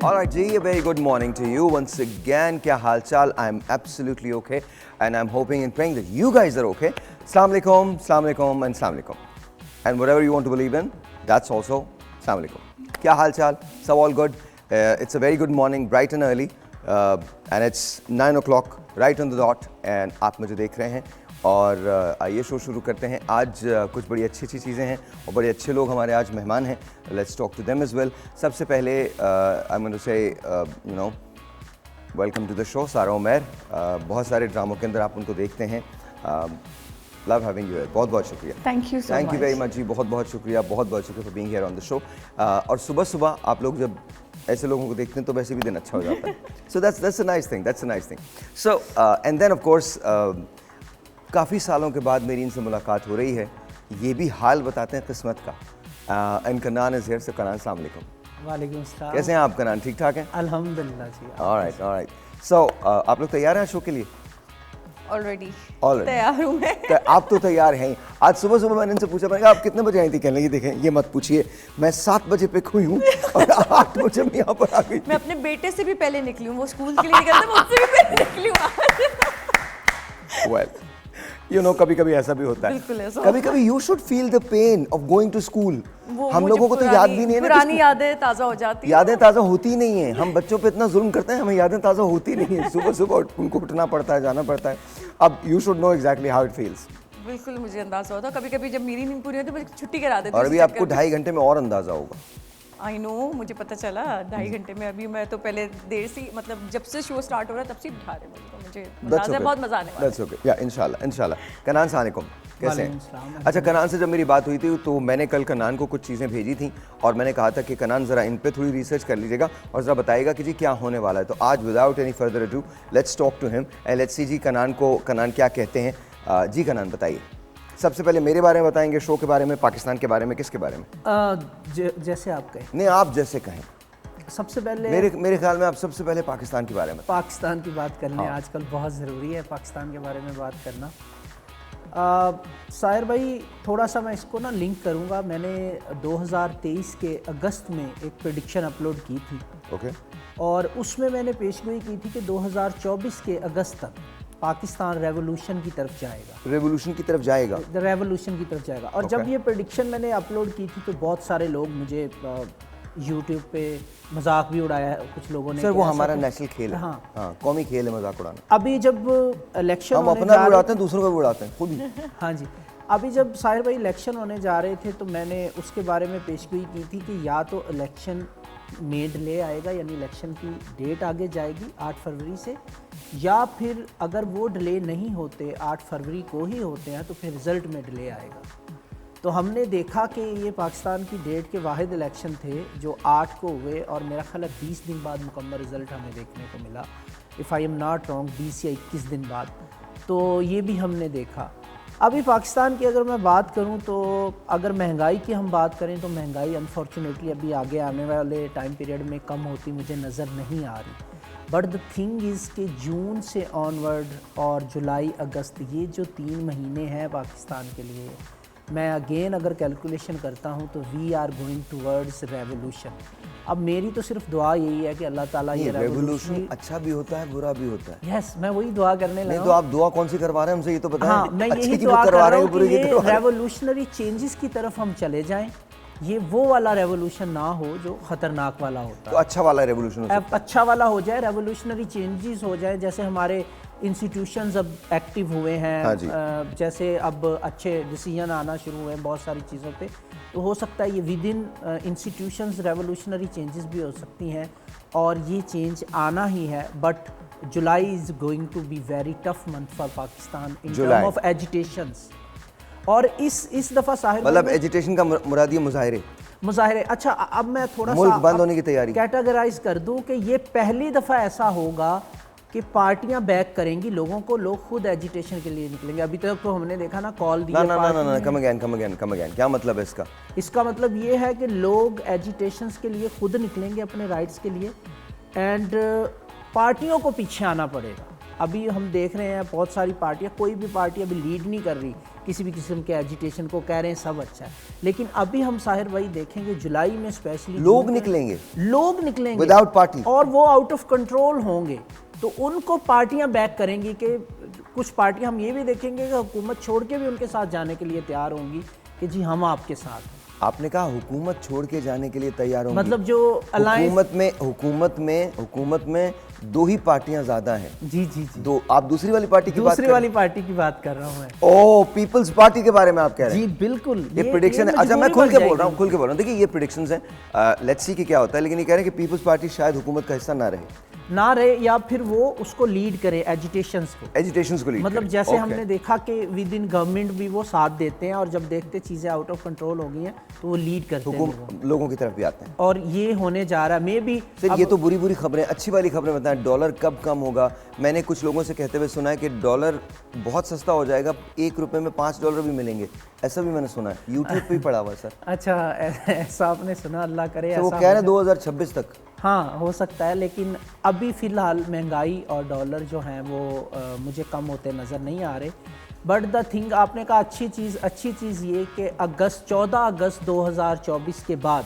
All right, Ji, a very good morning to you once again. क्या हाल चाल? I'm absolutely okay, and I'm hoping and praying that you guys are okay. Assalamu alaikum, assalamu alaikum, and assalamu alaikum. And whatever you want to believe in, that's also assalamu alaikum. क्या हाल चाल? So all good. It's a very good morning, bright and early, and it's 9 o'clock, right on the dot. And आप मुझे देख रहे हैं और आइए show शुरू करते हैं। आज कुछ बड़ी अच्छी चीज़ें हैं और बड़े अच्छे लोग हमारे आज मेहमान हैं। Let's talk to them as well. सबसे पहले I am going to say you know welcome to the show Sara Umair. बहुत सारे ड्रामों के अंदर आप उनको देखते हैं। Love having you. बहुत बहुत शुक्रिया। थैंक यू वेरी मच जी। बहुत बहुत शुक्रिया for being here on the show. और सुबह सुबह आप लोग जब ऐसे लोगों को देखते हैं तो वैसे भी दिन अच्छा हो जाता है। So that's a nice thing. So and then of course काफ़ी सालों के बाद मेरी इनसे मुलाकात हो रही है। ये भी हाल बताते हैं किस्मत का। And Kanan is here. So Kanan अस्सलाम वालेकुम। वालेकुम अस्सलाम। कैसे हैं आप कनान? ठीक ठाक हैं? अल्हम्दुलिल्लाह जी। ऑलराइट। सो आप लोग तैयार हैं शो के लिए? ऑलरेडी तैयार हूँ मैं। आप तो तैयार हैं। आज सुबह सुबह मैंने इनसे पूछा, मैंने कहा आप कितने बजे आई थी? कहने लगी देखें ये मत पूछिए, मैं 7 बजे पे खोई हूँ और 8 बजे मैं यहाँ पर आ गई। मैं अपने बेटे से भी पहले निकली हूँ। वो स्कूल के लिए निकलता है, मैं उससे भी पहले निकली हूँ। वेल यू नो कभी कभी ऐसा भी होता है। बिल्कुल ऐसा। कभी कभी you should feel the pain of going to school. हम लोगों को तो याद भी नहीं है ना। पुरानी यादें ताज़ा हो जाती हैं। यादें ताज़ा होती ही नहीं है। हम बच्चों पे इतना जुल्म करते हैं, हमें यादें ताज़ा होती नहीं है। सुबह सुबह उनको उठना पड़ता है, जाना पड़ता है। अब you should know exactly how it feels. बिल्कुल मुझे अंदाजा होता। कभी कभी जब मेरी नींद पूरी होती है मुझे छुट्टी करा देती और अभी आपको 2.5 घंटे में और अंदाजा होगा। आई नो, मुझे पता चला 2.5 घंटे में। अभी मैं तो पहले देर से मतलब जब से शो स्टार्ट हो रहा है तब से उठा रहे मुझे अंदाजा बहुत मजा आने वाला है। That's okay. या इंशाल्लाह। कनान अस्सलाम वालेकुम। कैसे हैं? अच्छा, कनान से जब मेरी बात हुई थी तो मैंने कल कनान को कुछ चीज़ें भेजी थी और मैंने कहा था कि कनान ज़रा इन पे थोड़ी रिसर्च कर लीजिएगा और ज़रा बताइएगा कि जी क्या होने वाला है। तो आज without any further ado let's talk to him and let's see ji Kanan क्या कहते हैं। जी कनान बताइए। सबसे पहले मेरे बारे में बताएंगे, शो के बारे में, पाकिस्तान के बारे में, किसके बारे में? जैसे आप कहें। नहीं, आप जैसे कहें। सबसे पहले मेरे ख्याल में आप सबसे पहले पाकिस्तान के बारे में। पाकिस्तान की बात कर लें। आजकल बहुत ज़रूरी है पाकिस्तान के बारे में बात करना। साहिर भाई, थोड़ा सा मैं इसको ना लिंक करूंगा। मैंने 2023 के अगस्त में एक प्रेडिक्शन अपलोड की थी। ओके। और उसमें मैंने पेशगोई की थी कि 2024 के अगस्त तक पाकिस्तान रेवोल्यूशन की तरफ जाएगा। रेवोल्यूशन की तरफ जाएगा। और जब ये प्रेडिक्शन मैंने अपलोड की थी तो बहुत सारे लोग मुझे यूट्यूब पे मजाक भी उड़ाया है कुछ लोगों ने। सर वो हमारा नेशनल खेल है। हाँ, कौमी खेल है मजाक उड़ाना। अभी जब इलेक्शन हम अपना भी उड़ाते हैं, दूसरों का भी उड़ाते हैं खुद ही। हाँ जी। अभी जब साहिर भाई इलेक्शन होने जा रहे थे तो मैंने उसके बारे में पेशगोई की थी कि या तो इलेक्शन में डिले आएगा, यानी इलेक्शन की डेट आगे जाएगी 8 फरवरी से, या फिर अगर वो डिले नहीं होते, 8 फरवरी को ही होते हैं, तो फिर रिज़ल्ट में डिले आएगा। तो हमने देखा कि ये पाकिस्तान की डेट के वाहिद इलेक्शन थे जो 8 को हुए और मेरा ख्याल है 20 दिन बाद मुकम्मल रिज़ल्ट हमें देखने को मिला। If I am not wrong, 20 या 21 दिन बाद। तो ये भी हमने देखा। अभी पाकिस्तान की अगर मैं बात करूं तो अगर महंगाई की हम बात करें तो महंगाई अनफॉर्चुनेटली अभी आगे आने वाले टाइम पीरियड में कम होती मुझे नज़र नहीं आ रही। बट द थिंग इज़ कि जून से ऑनवर्ड और जुलाई अगस्त ये जो 3 महीने हैं पाकिस्तान के लिए, मैं अगेन अगर कैलकुलेशन करता हूं तो we are going towards revolution. अब मेरी तो सिर्फ दुआ यही है कि अल्लाह ताला ये रेवोल्यूशन अच्छा भी होता है, बुरा भी होता है। यस, मैं वही दुआ करने लगा। तो आप दुआ कौन सी करवा रहे हैं हमसे, ये तो बताएं। हाँ, मैं यही दुआ कर रहा हूं कि ये रेवोल्यूशनरी चेंजेस की तरफ हम चले जाएं। ये वो वाला रेवोल्यूशन ना हो जो खतरनाक वाला होता है। तो अच्छा वाला रेवोल्यूशन अच्छा वाला हो जाए, रेवोल्यूशनरी चेंजेस हो जाए। जैसे हमारे इंस्टीट्यूशंस अब एक्टिव हुए हैं। हाँ जी। जैसे अब अच्छे डिसीजन आना शुरू हुए हैं बहुत सारी चीज़ों पे, तो हो सकता है ये with in institutions revolutionary changes भी हो सकती हैं और ये चेंज आना ही है। But July is going to be very tough month for Pakistan in term of agitations. और इस दफ़ा साहिर मतलब एजिटेशन का मुराद ये मुजाहिरे। अच्छा, अब मैं थोड़ा सा बंद होने की तैयारी कैटेगराइज कर दूं कि ये पहली दफ़ा ऐसा होगा कि पार्टियां बैक करेंगी लोगों को, लोग खुद एजिटेशन के लिए निकलेंगे। अभी तक तो हमने देखा ना कॉल दिया। ना, कम अगेन क्या मतलब है इसका? इसका मतलब ये है कि लोग एजिटेशंस के लिए खुद निकलेंगे अपने राइट्स के लिए एंड पार्टियों को पीछे आना पड़ेगा। अभी हम देख रहे हैं बहुत सारी पार्टियां, कोई भी पार्टी अभी लीड नहीं कर रही किसी भी किस्म के एजिटेशन को, कह रहे हैं सब अच्छा है, लेकिन अभी हम साहिर भाई देखेंगे जुलाई में स्पेशली लोग निकलेंगे विदाउट पार्टी, और वो आउट ऑफ कंट्रोल होंगे, तो उनको पार्टियां बैक करेंगी। कि कुछ पार्टियां हम ये भी देखेंगे कि हुकूमत छोड़ के भी उनके साथ जाने के लिए तैयार होंगी कि जी हम आपके साथ हैं। आपने कहा हुकूमत छोड़ के जाने के लिए तैयार होंगी, मतलब जो हुकूमत में दो ही पार्टियां ज्यादा हैं। जी, दो। आप दूसरी वाली पार्टी की बात कर रहा हूं मैं। ओह, पीपल्स पार्टी के बारे में आप कह रहे हैं? जी बिल्कुल, ये प्रेडिक्शन है। अच्छा, मैं खुल के बोल रहा हूँ, देखिए ये प्रेडिक्शंस हैं, लेट्स सी कि क्या होता है, लेकिन ये कह रहे हैं कि पीपल्स पार्टी शायद हुकूमत का हिस्सा ना रहे, या फिर वो उसको लीड करे, एजिटेशंस को लीड मतलब जैसे हमने देखा कि विद इन गवर्नमेंट भी वो साथ देते हैं, और जब देखते चीजें आउट ऑफ कंट्रोल हो गई हैं तो वो लीड करते हैं, लोगों की तरफ भी आते हैं। और ये होने जा रहा है मे बी। सर ये तो बुरी खबरें, अच्छी वाली खबरें बताएं। डॉलर कब कम होगा? मैंने कुछ लोगों से कहते हुए सुना है कि डॉलर बहुत सस्ता हो जाएगा, $1 में $5 भी मिलेंगे, ऐसा भी मैंने सुना है, यूट्यूब पे ही पढ़ा हुआ है सर। अच्छा, ऐसा आपने सुना? अल्लाह करे। तो वो कह रहे हैं 2026 तक। हाँ, हो सकता है, लेकिन अभी फ़िलहाल महंगाई और डॉलर जो हैं वो मुझे कम होते नज़र नहीं आ रहे। बट द थिंग, आपने कहा अच्छी चीज़ ये कि 14 अगस्त 2024 के बाद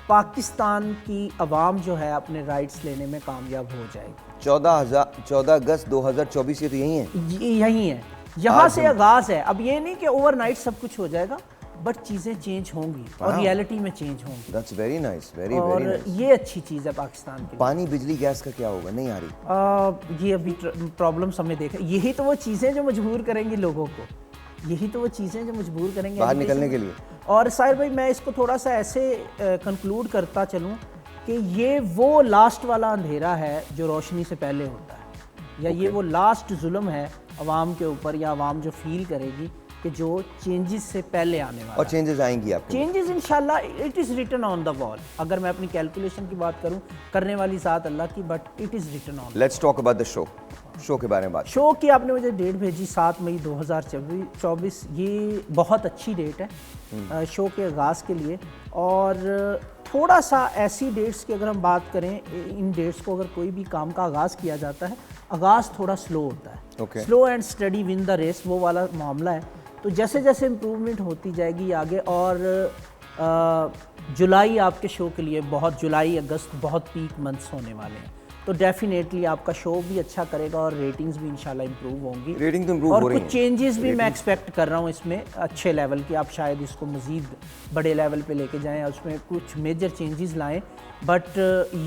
पाकिस्तान की अवाम जो है अपने राइट्स लेने में कामयाब हो जाएगी। 14 अगस्त 2024 ये तो यही है, यहाँ से आगाज़ है। अब ये नहीं कि ओवरनाइट सब कुछ हो जाएगा, बट चीज़ें चेंज होंगी और रियलिटी में चेंज होंगी। That's very nice, very nice। ये अच्छी चीज़ है पाकिस्तान के लिए। पानी, बिजली, गैस का क्या होगा? नहीं आ रही। ये अभी प्रॉब्लम्स हमें देख, यही तो वो चीज़ें जो मजबूर करेंगी लोगों को, बाहर निकलने के लिए। और साहिर भाई मैं इसको थोड़ा सा ऐसे कंक्लूड करता चलूँ कि ये वो लास्ट वाला अंधेरा है जो रोशनी से पहले होता है, या ये वो लास्ट जुल्म है अवाम के ऊपर, या अवाम जो फील करेगी कि जो चेंजेस से पहले आने वाला। और चेंजेस आएंगी आपके? चेंजेस इंशाल्लाह, it is written on the wall. अगर मैं अपनी कैलकुलेशन की बात करूं, करने वाली ज़ात अल्लाह की, but it is written on. Let's talk about the show के बारे में बात। शो की आपने मुझे डेट भेजी 7 मई 2024। ये बहुत अच्छी डेट है शो के आगाज़ के लिए। और थोड़ा सा ऐसी डेट्स की अगर हम बात करें, इन डेट्स को अगर कोई भी काम का आगाज़ किया जाता है, आगाज़ थोड़ा स्लो होता है। Slow and steady win the race, वो वाला मामला है। तो जैसे जैसे इम्प्रूवमेंट होती जाएगी आगे, और जुलाई आपके शो के लिए जुलाई अगस्त बहुत पीक मंथ्स होने वाले हैं, तो डेफिनेटली आपका शो भी अच्छा करेगा और रेटिंग्स भी इंशाल्लाह इंप्रूव होंगी। रेटिंग तो इंप्रूव हो रही है, और कुछ चेंजेस भी मैं एक्सपेक्ट कर रहा हूँ इसमें अच्छे लेवल की। आप शायद इसको मज़ीद बड़े लेवल पे लेके जाएं, उसमें कुछ मेजर चेंजेस लाएं, बट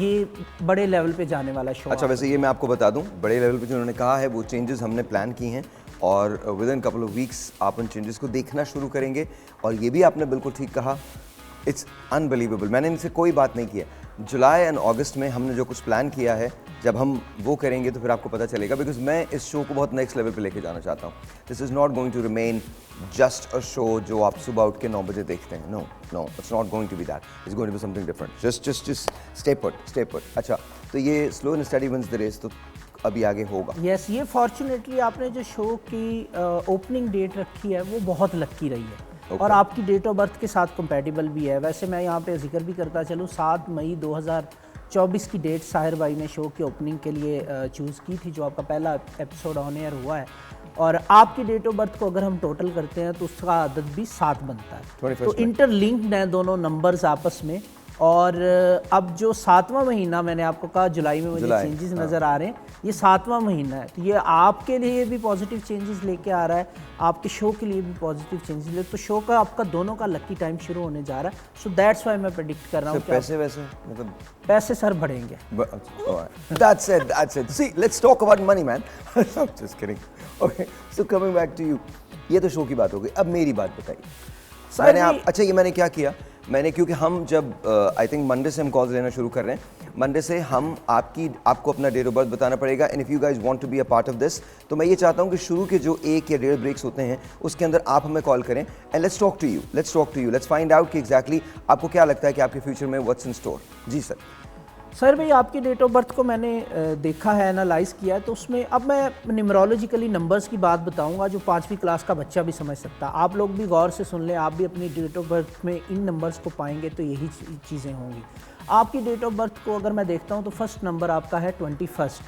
ये बड़े लेवल पे जाने वाला शो। अच्छा, वैसे ये मैं आपको बता दूं, बड़े लेवल पे जो उन्होंने कहा है वो चेंजेस हमने प्लान की हैं, और with in couple of weeks आप उन चेंजेस को देखना शुरू करेंगे। और ये भी आपने बिल्कुल ठीक कहा, इट्स अनबिलीवेबल, मैंने इनसे कोई बात नहीं किया। जुलाई एंड अगस्त में हमने जो कुछ प्लान किया है, जब हम वो करेंगे तो फिर आपको पता चलेगा, बिकॉज मैं इस शो को बहुत नेक्स्ट लेवल पे लेके जाना चाहता हूँ। This is not going to remain just a show जो आप सुबह उठ के 9 बजे देखते हैं। No, it's not going to be that, it's going to be something different. Just stay put. अच्छा, तो ये slow and steady wins the race तो अभी आगे होगा। यस, ये फॉर्चुनेटली आपने जो शो की ओपनिंग डेट रखी है वो बहुत लकी रही है, और आपकी डेट ऑफ बर्थ के साथ कंपैटिबल भी है। वैसे मैं यहाँ पे जिक्र भी करता चलूँ, 7 मई 2024 की डेट साहिर भाई ने शो की ओपनिंग के लिए चूज़ की थी, जो आपका पहला एपिसोड ऑन एयर हुआ है। और आपकी डेट ऑफ बर्थ को अगर हम टोटल करते हैं तो उसका अदद भी 7 बनता है, तो इंटरलिंक्ड हैं दोनों नंबर्स आपस में। और अब जो 7वां महीना मैंने आपको कहा जुलाई में मुझे चेंजेस नज़र आ रहे हैं, ये 7वां महीना है, तो ये आपके लिए भी पॉजिटिव चेंजेस लेके आ रहा है, आपके शो के लिए भी पॉजिटिव चेंजेस ले, तो शो का आपका दोनों का लकी टाइम शुरू होने जा रहा है। सो दैट्स व्हाई मैं प्रेडिक्ट कर रहा हूँ मतलब पैसे सर बढ़ेंगे। That's it. See, let's talk about money, man. I'm just kidding. Okay, so coming back to you. ये तो शो की बात हो गई, अब मेरी बात बताइए। अच्छा, ये मैंने क्या किया, क्योंकि हम जब आई थिंक मंडे से हम कॉल्स लेना शुरू कर रहे हैं, मंडे से हम आपको अपना डेट ऑफ बर्थ बताना पड़ेगा। And if you guys want to be a part of this, तो मैं ये चाहता हूँ कि शुरू के जो 1 या 1.5 ब्रेक्स होते हैं उसके अंदर आप हमें कॉल करें, and let's talk to you, let's find out कि एग्जैक्टली आपको क्या लगता है कि आपके फ्यूचर में व्हाट्स इन स्टोर। जी सर। सर भाई आपकी डेट ऑफ बर्थ को मैंने देखा है, एनालाइज किया है, तो उसमें अब मैं न्यूमरोलॉजिकली नंबर्स की बात बताऊंगा जो 5वीं क्लास का बच्चा भी समझ सकता है। आप लोग भी गौर से सुन लें, आप भी अपनी डेट ऑफ बर्थ में इन नंबर्स को पाएंगे तो यही चीज़ें होंगी। आपकी डेट ऑफ बर्थ को अगर मैं देखता हूँ तो फर्स्ट नंबर आपका है 21,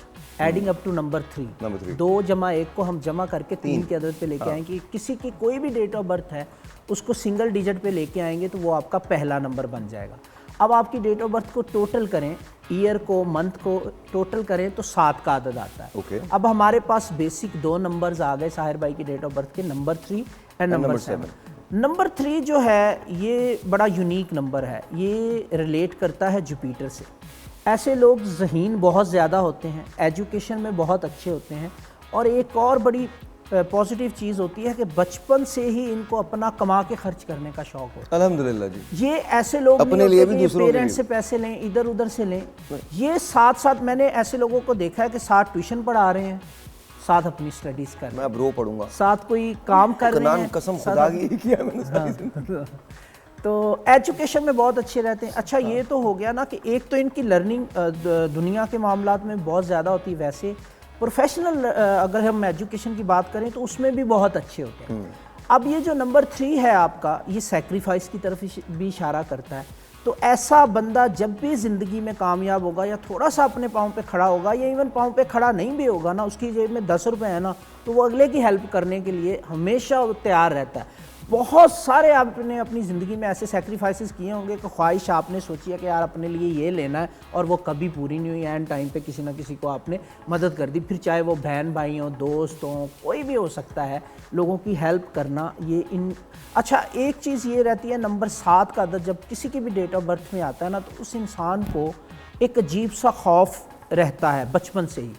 एडिंग अप टू नंबर 3। 2 जमा 1 को हम जमा करके 3 की अदद पे लेके आएंगे। किसी की कोई भी डेट ऑफ बर्थ है उसको सिंगल डिजिट पे लेके आएंगे तो वो आपका पहला नंबर बन जाएगा। अब आपकी डेट ऑफ बर्थ को टोटल करें, ईयर को, मंथ को टोटल करें तो 7 का अदद आता है। Okay. अब हमारे पास बेसिक 2 नंबर्स आ गए साहिर भाई की डेट ऑफ बर्थ के, नंबर 3 एंड नंबर 7। नंबर 3 जो है ये बड़ा यूनिक नंबर है, ये रिलेट करता है जुपिटर से। ऐसे लोग ज़हीन बहुत ज़्यादा होते हैं, एजुकेशन में बहुत अच्छे होते हैं, और एक और बड़ी पॉजिटिव चीज़ होती है कि बचपन से ही इनको अपना कमा के खर्च करने का शौक होता है। अल्हम्दुलिल्लाह जी। ये ऐसे लोग अपने लिए भी, दूसरों के पेरेंट्स से पैसे लें, इधर उधर से लें, ये साथ साथ मैंने ऐसे लोगों को देखा है कि साथ ट्यूशन पढ़ा रहे हैं, साथ अपनी स्टडीज कर रहे हैं, मैं अब रो पढ़ूंगा, साथ कोई काम कर रहे हैं, कसम खुदा की किया मैंने सारी जिंदगी। तो एजुकेशन में बहुत अच्छे रहते हैं। अच्छा ये तो हो गया ना कि एक तो इनकी लर्निंग दुनिया के मामलात में बहुत ज़्यादा होती है, वैसे प्रोफेशनल अगर हम एजुकेशन की बात करें तो उसमें भी बहुत अच्छे होते हैं। अब ये जो नंबर 3 है आपका, ये सेक्रीफाइस की तरफ भी इशारा करता है। तो ऐसा बंदा जब भी ज़िंदगी में कामयाब होगा या थोड़ा सा अपने पाँव पे खड़ा होगा, या इवन पाँव पे खड़ा नहीं भी होगा ना, उसकी जेब में 10 रुपए है ना, तो वो अगले की हेल्प करने के लिए हमेशा तैयार रहता है। बहुत सारे आपने अपनी ज़िंदगी में ऐसे सेक्रीफाइसेस किए होंगे कि ख्वाहिश आपने सोची है कि यार अपने लिए ये लेना है, और वो कभी पूरी नहीं हुई। एंड टाइम पे किसी ना किसी को आपने मदद कर दी, फिर चाहे वो बहन भाई हों, दोस्त हों, कोई भी हो सकता है, लोगों की हेल्प करना ये इन। अच्छा एक चीज़ ये रहती है, नंबर 7 का अदद जब किसी की भी डेट ऑफ बर्थ में आता है ना, तो उस इंसान को एक अजीब सा खौफ रहता है बचपन से ही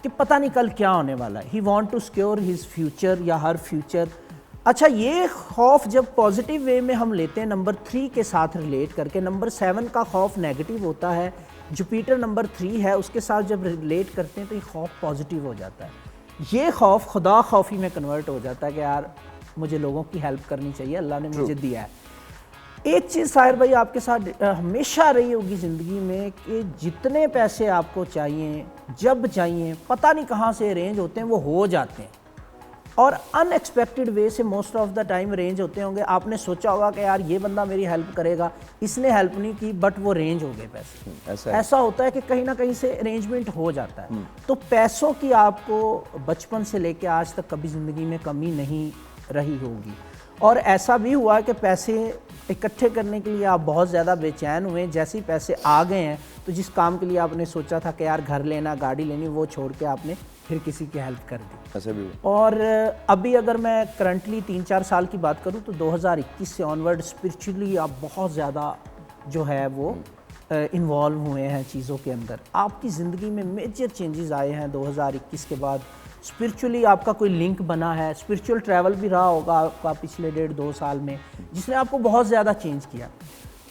कि पता नहीं कल क्या होने वाला है। He want to secure his future या हर फ्यूचर। अच्छा ये खौफ जब पॉजिटिव वे में हम लेते हैं नंबर 3 के साथ रिलेट करके, नंबर 7 का खौफ नेगेटिव होता है, जुपिटर नंबर 3 है उसके साथ जब रिलेट करते हैं तो ये खौफ पॉजिटिव हो जाता है। ये खौफ खुदा खौफी में कन्वर्ट हो जाता है कि यार मुझे लोगों की हेल्प करनी चाहिए, अल्लाह ने मुझे दिया है। एक चीज़ साहिर भाई आपके साथ हमेशा रही होगी ज़िंदगी में कि जितने पैसे आपको चाहिए जब चाहिए, पता नहीं कहाँ से अरेंज होते हैं, वो हो जाते हैं, और अनएक्सपेक्टेड वे से most of the time range होते होंगे। आपने सोचा होगा कि यार ये banda मेरी हेल्प करेगा, इसने हेल्प नहीं की, बट वो रेंज हो गए पैसे। ऐसा होता है कि कहीं ना कहीं से अरेंजमेंट हो जाता है। तो पैसों की आपको बचपन से लेके आज तक कभी ज़िंदगी में कमी नहीं रही होगी, और ऐसा भी हुआ कि पैसे इकट्ठे करने के लिए आप बहुत ज़्यादा बेचैन हुए, जैसे ही पैसे आ गए हैं तो जिस काम के लिए आपने सोचा था कि यार घर लेना, गाड़ी लेनी, वो छोड़ के आपने फिर किसी की हेल्प कर दी। ऐसा भी। और अभी अगर मैं करंटली 3-4 साल की बात करूं तो 2021 से ऑनवर्ड स्पिरिचुअली आप बहुत ज़्यादा जो है वो इन्वॉल्व हुए हैं चीज़ों के अंदर। आपकी ज़िंदगी में मेजर चेंजेस आए हैं 2021 के बाद। स्पिरिचुअली आपका कोई लिंक बना है, स्पिरिचुअल ट्रैवल भी रहा होगा आपका पिछले 1.5-2 साल में, जिसने आपको बहुत ज़्यादा चेंज किया।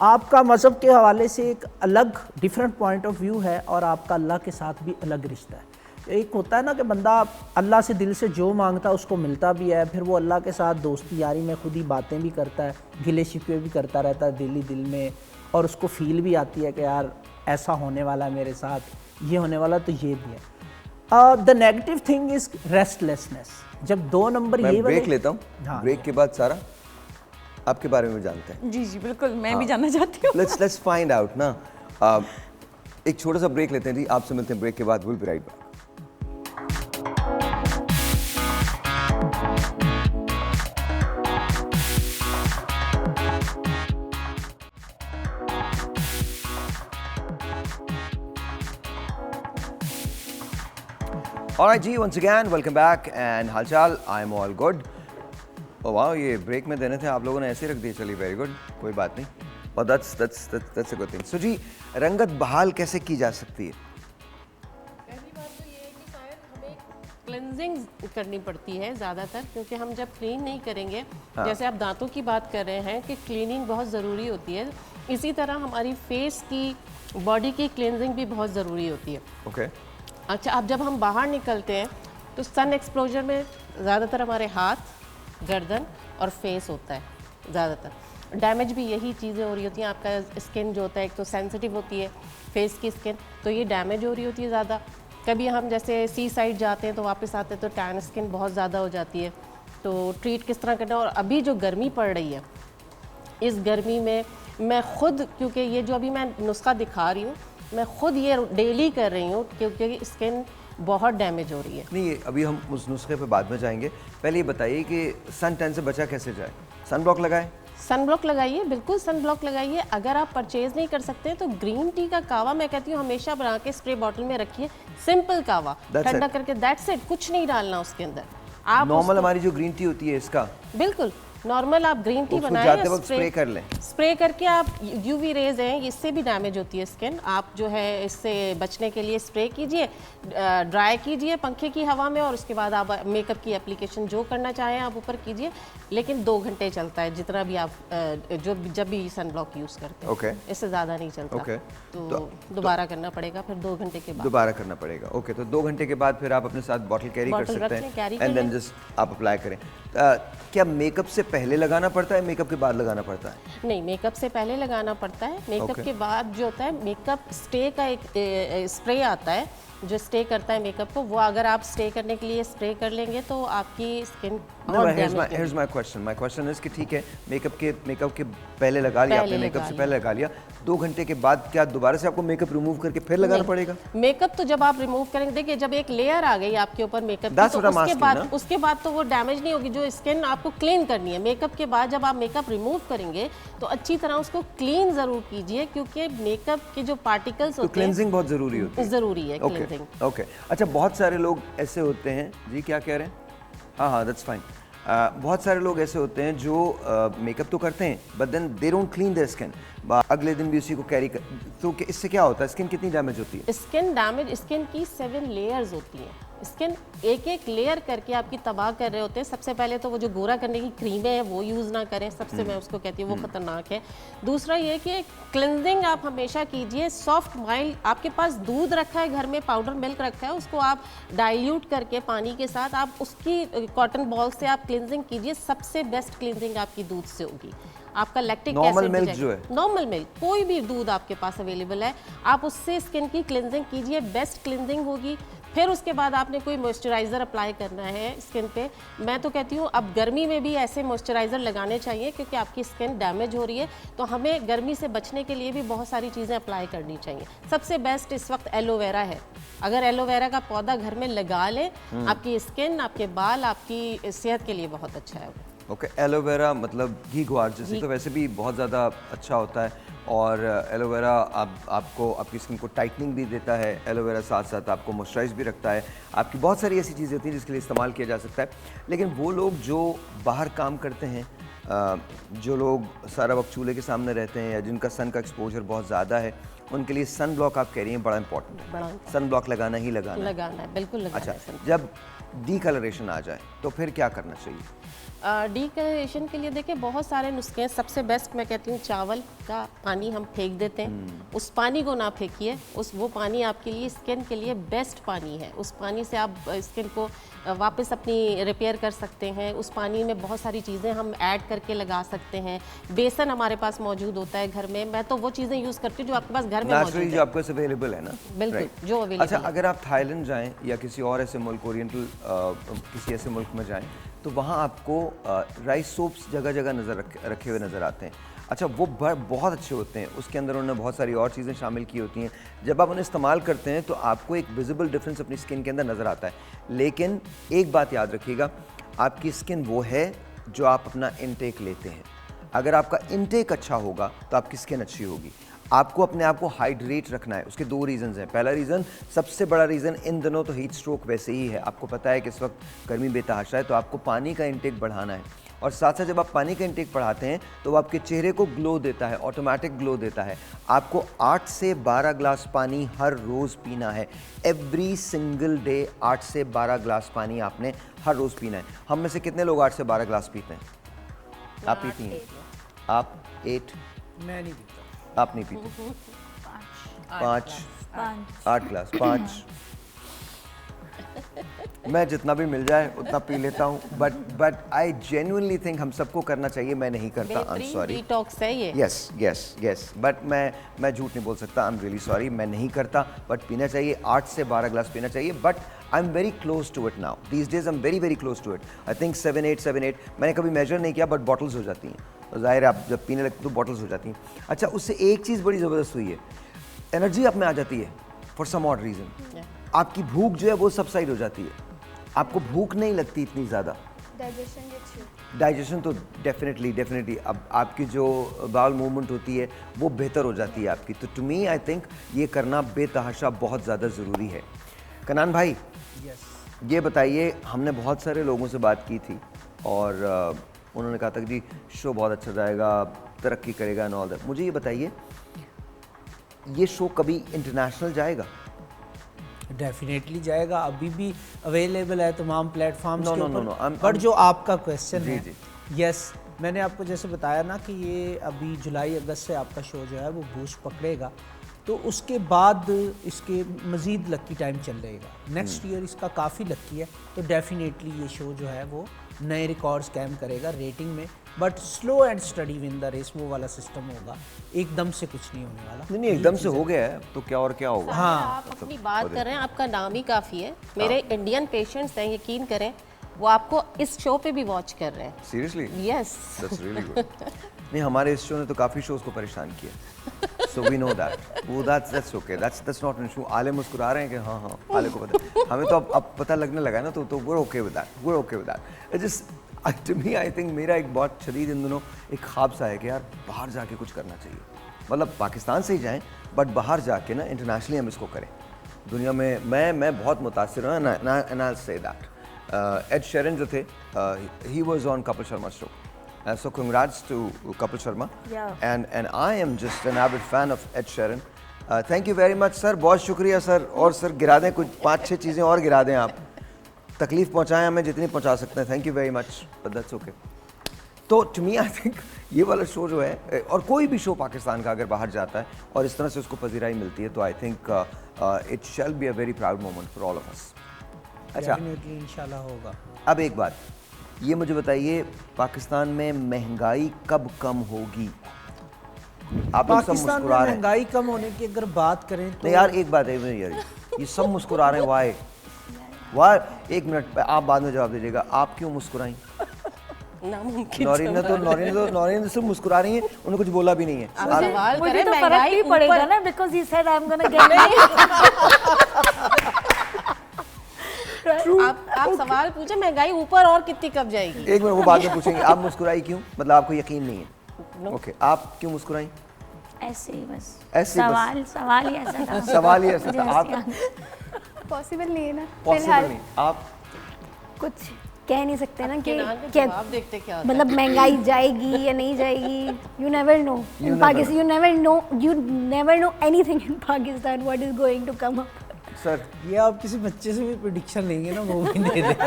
आपका मज़हब के हवाले से एक अलग डिफरेंट पॉइंट ऑफ व्यू है, और आपका अल्लाह के साथ भी अलग रिश्ता है। एक होता है ना कि बंदा अल्लाह से दिल से जो मांगता है उसको मिलता भी है, फिर वो अल्लाह के साथ दोस्ती यारी में खुद ही बातें भी करता है, गिले शिकवे भी करता रहता है दिल ही दिल में, और उसको फील भी आती है कि यार ऐसा होने वाला है मेरे साथ, ये होने वाला, तो ये भी है। The negative thing is restlessness. जब 2 नंबर ये ब्रेक लेता हूँ, हाँ, ब्रेक के बाद सारा आपके बारे में जानते हैं। जी जी बिल्कुल, मैं भी जानना चाहती हूँ। लेट्स फाइंड आउट ना। एक छोटा सा ब्रेक लेते हैं जी, आपसे मिलते हैं ब्रेक के बाद। Will be right back. Alright जी, once again welcome back and हालचाल, I am all good। Oh wow, ये ब्रेक में देने थे आप लोगों ने ऐसे रख दिए, चलिए वेरी गुड, कोई बात नहीं, और that's a good thing। So जी, रंगत बहाल कैसे की जा सकती है? पहली बात तो ये है कि शायद हमें क्लेंजिंग करनी पड़ती है ज़्यादातर, क्योंकि हम जब क्लीन नहीं करेंगे, जैसे आप दांतों की बात कर रहे हैं कि क्लीनिंग बहुत ज़रूरी होती है, इसी तरह हमारी फेस की, बॉडी की क्लेंजिंग भी बहुत ज़रूरी होती है। ओके। अच्छा, अब जब हम बाहर निकलते हैं तो सन एक्सपोजर में ज़्यादातर हमारे हाथ, गर्दन और फेस होता है ज़्यादातर। डैमेज भी यही चीज़ें हो रही होती हैं। आपका स्किन जो होता है एक तो सेंसिटिव होती है, फेस की स्किन, तो ये डैमेज हो रही होती है ज़्यादा। कभी हम जैसे सी साइड जाते हैं तो वापस आते हैं तो टैन स्किन बहुत ज़्यादा हो जाती है। तो ट्रीट किस तरह करना। और अभी जो गर्मी पड़ रही है, इस गर्मी में मैं खुद, क्योंकि ये जो अभी मैं नुस्खा दिखा रही हूँ, मैं खुद ये डेली कर रही हूँ क्योंकि स्किन बहुत डैमेज हो रही है। नहीं, अभी हम उस नुस्खे पे बाद में जाएंगे। पहले ये बताइए कि सन टैन से बचा कैसे जाए। सन ब्लॉक लगाएं? सन ब्लॉक लगाइए, बिल्कुल सन ब्लॉक लगाइए। अगर आप परचेज नहीं कर सकते तो ग्रीन टी का कावा मैं कहती हूँ हमेशा बना के स्प्रे बॉटल में रखिए। सिंपल कावा ठंडा करके, दैट्स इट, कुछ नहीं डालना उसके अंदर। आप नॉर्मल हमारी जो ग्रीन टी होती है इसका, बिल्कुल नॉर्मल आप ग्रीन टी बनाएं, जाते वक्त स्प्रे कर लें। स्प्रे करके आप, यूवी रेज हैं, इससे भी डैमेज होती है स्किन। आप जो है इससे बचने के लिए स्प्रे कीजिए, ड्राई कीजिए पंखे की हवा में, और उसके बाद आप मेकअप की एप्लीकेशन जो करना चाहें आप ऊपर कीजिए। लेकिन 2 घंटे चलता है जितना भी आप जब भी सन ब्लॉक यूज़ करते हैं। ओके, इससे ज़्यादा नहीं चलता। ओके, तो दोबारा करना पड़ेगा फिर 2 घंटे के बाद। दोबारा करना पड़ेगा। ओके, तो 2 घंटे के बाद फिर आप अपने साथ बॉटल कैरी कर सकते हैं एंड देन जस्ट आप अप्लाई करें। क्या मेकअप से पहले लगाना पड़ता है, मेकअप के बाद लगाना पड़ता है? नहीं, मेकअप से पहले लगाना पड़ता है। मेकअप के बाद जो होता है, मेकअप स्टे का एक स्प्रे आता है जो स्टे करता है मेकअप को। वो अगर आप स्टे करने के लिए स्प्रे कर लेंगे तो आपकी skin here's my question. My question is कि ठीक है, मेकअप के पहले लगा लिया आपने, मेकअप से पहले लगा लिया, 2 घंटे के बाद क्या दोबारा से आपको मेकअप रिमूव करके फिर लगाना पड़ेगा? मेकअप तो जब आप रिमूव करेंगे, देखिए जब एक लेयर आ गई आपके ऊपर मेकअप की, तो उसके बाद तो वो डैमेज नहीं होगी। जो स्किन आपको क्लीन करनी है मेकअप के बाद, जब आप मेकअप रिमूव करेंगे तो अच्छी तरह उसको क्लीन जरूर कीजिए, क्योंकि मेकअप के जो पार्टिकल्स होते हैं, क्लींजिंग बहुत जरूरी होती है। जरूरी है क्लींजिंग। ओके, अच्छा, बहुत सारे लोग ऐसे होते हैं जी, क्या कह रहे हैं? हाँ, दैट्स फाइन। बहुत सारे लोग ऐसे होते हैं जो मेकअप तो करते हैं but then they don't clean their skin, अगले दिन भी उसी को कैरी कर, तो इससे क्या होता है? स्किन कितनी डैमेज होती है? स्किन की 7 लेयर्स होती हैं। स्किन एक एक लेयर करके आपकी तबाह कर रहे होते हैं। सबसे पहले तो वो जो गोरा करने की क्रीमें हैं वो यूज़ ना करें, सबसे मैं उसको कहती हूँ वो खतरनाक है। दूसरा ये कि क्लिनजिंग आप हमेशा कीजिए, सॉफ्ट माइल्ड। आपके पास दूध रखा है घर में, पाउडर मिल्क रखा है, उसको आप डाइल्यूट करके पानी के साथ आप उसकी कॉटन बॉल से आप क्लिनजिंग कीजिए। सबसे बेस्ट क्लिनजिंग आपकी दूध से होगी। आपका लैक्टिक एसिड जो है, नॉर्मल मिल्क, कोई भी दूध आपके पास अवेलेबल है, आप उससे स्किन की क्लिनजिंग कीजिए, बेस्ट क्लिनजिंग होगी। फिर उसके बाद आपने कोई मॉइस्चराइज़र अप्लाई करना है स्किन पे। मैं तो कहती हूँ अब गर्मी में भी ऐसे मॉइस्चराइज़र लगाने चाहिए, क्योंकि आपकी स्किन डैमेज हो रही है, तो हमें गर्मी से बचने के लिए भी बहुत सारी चीज़ें अप्लाई करनी चाहिए। सबसे बेस्ट इस वक्त एलोवेरा है। अगर एलोवेरा का पौधा घर में लगा लें, आपकी स्किन, आपके बाल, आपकी सेहत के लिए बहुत अच्छा है। ओके, एलोवेरा मतलब घी ग्वार जैसे तो वैसे भी बहुत ज़्यादा अच्छा होता है, और एलोवेरा आपको आपकी स्किन को टाइटनिंग भी देता है। एलोवेरा साथ साथ आपको मॉइस्चराइज भी रखता है। आपकी बहुत सारी ऐसी चीज़ें होती हैं जिसके लिए इस्तेमाल किया जा सकता है। लेकिन वो लोग जो बाहर काम करते हैं, जो लोग सारा वक्त चूल्हे के सामने रहते हैं, या जिनका सन का एक्सपोजर बहुत ज़्यादा है, उनके लिए सन ब्लॉक आप कह रही हैं बड़ा इंपॉर्टेंट है। सन ब्लॉक लगाना ही लगाना है, बिल्कुल लगाना है। अच्छा, जब डीकलरेशन आ जाए तो फिर क्या करना चाहिए? डीकलरेशन के लिए देखिए बहुत सारे नुस्खे हैं। सबसे बेस्ट मैं कहती हूँ चावल का पानी हम फेंक देते हैं, उस पानी को ना फेंकिए। वो पानी आपके लिए, स्किन के लिए बेस्ट पानी है। उस पानी से आप स्किन को वापस अपनी रिपेयर कर सकते हैं। उस पानी में बहुत सारी चीज़ें हम ऐड करके लगा सकते हैं। बेसन हमारे पास मौजूद होता है घर में, मैं तो वो चीज़ें यूज़ करती हूँ जो आपके पास घर में मौजूद है, जो आपके पास अवेलेबल है ना। बिल्कुल, जो अवेलेबल। अच्छा, अगर आप थाईलैंड जाएं या किसी और ऐसे मुल्क, ओरिएंटल किसी ऐसे मुल्क में जाएं, तो वहाँ आपको राइस सोप्स जगह जगह रखे हुए नज़र आते हैं। अच्छा, वो बहुत अच्छे होते हैं, उसके अंदर उन्होंने बहुत सारी और चीज़ें शामिल की होती हैं। जब आप उन्हें इस्तेमाल करते हैं तो आपको एक विजिबल डिफरेंस अपनी स्किन के अंदर नज़र आता है। लेकिन एक बात याद रखिएगा, आपकी स्किन वो है जो आप अपना इनटेक लेते हैं। अगर आपका इनटेक अच्छा होगा तो आपकी स्किन अच्छी होगी। आपको अपने आप को हाइड्रेट रखना है। उसके 2 रीज़न्स हैं। पहला रीज़न, सबसे बड़ा रीज़न इन दिनों तो हीट स्ट्रोक वैसे ही है। आपको पता है कि इस वक्त गर्मी बेतहाशा है, तो आपको पानी का इंटेक बढ़ाना है। और साथ साथ जब आप पानी का इंटेक बढ़ाते हैं तो वो आपके चेहरे को ग्लो देता है, ऑटोमेटिक ग्लो देता है। आपको 8 से 12 ग्लास पानी हर रोज़ पीना है। एवरी सिंगल डे 8 से 12 ग्लास पानी आपने हर रोज़ पीना है। हम में से कितने लोग 8 से 12 ग्लास पीते हैं? आप पीती हैं? आप 8? मैं नहीं पीता। आप नहीं पीते? 8 ग्लास, 5 मैं जितना भी मिल जाए उतना पी लेता हूँ, बट आई जेन्युइनली थिंक हम सबको करना चाहिए। मैं नहीं करता, आई एम सॉरी। डिटॉक्स है ये। यस, बट मैं झूठ नहीं बोल सकता, आई एम रियली सॉरी, मैं नहीं करता, बट पीना चाहिए। 8 से 12 ग्लास पीना चाहिए, but I am very close to it now, these days I am very close to it. I think 7-8 मैंने कभी मेजर नहीं किया, बट बॉटल्स हो जाती हैं, तो जाहिर है आप जब पीने लगते तो बॉटल्स हो जाती हैं। अच्छा, उससे एक चीज़ बड़ी ज़बरदस्त हुई है, एनर्जी आप में आ जाती है फॉर सम ऑड रीज़न। आपकी भूख जो है वो सबसाइड हो जाती है, आपको भूख नहीं लगती इतनी ज़्यादा। डाइजेशन तो डेफिनेटली अब आपकी जो बाउल मूवमेंट होती है वो बेहतर हो जाती है आपकी। तो टू मी आई थिंक ये करना बेतहाशा बहुत ज़्यादा ज़रूरी है। कनान भाई, ये बताइए, हमने बहुत सारे लोगों से बात की थी और उन्होंने कहा था कि जी शो बहुत अच्छा जाएगा, तरक्की करेगा एंड ऑल दैट। मुझे ये बताइए, ये शो कभी इंटरनेशनल जाएगा? डेफिनेटली जाएगा, अभी भी अवेलेबल है तमाम प्लेटफॉर्म्स के ऊपर। बट जो आपका क्वेश्चन है, यस, मैंने आपको जैसे बताया ना कि ये अभी जुलाई अगस्त से आपका शो जो है वो बूस्ट पकड़ेगा, तो उसके बाद इसके मज़ीद लक्की टाइम चल रहेगा। नेक्स्ट ईयर इसका काफ़ी लक्की है, तो डेफिनेटली ये शो जो है वो नए रिकॉर्ड्स कायम करेगा रेटिंग में। But slow and steady win the race, वो वाला सिस्टम होगा, एकदम से कुछ नहीं होने वाला। नहीं, एकदम से हो गया है तो क्या और क्या होगा। हाँ, आप अपनी बात कर रहे हैं, आपका नाम ही काफ़ी है। मेरे इंडियन पेशेंट्स हैं, यकीन करें, वो आपको इस शो पे भी वॉच कर रहे हैं। Seriously? Yes, that's really good. नहीं, हमारे इस शो ने तो काफ़ी शोज़ को परेशान किया, सो वी नो दैट। वो that's okay, that's not an issue. आले मुस्कुरा रहे हैं कि हाँ, आले को पता, हमें तो अब पता लगने लगा है ना, तो we're okay with that। It just to me I think मेरा एक बहुत शदीद इन दिनों एक ख्वाब सा है कि यार बाहर जाके कुछ करना चाहिए। मतलब पाकिस्तान से ही जाएं, बट बाहर जाके ना इंटरनेशनली हम इसको करें। दुनिया में मैं बहुत मुतासिर हूँ, and I say that. Ed Sheeran जो थे, he was on Kapil Sharma show, so congrats to Kapil Sharma, and I am just an avid fan of Ed Sheeran. Thank you very much sir, बहुत शुक्रिया सर। और sir गिरा दें कुछ 5-6 चीज़ें और गिरा दें, आप तकलीफ पहुंचाएं हमें जितनी पहुंचा सकते हैं। Thank you very much, but that's okay. तो टू मी आई थिंक ये वाला शो जो है, और कोई भी शो पाकिस्तान का अगर बाहर जाता है और इस तरह से उसको पजीराई मिलती है, तो I think it shall be a very proud moment for all of us. अच्छा, इंशाल्लाह होगा। अब एक बात ये मुझे बताइए, पाकिस्तान में महंगाई कब कम होगी? आप पाकिस्तान में महंगाई कम होने की अगर बात करें तो नहीं यार, एक बात है यार, ये सब मुस्कुरा रहे हैं, वाई? एक मिनट, आप बाद में जवाब दीजिएगा, आप क्यों मुस्कुराई? नौरीन तो सिर्फ मुस्कुरा रही हैं, उन्होंने कुछ बोला भी नहीं है। मुझे तो फर्क नहीं पड़ेगा ना, because he said I am gonna get. आप सवाल पूछे, महंगाई ऊपर और कितनी कब जाएगी? एक मिनट, वो बाद में पूछेंगे। आप मुस्कुराई क्यों? मतलब आपको यकीन नहीं है? ओके, आप क्यों मुस्कुराई? ऐसे ही बस, ऐसे सवाल ही ऐसा था। सवाल ही ऐसा था। आप पॉसिबल नहीं है ना, पॉसिबल नहीं, आप कुछ कह नहीं सकते ना कि जवाब देखते क्या मतलब महंगाई जाएगी या नहीं जाएगी। You never know in Pakistan, you never know anything in Pakistan what is going to come up. Sir, ये आप किसी बच्चे से भी प्रेडिक्शन लेंगे ना, वो भी नहीं देगा।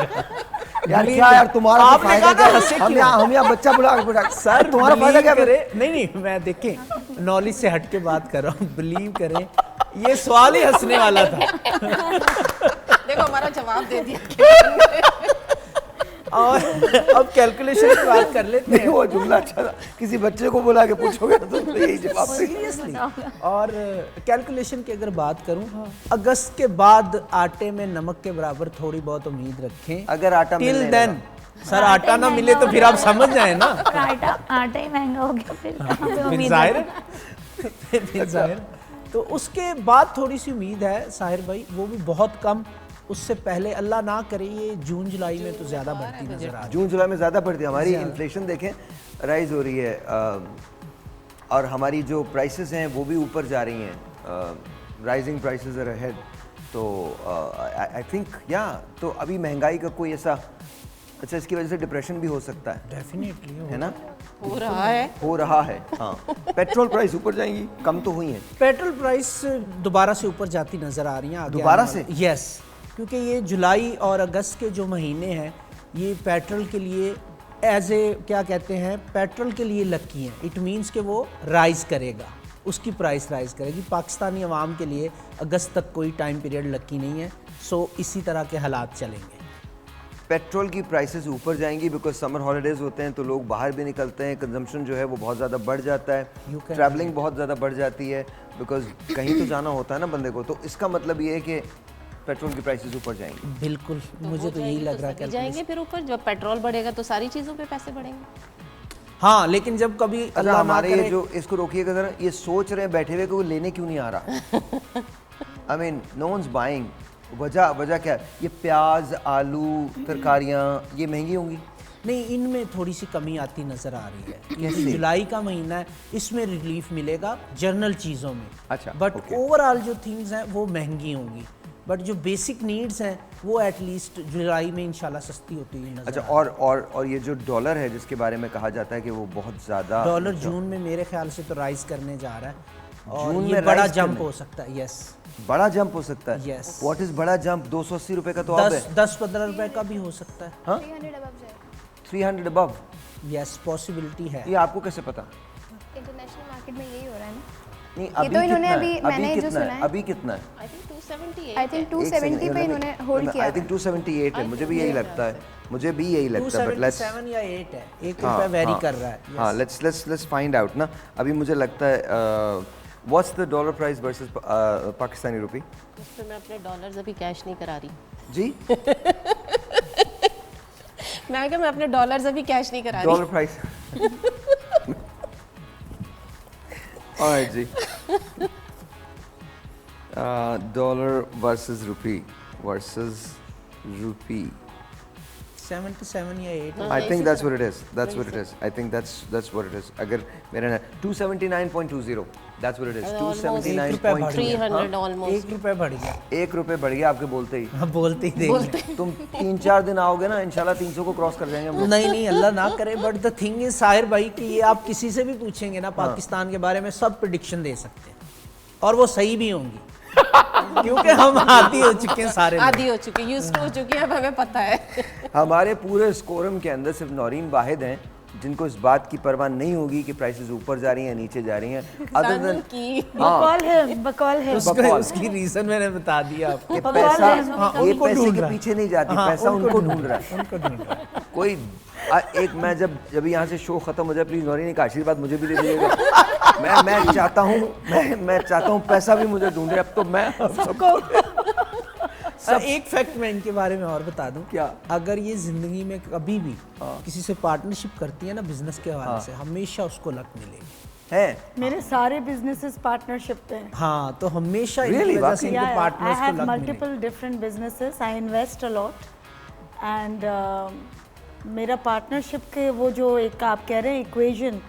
यार क्या यार, तुम्हारा फायदा क्या? हम यहाँ बच्चा बुला के सर, तुम्हारा फायदा क्या? नहीं, मैं देखें, नॉलेज से हट के बात कर रहा हूँ। बिलीव करें, ये सवाल ही हंसने वाला था। देखो हमारा जवाब दे दिया। और अब कैलकुलेशन की बात कर लेते हैं। वो जुमला अच्छा था, किसी बच्चे को बुला के पूछोगे तो यही जवाब सीरियसली। और कैलकुलेशन की अगर बात करूं, अगस्त के बाद आटे में नमक के बराबर थोड़ी बहुत उम्मीद रखें। अगर आटा टिल देन सर, आटा ना मिले तो फिर आप समझ जाए ना, आटा ही महंगा हो गया फिर जाहिर। तो उसके बाद थोड़ी सी उम्मीद है साहिर भाई, वो भी बहुत कम। उससे पहले अल्लाह ना करे ये जून जुलाई में तो ज़्यादा बढ़ती नजर आ रही है। जून जुलाई में ज़्यादा बढ़ती है। हमारी इन्फ्लेशन देखें, राइज हो रही है, और हमारी जो प्राइसेस हैं वो भी ऊपर जा रही हैं। Rising prices are ahead. तो आई थिंक तो अभी महंगाई का कोई ऐसा, अच्छा, इसकी वजह से डिप्रेशन भी हो सकता है। डेफिनेटली है ना, हो रहा है। हाँ, पेट्रोल प्राइस ऊपर जाएंगी, कम तो हुई है। पेट्रोल प्राइस दोबारा से ऊपर जाती नजर आ रही हैं। दोबारा से? यस, क्योंकि ये जुलाई और अगस्त के जो महीने हैं, ये पेट्रोल के लिए एज ए क्या कहते हैं, पेट्रोल के लिए लकी हैं। इट मीन्स कि वो राइज़ करेगा, उसकी प्राइस राइज करेगी। पाकिस्तानी अवाम के लिए अगस्त तक कोई टाइम पीरियड लकी नहीं है। सो इसी तरह के हालात चलेंगे। पेट्रोल की प्राइसेस ऊपर जाएंगी बिकॉज समर हॉलीडेज होते हैं तो लोग बाहर भी निकलते हैं, कंजम्पशन जो है वो बहुत ज़्यादा बढ़ जाता है, ट्रैवलिंग बहुत ज़्यादा बढ़ जाती है बिकॉज कहीं तो जाना होता है ना बंदे को, तो इसका मतलब ये है कि पेट्रोल की प्राइसेस ऊपर जाएंगी। बिल्कुल, मुझे तो यही लग रहा है। जाएंगे फिर ऊपर, जब पेट्रोल बढ़ेगा तो सारी चीज़ों पे पैसे बढ़ेंगे। हाँ, लेकिन जब कभी अल्लाह हमारे ये जो, इसको रोकिएगा जरा, ये सोच रहे हैं बैठे हुए कि वो लेने क्यों नहीं आ रहा। I mean no one's buying. वजह क्या है? ये प्याज, आलू, तरकारियाँ ये महंगी होंगी। नहीं, इनमें थोड़ी सी कमी आती नज़र आ रही है। ये जुलाई का महीना है, इसमें रिलीफ मिलेगा जनरल चीज़ों में। अच्छा, बट ओवरऑल जो थिंग्स हैं वो महंगी होंगी, बट जो बेसिक नीड्स हैं वो एटलीस्ट जुलाई में इंशाल्लाह सस्ती होती हुई नजर। अच्छा, और ये जो डॉलर है जिसके बारे में कहा जाता है कि वो बहुत ज़्यादा, डॉलर जून में मेरे ख्याल से तो राइज करने जा रहा है और जून ये में बड़ा rise जंप करने? हो सकता है। यस, बड़ा जंप हो सकता है। Yes. व्हाट इज बड़ा जंप? 280 रुपए का तो अब है। 10-15 रुपए का भी हो सकता है। हाँ, 300 अबव। यस, पॉसिबिलिटी है। ये आपको कैसे पता? इंटरनेशनल मार्केट में यही हो रहा है ना। नहीं, ये अभी तो इन्होंने कितना अभी है? मैंने जो कितना सुना है? है अभी कितना है? आई थिंक 278 आई थिंक 270 पे इन्होंने होल्ड किया आई थिंक 278 है, मुझे भी यही लगता है, मुझे भी यही लगता है, बट लेट्स 277 या 8 है, 1 रुपए वेरी कर रहा है। हाँ, लेट्स फाइंड आउट ना। अभी मुझे लगता है what's the dollar price versus Pakistani rupee? उस पे मैं अपने डॉलर्स अभी कैश नहीं करा रही। जी, मैं अपने डॉलर्स अभी कैश नहीं करा रही। Dollar price. ऑलराइट जी, डॉलर वर्सेस रुपी 77 या 8। I think that's what it is. That's what it is. I think that's what it is. अगर मेरा 279.20, that's what it is. 279.20। 300 almost. 1 रुपए बढ़ गया। 1 रुपए बढ़ गया आपके बोलते ही। हाँ, बोलते ही देख। तुम 3-4 दिन आओगे ना, इंशाल्लाह 300 को क्रॉस कर जाएंगे हम लोग। नहीं, अल्लाह ना करे, but the thing is Sahir भाई कि ये आप किसी से भी पूछेंगे ना पाकिस्तान के बारे में, सब प्रेडिक्शन दे सकते हैं और वो सही भी होंगी। क्योंकि हम आदी हो चुके हैं, सारे आदी हो चुके, यूज्ड हो चुके हैं, अब हमें पता है। हमारे पूरे स्कोरम के अंदर सिर्फ नौरीन वाहिद हैं जिनको इस बात की परवाह नहीं होगी कि प्राइसेस ऊपर जा रही हैं नीचे जा रही हैं। अदर देन बकौल है। उसकी रीजन मैंने बता दिया आपको। ये पैसा, ये उनको पैसे ढूंढ के रहा है। पीछे नहीं जाती, हाँ, पैसा उनको उनको ढूंढ रहा है। उनको ढूंढ रहा है। कोई एक, मैं जब यहाँ से शो खत्म हो जाए, प्लीज नौरीन एक आशीर्वाद मुझे भी दे दीजिएगा। मैं चाहता हूँ पैसा भी मुझे ढूंढे। अब तो मैं सबको एक फैक्ट मैं इनके बारे में और बता दूं। क्या? अगर ये जिंदगी में कभी भी किसी से पार्टनरशिप करती है ना बिजनेस के हवाले से, हमेशा उसको लक मिलेगी। है। मेरे सारे बिजनेसेस पार्टनरशिप पे हैं। हाँ, तो हमेशा Really? इनकी वजह से Yeah, इनके I पार्टनर्स को have लक मिलेगी। multiple different businesses. I invest a lot, and मेरा पार्टनरशिप के वो जो एक आप कह रहे हैं equation,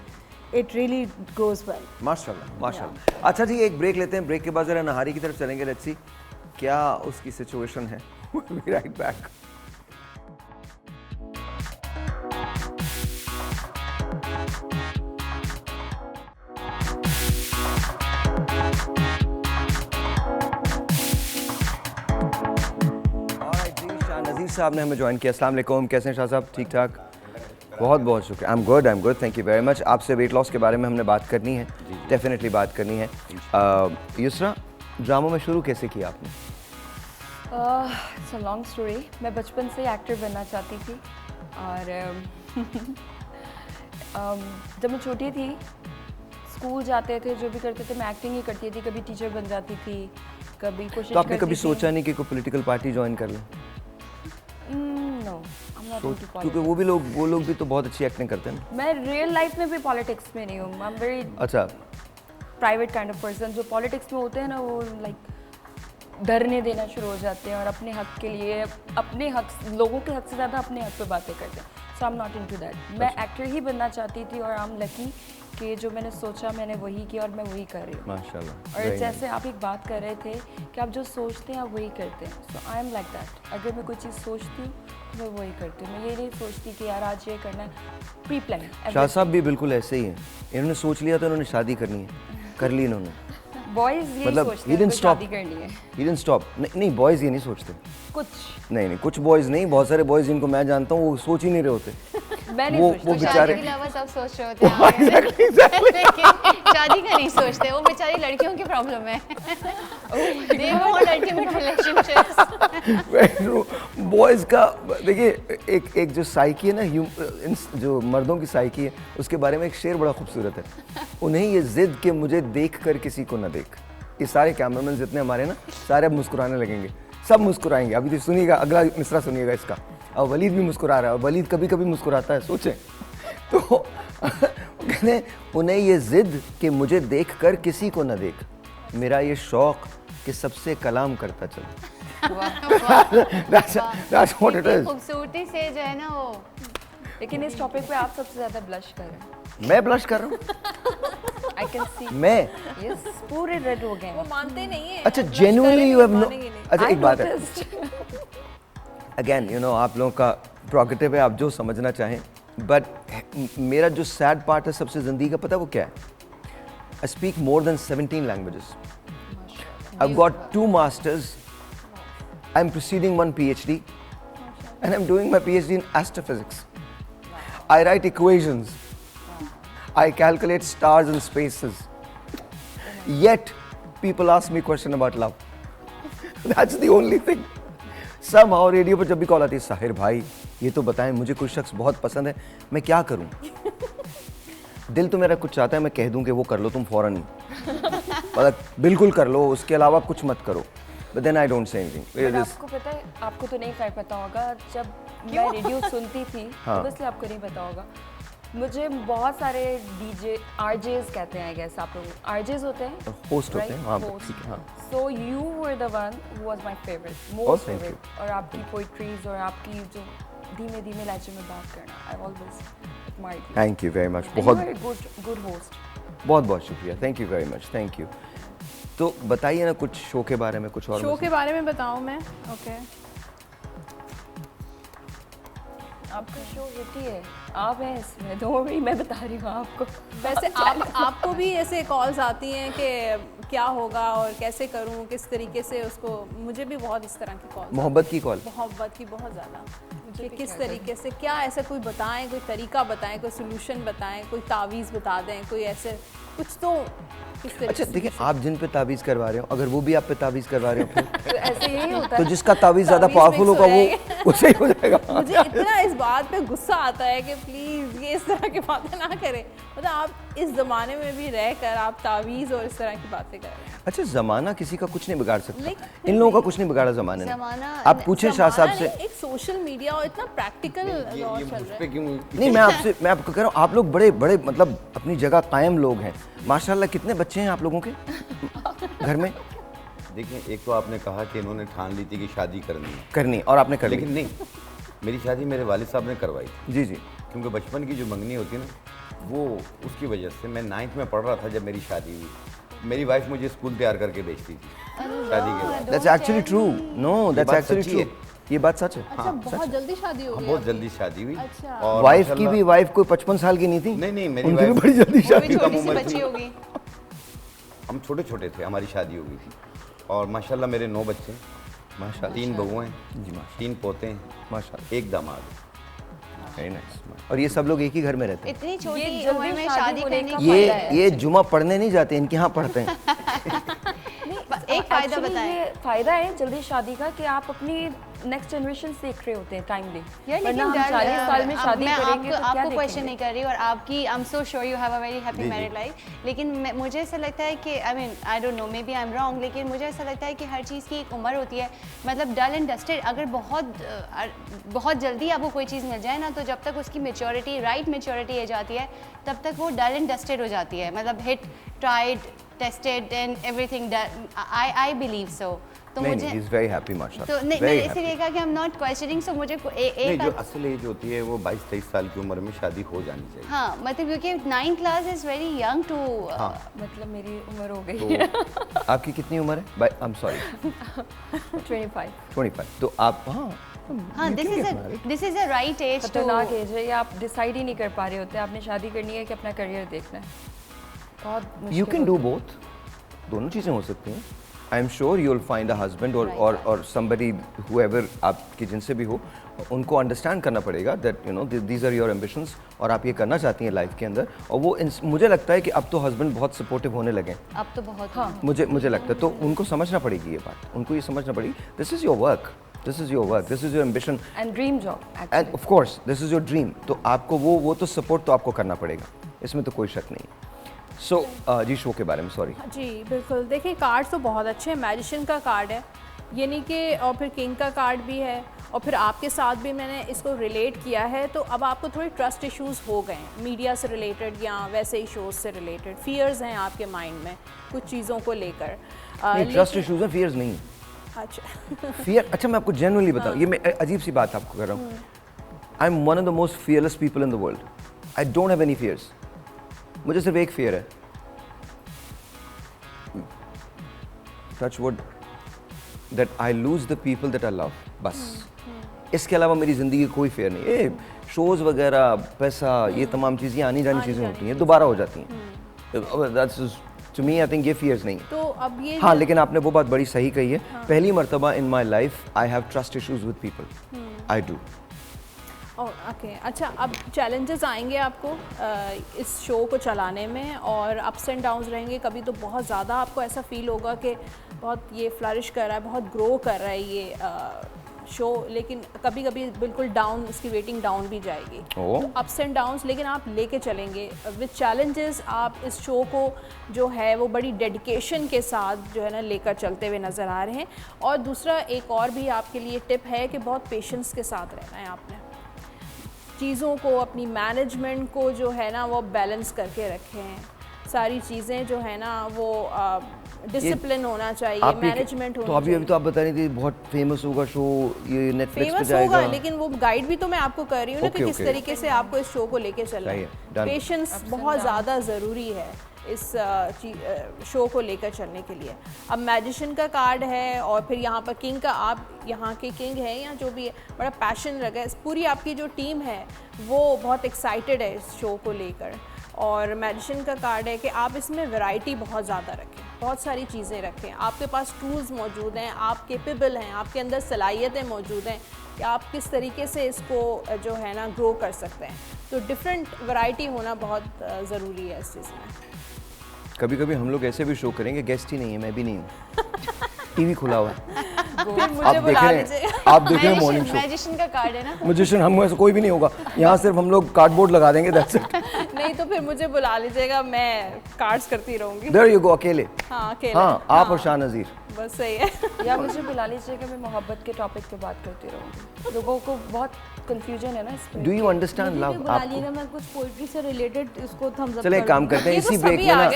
it really goes well. माशाल्लाह। अच्छा जी, एक ब्रेक लेते हैं, ब्रेक के बाद जरा नहारी की तरफ चलेंगे। लेट्स सी क्या उसकी सिचुएशन है। We'll be right back. नज़ीर साहब ने हमें ज्वाइन किया। अस्सलाम वालेकुम, कैसे हैं शाह साहब? ठीक ठाक, बहुत बहुत शुक्रिया। I am good, thank you very much. आपसे वेट लॉस के बारे में हमने बात करनी है, डेफिनेटली बात करनी है। युसरा, ड्रामों में शुरू कैसे किया आपने? It's a long story. मैं बचपन से एक्टर बनना चाहती थी और जब मैं छोटी थी, स्कूल जाते थे, जो भी करते थे, मैं एक्टिंग ही करती थी। कभी टीचर बन जाती थी, कभी कोशिश तो आपने करती कभी थी। सोचा नहीं कि कोई पॉलिटिकल पार्टी ज्वाइन कर लें? No, I am not into क्योंकि वो लोग भी तो बहुत अच्छी एक्टिंग करते हैं ना। मैं रियल लाइफ में भी पॉलिटिक्स में नहीं हूँ। आई एम वेरी अच्छा, प्राइवेट काइंड ऑफ पर्सन। जो पॉलिटिक्स में होते हैं ना, वो लाइक डरने देना शुरू हो जाते हैं और अपने हक के लिए, अपने हक, लोगों के हक से ज़्यादा अपने हक पे बातें करते हैं। So I am not into that. मैं एक्टर ही बनना चाहती थी और आई एम लकी कि जो मैंने सोचा मैंने वही किया और मैं वही कर रही हूँ। माशाल्लाह। और जैसे आप एक बात कर रहे थे कि आप जो सोचते हैं आप वही करते हैं। So I am like that. अगर मैं कोई चीज़ सोचती हूँ तो मैं वही करती हूँ। मैं ये नहीं सोचती कि यार आज ये करना है, प्री प्लान। शाह साहब भी बिल्कुल ऐसे ही हैं। इन्होंने सोच लिया तो इन्होंने शादी करनी है, कर ली इन्होंने। बॉयज़ ये मतलब सोचते he हैं didn't तो stop. शादी करनी है। He didn't stop. नहीं, बॉयज़ ये नहीं सोचते। कुछ नहीं, कुछ बॉयज़ नहीं, बहुत सारे बॉयज़ जिनको मैं जानता हूँ वो सोच ही नहीं रहे होते। मैं नहीं वो सोचती। बेचारे शादी के अलावा सब सोच रहे होते हैं लेकिन शादी का नहीं सोचते, वो बेचारी लड़कियों की प्रॉब्लम है। They want ultimate relationships। Boys का देखिए एक जो साइकी है ना, जो मर्दों की साइकी है, उसके बारे में एक शेर बड़ा खूबसूरत है। उन्हें ये जिद कि मुझे देख कर किसी को न देख। ये सारे कैमरामैन जितने हमारे ना, सारे अब मुस्कुराने लगेंगे, सब मुस्कुराएंगे। अभी तो सुनिएगा, अगला मिसरा सुनिएगा इसका। और वलीद भी मुस्कुरा रहा है, और वलीद कभी कभी मुस्कुराता है, सोचें। तो कहते हैं उन्हें ये जिद कि मुझे देख कर किसी को न देख, मेरा ये शौक कि सबसे कलाम करता चलो। That's what it is। खूबसूरती से जो है ना वो। लेकिन इस टॉपिक पे आप सबसे ज्यादा ब्लश कर रहे हैं। मैं ब्लश कर रहा हूँ? I can see. मैं? यस, पूरे रेड हो गए। वो मानते नहीं है। अच्छा, genuinely you have no। मानेंगे नहीं। अच्छा एक बात है, अगेन यू नो आप लोगों का प्रोगेटिव है, आप जो समझना चाहें, बट मेरा जो सैड पार्ट है सबसे ज़िंदगी का, पता है वो क्या है? I speak more than 17 languages. I've got 2 masters, I'm proceeding 1 PhD, and I'm doing my PhD in astrophysics. I write equations, I calculate stars and spaces, yet people ask me question about love। That's the only thing। somehow radio पर जब भी call आती है, साहिर भाई ये तो बताएं, मुझे कोई शख्स बहुत पसंद है, मैं क्या करूं? दिल तो मेरा कुछ चाहता है मैं कह दूं कि वो कर लो तुम फौरन ही, मतलब बिल्कुल कर लो, उसके अलावा कुछ मत करो, but then I don't say anything। आपको पता है, आपको तो नहीं शायद पता होगा, जब मैं रेडियो सुनती थी हाँ। तो इसलिए आपको नहीं पता होगा, मुझे बहुत सारे डीजे आरजेस कहते हैं, आई गेस आप लोग आरजेस होते हैं, होस्ट होते हैं, हाँ ठीक है, हाँ। So you were the one who was my favourite, Oh, most thank favourite. और आपकी पोइट्रीज और आपकी जो धीमे धीमे लहजे में बात करना, I always admired you. Thank you very much, बहुत बहुत गुड होस्ट। बहुत बहुत शुक्रिया, thank you very much, thank you. तो बताइए ना कुछ शो के बारे में, कुछ और शो के बारे में बताऊं मैं? ओके। आपका शो हिट ही है, आप हैं इसमें, डोंट वरी, मैं बता रही हूँ आपको। वैसे आपको भी ऐसे कॉल्स आती हैं कि क्या होगा और कैसे करूं, किस तरीके से उसको, मुझे भी बहुत इस तरह की कॉल, मोहब्बत की कॉल, मोहब्बत की बहुत ज़्यादा, कि किस तरीके से, क्या ऐसा कोई बताएं, कोई तरीका बताएं, कोई सोल्यूशन बताएं, कोई तावीज़ बता दें, कोई ऐसे कुछ तो किस तरीके अच्छा से। देखिए, आप जिन पे ताबीज़ करवा रहे हो, अगर वो भी आप पे ताबीज़ करवा रहे हो फिर तो ऐसे यही होता तो है। जिसका ताबीज़ ज़्यादा ताबीज़ पावरफुल mix होगा हो वो उससे ही हो जाएगा। मुझे इतना इस बात पे गुस्सा आता है कि प्लीज़ ये इस तरह की बातें ना करें, मतलब आप इस ज़माने में भी रह कर आप तावीज़ और इस तरह की बातें करें। अच्छा, ज़माना किसी का कुछ नहीं बिगाड़ सकता, लेकिन इन लोगों का कुछ नहीं बिगाड़ा ज़माने ने। आप पूछें शाह साहब से। एक सोशल मीडिया और इतना प्रैक्टिकल दौर चल रहा है। नहीं, मैं आपको कह रहा हूँ, आप लोग बड़े बड़े मतलब अपनी जगह कायम लोग हैं माशाल्लाह। कितने बच्चे हैं आप लोगों के घर में? देखिए, एक तो आपने कहा कि इन्होंने ठान ली थी कि शादी करनी, और आपने कर ली। लेकिन नहीं, मेरी शादी मेरे वालिद साहब ने करवाई थी। जी जी। क्योंकि बचपन की जो मंगनी होती है ना, वो उसकी वजह से मैं 9th में पढ़ रहा था जब मेरी शादी हुई। मेरी वाइफ मुझे स्कूल तैयार करके भेजती थी शादी के बाद। That's actually true। No, that's बात actually सच्ची true। ये बात सच है। अच्छा, बहुत जल्दी शादी हो गई। बहुत जल्दी शादी हुई। अच्छा। और वाइफ की माशाल्लाह- भी, वाइफ कोई 55 साल की नहीं थी? नहीं, मेरी उनकी भी वाइफ बड़ी जल्दी वो शादी। भी छोटी सी उम्र बच्ची थी। होगी। हम छोटे छोटे थे, हमारी शादी हो गई थी। और माशाल्लाह मेरे 9 बच्चे हैं, माशाल्लाह। 3 बहू हैं जी माशाल्लाह। 3 पोते हैं, माशाल्लाह। 1 दामाद। Very nice. और ये सब लोग एक ही घर में रहते हैं? इतनी छोटी जल्दी उम्र में शादी होने करने का की फायदा है। ये जुमा पढ़ने नहीं जाते, इनके यहाँ पढ़ते हैं। एक फायदा Actually, बताएं। ये फायदा है जल्दी शादी का कि आप अपनी नेक्स्ट जनरेशन देख रहे होते हैं टाइमली। यार वरना लेकिन हम 40 साल में शादी मैं करेंगे तो क्या आपको क्वेश्चन देखेंगे? नहीं कर रही, और आपकी I am so sure you have a very happy जी, मैरिड जी। लाइफ, लेकिन मुझे ऐसा लगता है कि I mean I don't know, maybe I am wrong, लेकिन मुझे ऐसा लगता है कि हर चीज़ की एक उम्र होती है। मतलब डल एंड डस्टेड, अगर बहुत जल्दी आपको कोई चीज़ मिल जाए ना, तो जब तक उसकी मेच्योरिटी, राइट मेच्योरिटी आ जाती है, तब तक वो डल एंड डस्टेड हो जाती है। मतलब hit, tried, tested and everything, I believe so. तो नहीं, मुझे he is very happy माशाल्लाह। तो नहीं, Very मैं happy। इसीलिए कहा कि आई एम नॉट क्वेश्चनिंग, सो मुझे नहीं, एक जो असल एज होती है वो 22-23 साल की उम्र में शादी हो जानी चाहिए। हाँ, मतलब क्योंकि 9th class is very young too. मतलब मेरी उम्र हो गई तो है आपकी कितनी उम्र है? I am sorry 25। 25। तो आप हाँ, this is a right age too. खतरनाक एज है ये, आप डिसाइड ही नहीं कर पा रहे होते आपने शादी करनी है कि अपना करियर देखना है। बहुत मुश्किल यू कैन डू होता है। बोथ, दोनों चीज़ें हो सकती हैं। I am sure you will find a husband और समबडी हुएवर आपकी जिनसे भी हो, उनको अंडरस्टैंड करना पड़ेगा that you know these are your ambitions और आप ये करना चाहती हैं लाइफ के अंदर। और वो मुझे लगता है कि अब तो हस्बैंड बहुत सपोर्टिव होने लगे हैं। अब तो बहुत मुझे लगता है तो उनको समझना पड़ेगी ये बात, उनको ये समझना पड़ेगी this is your work, this is your work, this is your ambition and dream job and of course this is your dream. तो आपको वो तो सपोर्ट तो आपको करना पड़ेगा, इसमें तो कोई शक नहीं। सो जी शो के बारे में सॉरी। जी बिल्कुल, देखिए कार्ड तो बहुत अच्छे हैं। मैजिशियन का कार्ड है यानी कि, और फिर किंग का कार्ड भी है, और फिर आपके साथ भी मैंने इसको रिलेट किया है। तो अब आपको थोड़े ट्रस्ट इश्यूज हो गए हैं मीडिया से रिलेटेड या वैसे ही शोज से रिलेटेड, फियर्स हैं आपके माइंड में कुछ चीज़ों को लेकर। ट्रस्ट इश्यूज हैं, फियर्स नहीं। अच्छा फियर, अच्छा मैं आपको जेन्युइनली बताऊं, ये मैं अजीब सी बात आपको कर रहा हूँ। I am one of the most fearless people in the world. I don't have any fears. मुझे सिर्फ एक फियर है, touch wood, that I lose the people that I love, बस। इसके अलावा मेरी ज़िंदगी कोई फेयर नहीं। ये शोज़ वगैरह, पैसा, ये तमाम चीज़ें आनी जानी चीज़ें होती हैं, दोबारा हो जाती हैं। That's to me I think ये फियर्स नहीं। तो अब ये हाँ, लेकिन आपने वो बात बड़ी सही कही है। पहली मर्तबा in my life I have trust issues with people, I do. Okay अच्छा, अब चैलेंजेस आएंगे आपको इस शो को चलाने में, और अप्स एंड डाउन्स रहेंगे। कभी तो बहुत ज़्यादा आपको ऐसा फील होगा कि बहुत ये फ्लरिश कर रहा है, बहुत ग्रो कर रहा है ये शो, लेकिन कभी कभी बिल्कुल डाउन, इसकी रेटिंग डाउन भी जाएगी। तो अप्स एंड डाउन्स, लेकिन आप लेके चलेंगे विद चैलेंजेस। आप इस शो को जो है वो बड़ी डेडिकेशन के साथ जो है ना लेकर चलते हुए नज़र आ रहे हैं। और दूसरा एक और भी आपके लिए टिप है कि बहुत पेशेंस के साथ रहना है आपने, चीज़ों को, अपनी मैनेजमेंट को जो है ना वो बैलेंस करके रखें। सारी चीज़ें जो है ना वो डिसिप्लिन होना चाहिए, मैनेजमेंट होना चाहिए। तो अभी तो आप बता रही थी बहुत फेमस होगा शो, ये नेटफ्लिक्स पे फेमस जाएगा। होगा, लेकिन वो गाइड भी तो मैं आपको कर रही हूँ ना कि किस तरीके से आपको इस शो को लेके चलना है। पेशेंस बहुत ज़्यादा ज़रूरी है इस शो को लेकर चलने के लिए। अब मैजिशियन का कार्ड है, और फिर यहाँ पर किंग का, आप यहाँ के किंग हैं या जो भी है, बड़ा पैशन लगा है। पूरी आपकी जो टीम है वो बहुत एक्साइटेड है इस शो को लेकर। और मैजिशियन का कार्ड है कि आप इसमें वैरायटी बहुत ज़्यादा रखें, बहुत सारी चीज़ें रखें। आपके पास टूल्स मौजूद हैं, आप केपेबल हैं, आपके अंदर सलाहियतें मौजूद हैं कि आप किस तरीके से इसको जो है ना ग्रो कर सकते हैं। तो डिफरेंट वैरायटी होना बहुत ज़रूरी है इस चीज़ में। कभी कभी हम लोग ऐसे भी शो करेंगे, गेस्ट ही नहीं है, मैं भी नहीं हूँ, टीवी खुला हुआ है, आप देख रहे हैं मॉर्निंग शो। मैजिशियन का कार्ड है ना, मैजिशियन हम ऐसा कोई भी नहीं होगा यहाँ, सिर्फ हम लोग कार्डबोर्ड लगा देंगे, दैट्स इट। नहीं तो फिर मुझे बुला लीजिएगा, मैं कार्ड्स करती रहूँगी। देयर यू गो, अकेले। हाँ अकेले, हाँ आप और शाह नज़ीर, बस सही है। या मुझे बुला लीजिएगा, मैं मोहब्बत के टॉपिक पे बात करती रहूँगी। लोगों को बहुत कंफ्यूजन है ना इस पे। Do you understand love? बुला लिएगा, मैं कुछ पोइट्री से रिलेटेड इसको थम्स अप। चले एक काम करते हैं, इसी ब्रेक में ना,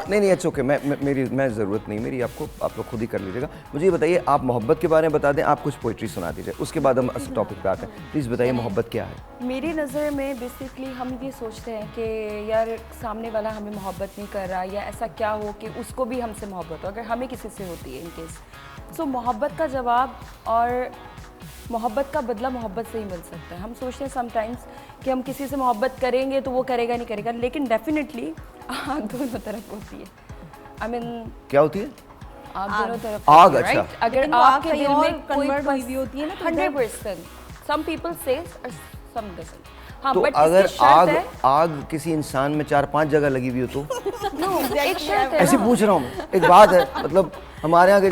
नहीं इट्स ओके, मैं ज़रूरत नहीं मेरी आपको, आप लोग खुद ही कर लीजिएगा। मुझे ये बताइए, आप मोहब्बत के बारे में बता दें, आप कुछ पोइट्री सुना दीजिए, उसके बाद हम असल टॉपिक पे आते हैं। प्लीज़ बताइए मोहब्बत क्या है। मेरी नज़र में बेसिकली हम ये सोचते हैं कि यार सामने वाला हमें मोहब्बत नहीं कर रहा, या ऐसा क्या हो कि उसको भी हमसे मोहब्बत हो, अगर हमें किसी से होती है इन केस। सो मोहब्बत का जवाब और मोहब्बत का बदला मोहब्बत से ही मिल सकता है। हम सोचते हैं समटाइम्स कि हम किसी से मोहब्बत करेंगे तो वो करेगा नहीं करेगा, लेकिन डेफिनेटली आग दोनों तरफ होती है। आई मीन क्या होती है? आग दोनों तरफ, आग, अच्छा। अगर आपके दिल में कन्वर्ट हुई भी होती है ना, 100%, सम पीपल से सम डजंट। हाँ, तो बट अगर आग किसी इंसान में 4-5 जगह लगी हुई हो तो ऐसे पूछ रहा हूँ, एक बात है, मतलब हमारे यहाँ के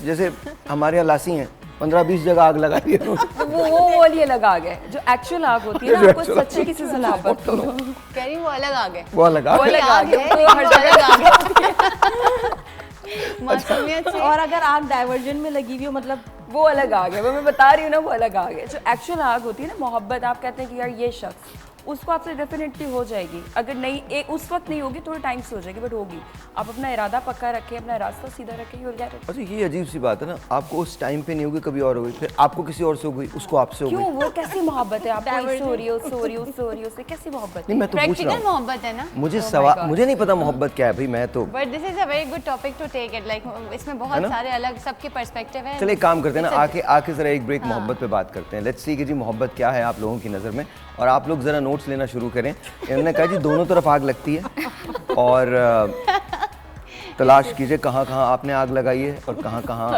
जैसे हमारे यहाँ लासी हैं, 15-20 जगह आग लगाई है, तो वो वाली अलग आग है, जो एक्चुअल आग होती है ना, आपको सच्ची किसी से मोहब्बत हो, कह रही वो अलग आ गए, वो अलग आग है, वो हर जगह आग है। मासूमियत से। और अगर आग डाइवर्जन में लगी हुई हो, मतलब वो अलग आग है, मैं बता रही हूँ ना, वो अलग आग है। जो एक्चुअल आग होती है ना मोहब्बत, आप कहते हैं कि यार ये शख्स, उसको आपसे डेफिनेटली हो जाएगी। अगर नहीं उस वक्त नहीं होगी, थोड़े टाइम से हो जाएगी, बट होगी। आप अपना इरादा पक्का रखें, अपना रास्ता सीधा रखें, you'll get it। अच्छा ये अजीब सी बात है ना, आपको उस टाइम पे नहीं होगी, कभी और होगी, फिर आपको किसी और से हो गई, उसको आपसे हो गई। क्यों? वो कैसी मोहब्बत है? आपको इससे हो रही है, उससे हो रही है, उससे हो रही है, उससे कैसी मोहब्बत नहीं, मैं तो पूछ रहा प्रैक्टिकल हूँ, मोहब्बत है ना। मुझे नहीं पता मोहब्बत क्या है भाई, मैं तो। But this is a very good topic to take it, like इसमें बहुत सारे अलग सबके पर्सपेक्टिव है। चलिए एक काम करते हैं ना, आके जरा एक ब्रेक मोहब्बत पे बात करते हैं। लेट्स सी कि जी मोहब्बत क्या है आप लोगों की नज़र में, और आप लोग ज़रा नोट्स लेना शुरू करें। इन्होंने कहा जी दोनों तरफ आग लगती है, और तलाश कीजिए कहाँ कहाँ आपने आग लगाई है और कहाँ कहाँ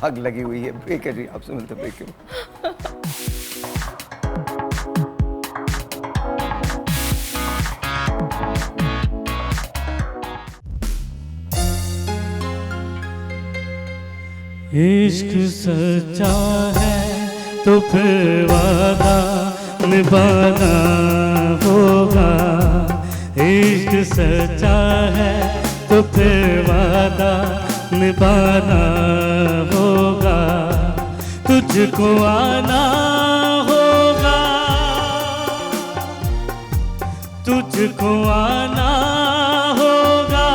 आग लगी हुई है। ब्रेक है जी, आपसे मिलते ब्रेक के बाद। इश्क सच्चा है तो फिर वादा निभाना होगा। इश्क सच्चा है तो फिर वादा निभाना होगा। तुझको आना होगा, तुझको आना होगा,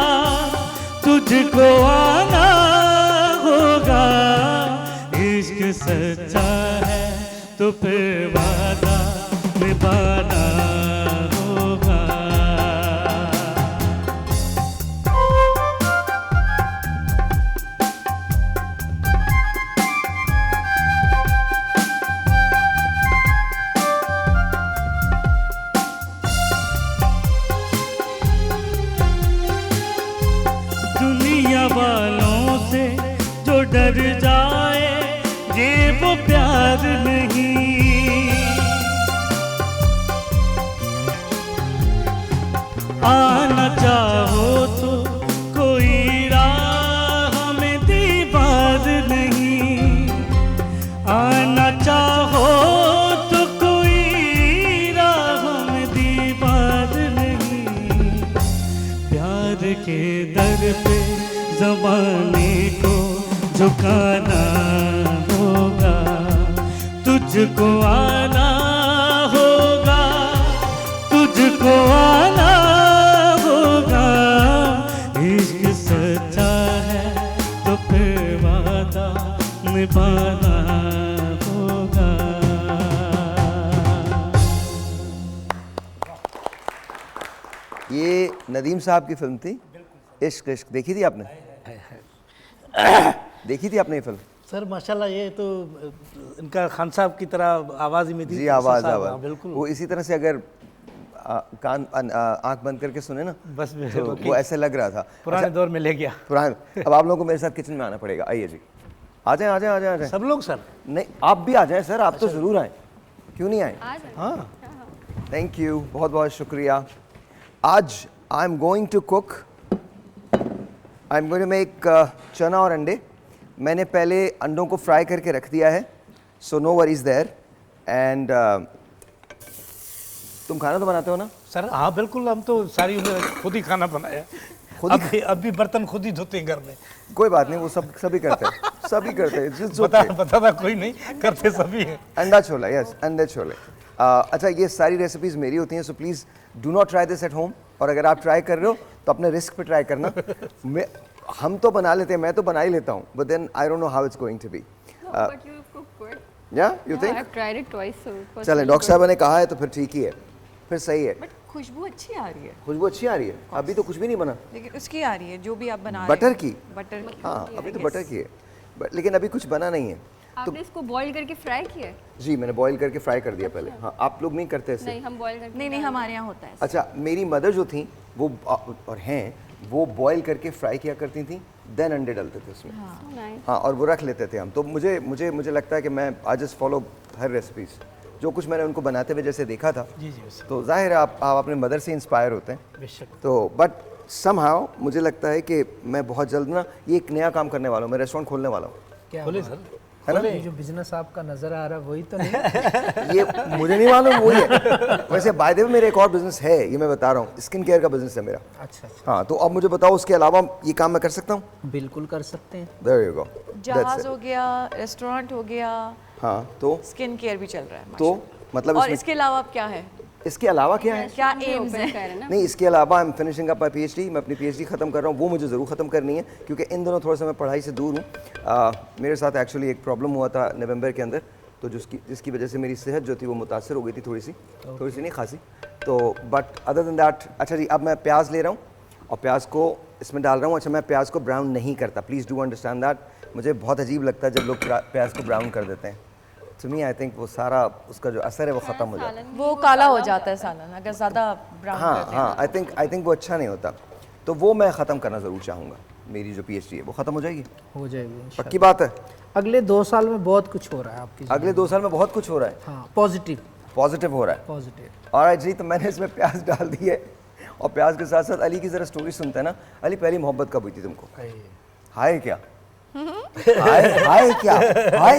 तुझको आना होगा। इश्क सच्चा है तो फिर वादा निभाना होगा। दुनिया वालों से जो डर जाए ये वो प्यार नहीं। आना चाहो तो कोई राह में दीवार नहीं। आना चाहो तो कोई राह में दीवार नहीं। प्यार के दर पे ज़माने को झुकाना होगा। तुझको आना होगा, तुझको आना होगा। इश्क सच्चा है तो फिर वादा निभाना होगा। ये नदीम साहब की फिल्म थी इश्क इश्क। देखी थी आपने? देखी थी आपने ये फिल्म? सर माशाल्लाह, ये तो इनका खान साहब की तरह आवाज़ ही में थी जी, आवाज़ बिल्कुल। वो इसी तरह से अगर कान आंख बंद करके सुने ना बस तो वो ऐसे लग रहा था। पुराने दौर में ले गया। पुराने। अब आप लोगों को मेरे साथ किचन में आना पड़ेगा। आइए जी, आ जाएं आ जाएं आ जाएं आ जाएं। सब लोग सर? नहीं, आप भी आ जाएं सर, आप तो ज़रूर आएँ। क्यों नहीं आए? हाँ, थैंक यू, बहुत बहुत शुक्रिया। आज I am going to cook, I am going to make चना और अंडे। मैंने पहले अंडों को फ्राई करके रख दिया है, so no worries there. And तुम खाना तो बनाते हो ना? सर हाँ बिल्कुल, हम तो सारी उम्र खुद ही खाना बनाया। खुद ही अब भी बर्तन खुद ही धोते हैं घर में। कोई बात नहीं, वो सभी करते हैं, सभी करते हैं। पता था कोई नहीं, करते सभी हैं। अंडा छोला, यस, अंडे छोले। अच्छा, ये सारी रेसिपीज़ मेरी होती हैं, so please do not try this at home. और अगर आप ट्राई कर रहे हो तो अपने रिस्क पे ट्राई करना। हम तो बना लेते हैं, मैं तो बना ही लेता हूँ, but then I don't know how it's going to be. या यू थिंक? चलें, डॉक्टर साहब ने कहा है तो फिर ठीक ही है, फिर सही है। खुशबू अच्छी आ रही है। खुशबू अच्छी आ रही है? अभी तो कुछ भी नहीं बना, लेकिन उसकी आ रही है जो भी आप बना बटर रहे की। बटर की। हाँ, अभी तो बटर की है, लेकिन अभी कुछ बना नहीं है। आपने इसको बॉईल करके फ्राई किया है? जी, मैंने बॉईल करके फ्राई कर दिया पहले। हाँ, आप लोग नहीं करते ऐसे? नहीं, हम बॉईल करके नहीं, हमारे यहाँ होता है। अच्छा, मेरी मदर जो थी वो और हैं, वो बॉईल करके फ्राई किया करती थी, देन अंडे डालते थे उसमें। हाँ, और वो रख लेते थे हम। तो मुझे लगता है कि मैं I just follow her recipes, जो कुछ मैंने उनको बनाते हुए जैसे देखा था। जी, तो जाहिर है आप अपने मदर से इंस्पायर होते हैं। तो बट समहाउ मुझे लगता है कि मैं बहुत जल्द ना ये एक नया काम करने वाला हूँ, मैं रेस्टोरेंट खोलने वाला हूँ। क्या बोले सर? है ना? ये जो बिजनेस आपका नजर आ रहा है वही तो नहीं? ये मुझे नहीं मालूम वही है। वैसे बाय द वे मेरा एक और बिजनेस है, ये मैं बता रहा हूँ, स्किन केयर का बिजनेस है मेरा। अच्छा। हाँ, तो अब मुझे बताओ उसके अलावा ये काम मैं कर सकता हूँ? बिल्कुल कर सकते हैं। There you go. जहाज हो गया, रेस्टोरेंट हो गया। हाँ, तो स्किन केयर भी चल रहा है। तो मतलब और इसके अलावा अब क्या है? इसके अलावा क्या है? क्या एम्स है? नहीं, इसके अलावा I am finishing up my PhD. मैं अपनी पीएचडी ख़त्म कर रहा हूँ, वो मुझे ज़रूर ख़त्म करनी है, क्योंकि इन दोनों थोड़ा सा मैं पढ़ाई से दूर हूँ। मेरे साथ एक्चुअली एक प्रॉब्लम हुआ था नवंबर के अंदर, तो जिसकी वजह से मेरी सेहत जो थी वो मुतासर हो गई थी, थोड़ी सी नहीं खासी। तो बट अदर देन दैट। अच्छा जी, अब मैं प्याज ले रहा हूँ और प्याज को इसमें डाल रहा हूँ। अच्छा, मैं प्याज को ब्राउन नहीं करता, प्लीज़ डू अंडरस्टैंड दैट। मुझे बहुत अजीब लगता है जब लोग प्याज को ब्राउन कर देते हैं। टू मी आई थिंक वो सारा उसका जो असर है वो ख़त्म हो जाता है, वो काला हो जाता है सालन अगर ज़्यादा ब्राउन करते हैं। हाँ, आई थिंक वो अच्छा नहीं होता। तो वो मैं ख़त्म करना ज़रूर चाहूँगा। मेरी जो PhD है वो ख़त्म हो जाएगी? हो जाएगी, पक्की बात है? अगले 2 साल में बहुत कुछ हो रहा है आपकी अगले 2 साल में बहुत कुछ हो रहा है? हाँ, पॉजिटिव हो रहा है। पॉजिटिव। ऑलराइट जी, तो मैंने इसमें प्याज डाल दी है और प्याज के साथ साथ अली की ज़रा स्टोरी सुनते हैं ना। अली, पहली मोहब्बत कब हुई थी तुमको? हाय क्या? हाय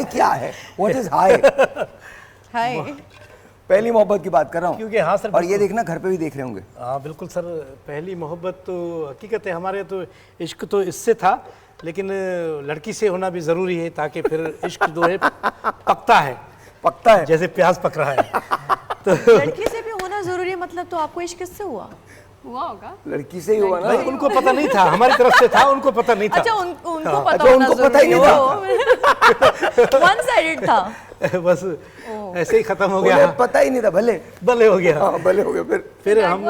क्या है? What is hi? हाय, पहली मोहब्बत की बात कर रहा हूँ। क्योंकि हाँ सर, और ये देखना घर पे भी देख रहे होंगे। हाँ बिल्कुल सर, पहली मोहब्बत तो हकीकत है, हमारे तो इश्क तो इससे था, लेकिन लड़की से होना भी ज़रूरी है ताकि फिर इश्क जो है पकता है जैसे प्याज पक रहा है। तो लड़की से भी होना जरूरी है, मतलब तो आपको इश्क किससे हुआ होगा? लड़की से ही हुआ ना? नहीं, उनको पता नहीं था, हमारी तरफ से था, उनको पता नहीं था। अच्छा, उनको हाँ। पता अच्छा, होना उनको पता ही जरूरी नहीं था। वन साइडेड था। बस ऐसे ही खत्म हो गया। उन्हें पता ही नहीं था, भले हो गया। हाँ, भले हो गया। फिर हम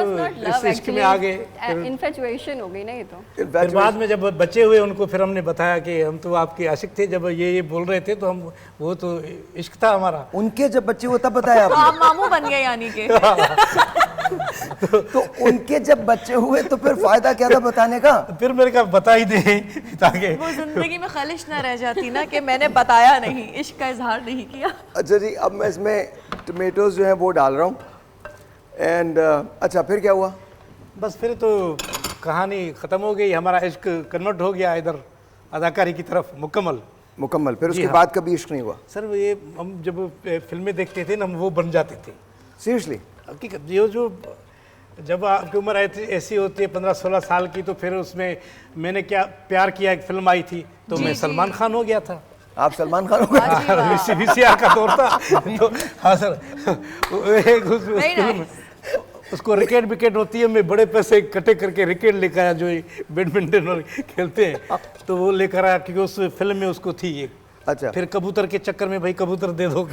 इस इश्क में आ गए। इन्फेचुएशन हो गई ना ये तो। फिर बाद में जब बच्चे हुए उनको फिर हमने बताया कि हम तो आपके आशिक थे, जब ये बोल रहे थे तो हम, वो तो इश्क था हमारा। उनके जब बच्चे हुए तब बताया आपने? आप मामू बन गए यानी कि। तो उनके जब बच्चे हुए तो फिर फायदा क्या था बताने का? फिर मेरे का बता ही दे ताकि वो जिंदगी में खलिश ना रह जाती ना कि मैंने बताया नहीं, इश्क का इजहार नहीं किया। अच्छा जी, अब मैं इसमें टमेटोज जो हैं वो डाल रहा हूँ। एंड अच्छा, फिर क्या हुआ? बस फिर तो कहानी ख़त्म हो गई, हमारा इश्क कन्वर्ट हो गया इधर अदाकारी की तरफ मुकम्मल। फिर उसके बाद कभी इश्क नहीं हुआ? सर ये हम जब फिल्में देखते थे ना, हम वो बन जाते थे। सीरियसली? हकीकत जो जब आपकी उम्र ऐसी होती है 15-16 साल की, तो फिर उसमें मैंने क्या प्यार किया, एक फिल्म आई थी, तो मैं सलमान खान हो गया था। आप सलमान खान हो गए? VCR का दौर था। तो हाँ सर, उसको रिकेट होती है, मैं बड़े पैसे इकट्ठे करके रिकेट लेकर आया, जो बैडमिंटन और खेलते हैं, तो वो लेकर आया क्योंकि उस फिल्म में उसको थी एक। अच्छा। फिर कबूतर के चक्कर में, भाई कबूतर दे दो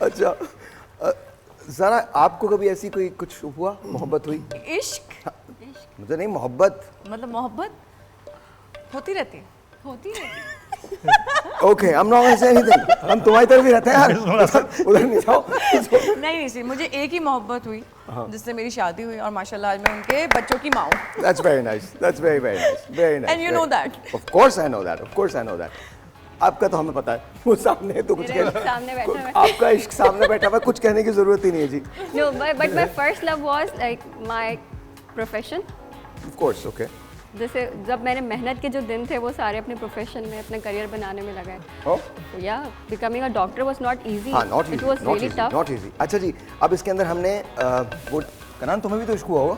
अच्छा, ज़रा आपको कभी ऐसी कोई कुछ हुआ, मोहब्बत हुई? इश्क? मुझे नहीं, मोहब्बत मतलब मोहब्बत होती रहती है। Okay, I am not going to say anything. हम तुम्हारी तरफ ही रहते हैं यार, उधर नहीं जाओ। नहीं सर, मुझे एक ही मोहब्बत हुई जिससे मेरी शादी हुई, और माशाल्लाह आज मैं उनके बच्चों की माँ हूँ। That's very nice. That's very nice. And you know that. Of course I know that. आपका तो हमें पता है, वो सामने है तो कुछ सामने बैठा है। आपका इश्क सामने बैठा हुआ, कुछ कहने की जरूरत ही नहीं है जी। No, but my first love was like my profession. Of course, okay. जैसे जब मैंने मेहनत के जो दिन थे वो सारे अपने प्रोफेशन में, अपने करियर बनाने में लगाए। Yeah, becoming a doctor was not easy. हाँ, not easy. It was really tough. Not easy. अच्छा जी, अब इसके अंदर हमने वो कनान, तुम्हें भी तो इश्क हुआ होगा?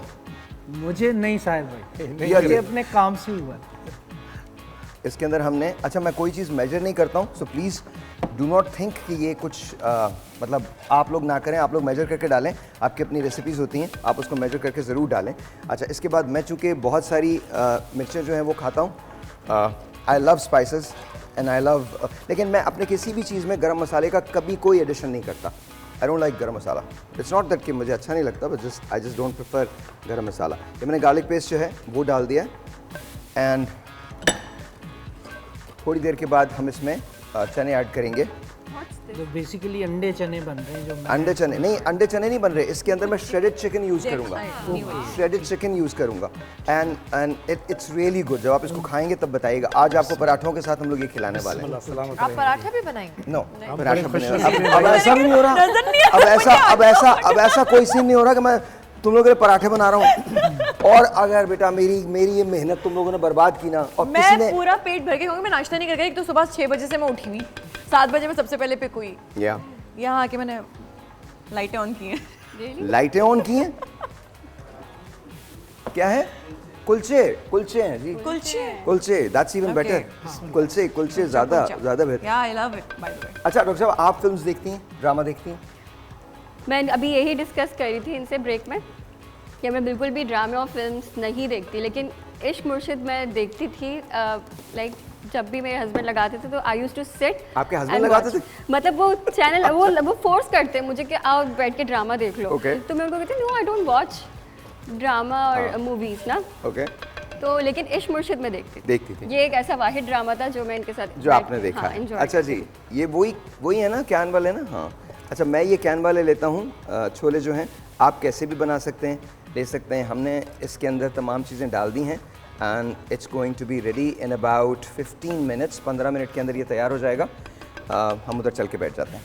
मुझे नहीं साहिल भाई, मुझे अपने काम से हुआ। इसके अंदर हमने, अच्छा मैं कोई चीज़ मेजर नहीं करता हूँ, so please do not think कि ये कुछ मतलब आप लोग ना करें, आप लोग मेजर करके डालें। आपकी अपनी रेसिपीज़ होती हैं, आप उसको मेजर करके ज़रूर डालें। अच्छा, इसके बाद मैं चूँकि बहुत सारी मिर्चें जो हैं वो खाता हूँ, I love spices and I love, लेकिन मैं अपने किसी भी चीज़ में गरम मसाले का कभी कोई एडिशन नहीं करता। आई डोंट लाइक गरम मसाला। इट्स नॉट दैट कि मुझे अच्छा नहीं लगता, but I just don't prefer गरम मसाला। ये मैंने गार्लिक पेस्ट जो है वो डाल दिया, एंड थोड़ी देर के बाद हम इसमें चने ऐड करेंगे। तो बेसिकली अंडे चने बन रहे हैं जो अंडे चने नहीं बन रहे, इसके अंदर मैं श्रेडेड चिकन यूज़ करूँगा, श्रेडेड चिकन यूज़ करूँगा, एंड इट्स रियली गुड। जब आप इसको खाएंगे तब बताइएगा। आज आपको पराठों के साथ हम लोग ये खिलाने वाले हैं। आप पराठा भी बनाएंगे? नो, पराठा बनेगा। अब ऐसा नहीं हो रहा, अब ऐसा कोई सीन नहीं हो रहा कि मैं तुम लोगों के लिए पराठे बना रहा हूँ और अगर बेटा मेरी ये मेहनत तुम लोगों ने बर्बाद की ना, और किसी ने पूरा पेट भर के, क्योंकि मैं नाश्ता नहीं करके, एक तो सुबह 6 बजे से मैं उठी हुई, 7 बजे में सबसे पहले पिक हुई, यहाँ आके मैंने लाइटें ऑन की हैं। लाइटें ऑन की हैं? क्या है? कुलचे हैं जी, कुलचे, दैट्स इवन बेटर। कुलचे ज़्यादा बेहतर। I love it by the way. अच्छा डॉक्टर साहब, आप फिल्म्स देखती हैं, ड्रामा देखती हैं? मैं अभी यही डिस्कस कर रही थी इनसे ब्रेक में कि मैं बिल्कुल भी ड्रामे और फिल्म्स नहीं देखती, लेकिन इश्क मुर्शिद मैं देखती थी। लाइक जब भी मेरे हस्बैंड लगाते थे तो आई यूज्ड टू सिट। आपके हस्बैंड लगाते थे? मतलब वो चैनल वो फोर्स करते मुझे कि आओ बैठ के ड्रामा देख लो। तो मैं उनको कहती no, I don't watch drama और मूवीज ना। तो लेकिन इश्क मुर्शिद में देखती थी। ये एक ऐसा वाहिद ड्रामा था जो मैं इनके साथ जो आपने देखा है। अच्छा जी, ये वही है ना, कैन वाले ना? हाँ। अच्छा, मैं ये कैन वाले लेता हूँ, छोले जो हैं आप कैसे भी बना सकते हैं, ले सकते हैं। हमने इसके अंदर तमाम चीज़ें डाल दी हैं and it's going to be ready in about 15 minutes. 15 minute के अंदर ये तैयार हो जाएगा। हम उधर चल के बैठ जाते हैं।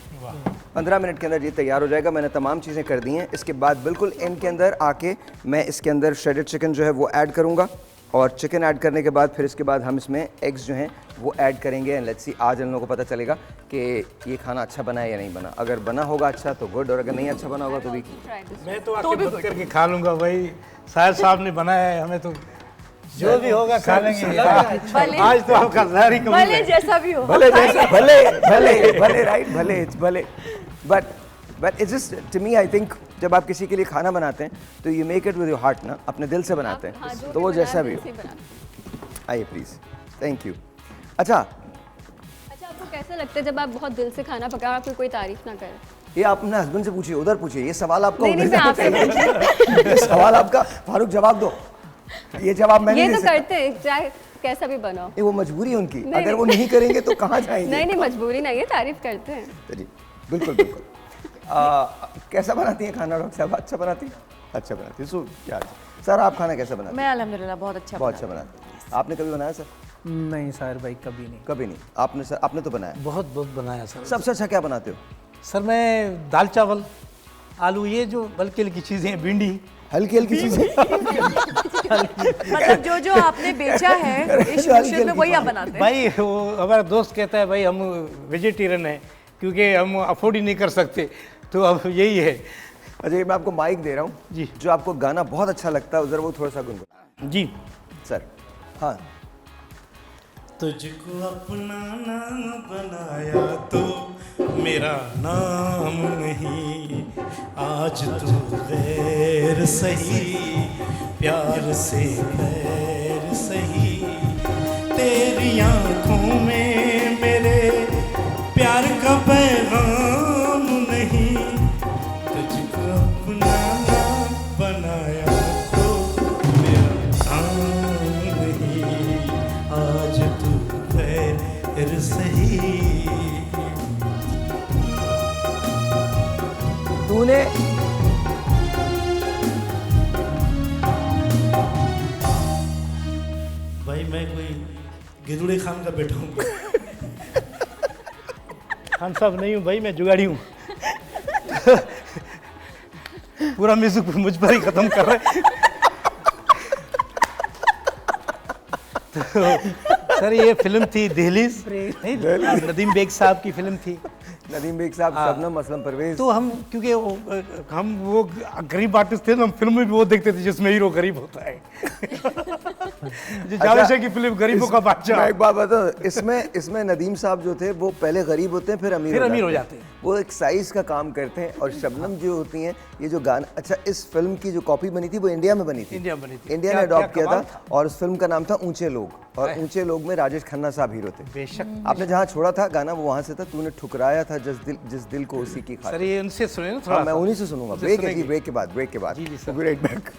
15 मिनट के अंदर ये तैयार हो जाएगा। मैंने तमाम चीज़ें कर दी हैं। इसके बाद बिल्कुल एंड के अंदर आके मैं इसके अंदर श्रेडेड चिकन जो है वो ऐड करूँगा, और चिकन ऐड करने के बाद फिर इसके बाद हम इसमें एग्स जो हैं वो ऐड करेंगे। एंड लेट्स सी, आज इन लोगों को पता चलेगा कि ये खाना अच्छा बना है या नहीं बना। अगर बना होगा अच्छा तो गुड, और अगर नहीं अच्छा बना होगा तो भी मैं तो आके बंद करके खा लूँगा भाई। साहिर साहब ने बनाया है, हमें तो जो भी होगा खा लेंगे। आज तो आपका ज़ाहिरी कबूल है। भले जैसा भी हो, भले जैसा, भले भले भले राइट, भले भले। But it's just to me, I think जब आप किसी के लिए खाना बनाते हैं तो you make it with your heart ना, अपने दिल से बनाते हैं। तो वो जैसा भी हो। आइए प्लीज़, थैंक यू। अच्छा, आपको कैसा लगता है जब आप बहुत दिल से खाना पकाओ, आपको कोई तारीफ ना करे? ये आप अपने हस्बैंड से पूछिए, उधर पूछिए। ये सवाल आपका नहीं, मैं आपसे ये सवाल आपका, फारूक जवाब दो। ये जवाब मैं ये नहीं तो दे सकता। करते हैं, चाहे कैसा भी बनाओ। ये वो मजबूरी है उनकी, अगर वो नहीं करेंगे तो कहाँ जाएंगे? नहीं, मजबूरी नहीं है, तारीफ करते हैं। जी बिल्कुल बिल्कुल। कैसा बनाती हैं खाना डॉक्टर साहब? अच्छा बनाती हैं? अच्छा बनाती है। सर आप खाना कैसा बनाते हैं? मैं अल्हम्दुलिल्लाह बहुत अच्छा बनाती हैं। आपने कभी बनाया सर? नहीं साहिर भाई, कभी नहीं। कभी नहीं। आपने सर, आपने तो बनाया? बहुत बनाया सर। सबसे अच्छा क्या बनाते हो? सर मैं दाल चावल, आलू, ये जो हल्की हल्की चीज़ें हैं, भिंडी, हल्की हल्की चीज़ें। मतलब जो आपने बेचा है इस मुश्किल में वही आप बनाते हैं? भाई वो हमारा दोस्त कहता है भाई हम वेजिटेरियन हैं क्योंकि हम अफोर्ड ही नहीं कर सकते, तो अब यही है। अच्छा, मैं आपको माइक दे रहा हूँ जी। जो आपको गाना बहुत अच्छा लगता है उधर वो थोड़ा सा गुनगुना। जी सर। हाँ। तुझको अपना नाम बनाया तो मेरा नाम नहीं, आज तू गैर सही, प्यार से गैर सही, तेरी आँखों में मेरे प्यार का पैगाम नहीं, तुझको अपना नाम बनाया तो मेरा नाम नहीं, आज तू गैर सही। तूने भाई मैं कोई गिदुड़े खान का बेटा हूँ? खान साहब नहीं हूँ भाई, मैं जुगाड़ी हूँ। पूरा म्यूजिक मुझ पर ही खत्म कर रहे। तो सर ये फिल्म थी दहलीज, नदीम बेग साहब की फिल्म थी। नदीम बेग साहब, शबनम असलम परवेज। तो हम क्योंकि हम वो गरीब आर्टिस्ट थे ना, हम फिल्म में भी वो देखते थे जिसमें हीरो गरीब होता है। जावेद शाह की फिल्म गरीबों का बादशाह। मैं एक बात बताऊं, इसमें नदीम साहब जो थे वो पहले गरीब होते हैं फिर अमीर हो जाते हैं। वो एक साइज का काम करते हैं। और शबनम जो होती हैं, ये जो गाना, अच्छा इस फिल्म की जो कॉपी बनी थी वो इंडिया में बनी थी। इंडिया ने अडॉप्ट किया था और उस फिल्म का नाम था ऊंचे लोग। और ऊंचे लोग में राजेश खन्ना साहब हीरो थे। बेशक आपने जहाँ छोड़ा था गाना वो वहाँ से था। तूने ठुकराया था जिस दिल को उसी की खातिर। सर ये उनसे सुने ना थोड़ा। मैं उन्हीं से सुनूंगा। ब्रेक के बाद जी sir. Right back.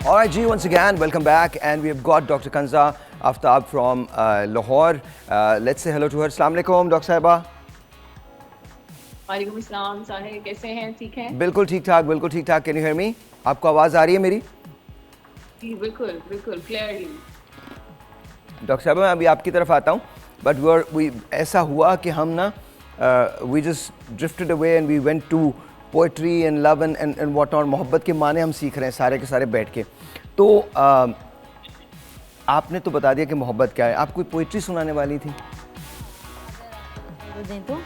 All right, G, once again, welcome back, and we have got Dr. Kanza Aftab from Lahore. Let's say hello to her. Assalamu alaikum, Dr. Sahiba. वालेकुम अस्सलाम, साहिर कैसे हैं? ठीक हैं? बिल्कुल ठीक ठाक, बिल्कुल ठीक ठाक। Can you hear me? आपको आवाज़ आ रही है मेरी? जी बिल्कुल बिल्कुल क्लियरली। डॉक्टर साहब मैं अभी आपकी तरफ आता हूँ, बट ऐसा हुआ कि हम ना we just drifted away and we went to poetry and love and what not. मोहब्बत के माने हम सीख रहे हैं सारे के सारे बैठ के। तो आपने तो बता दिया कि मोहब्बत क्या है। आप कोई पोइट्री सुनाने वाली थी? दें तो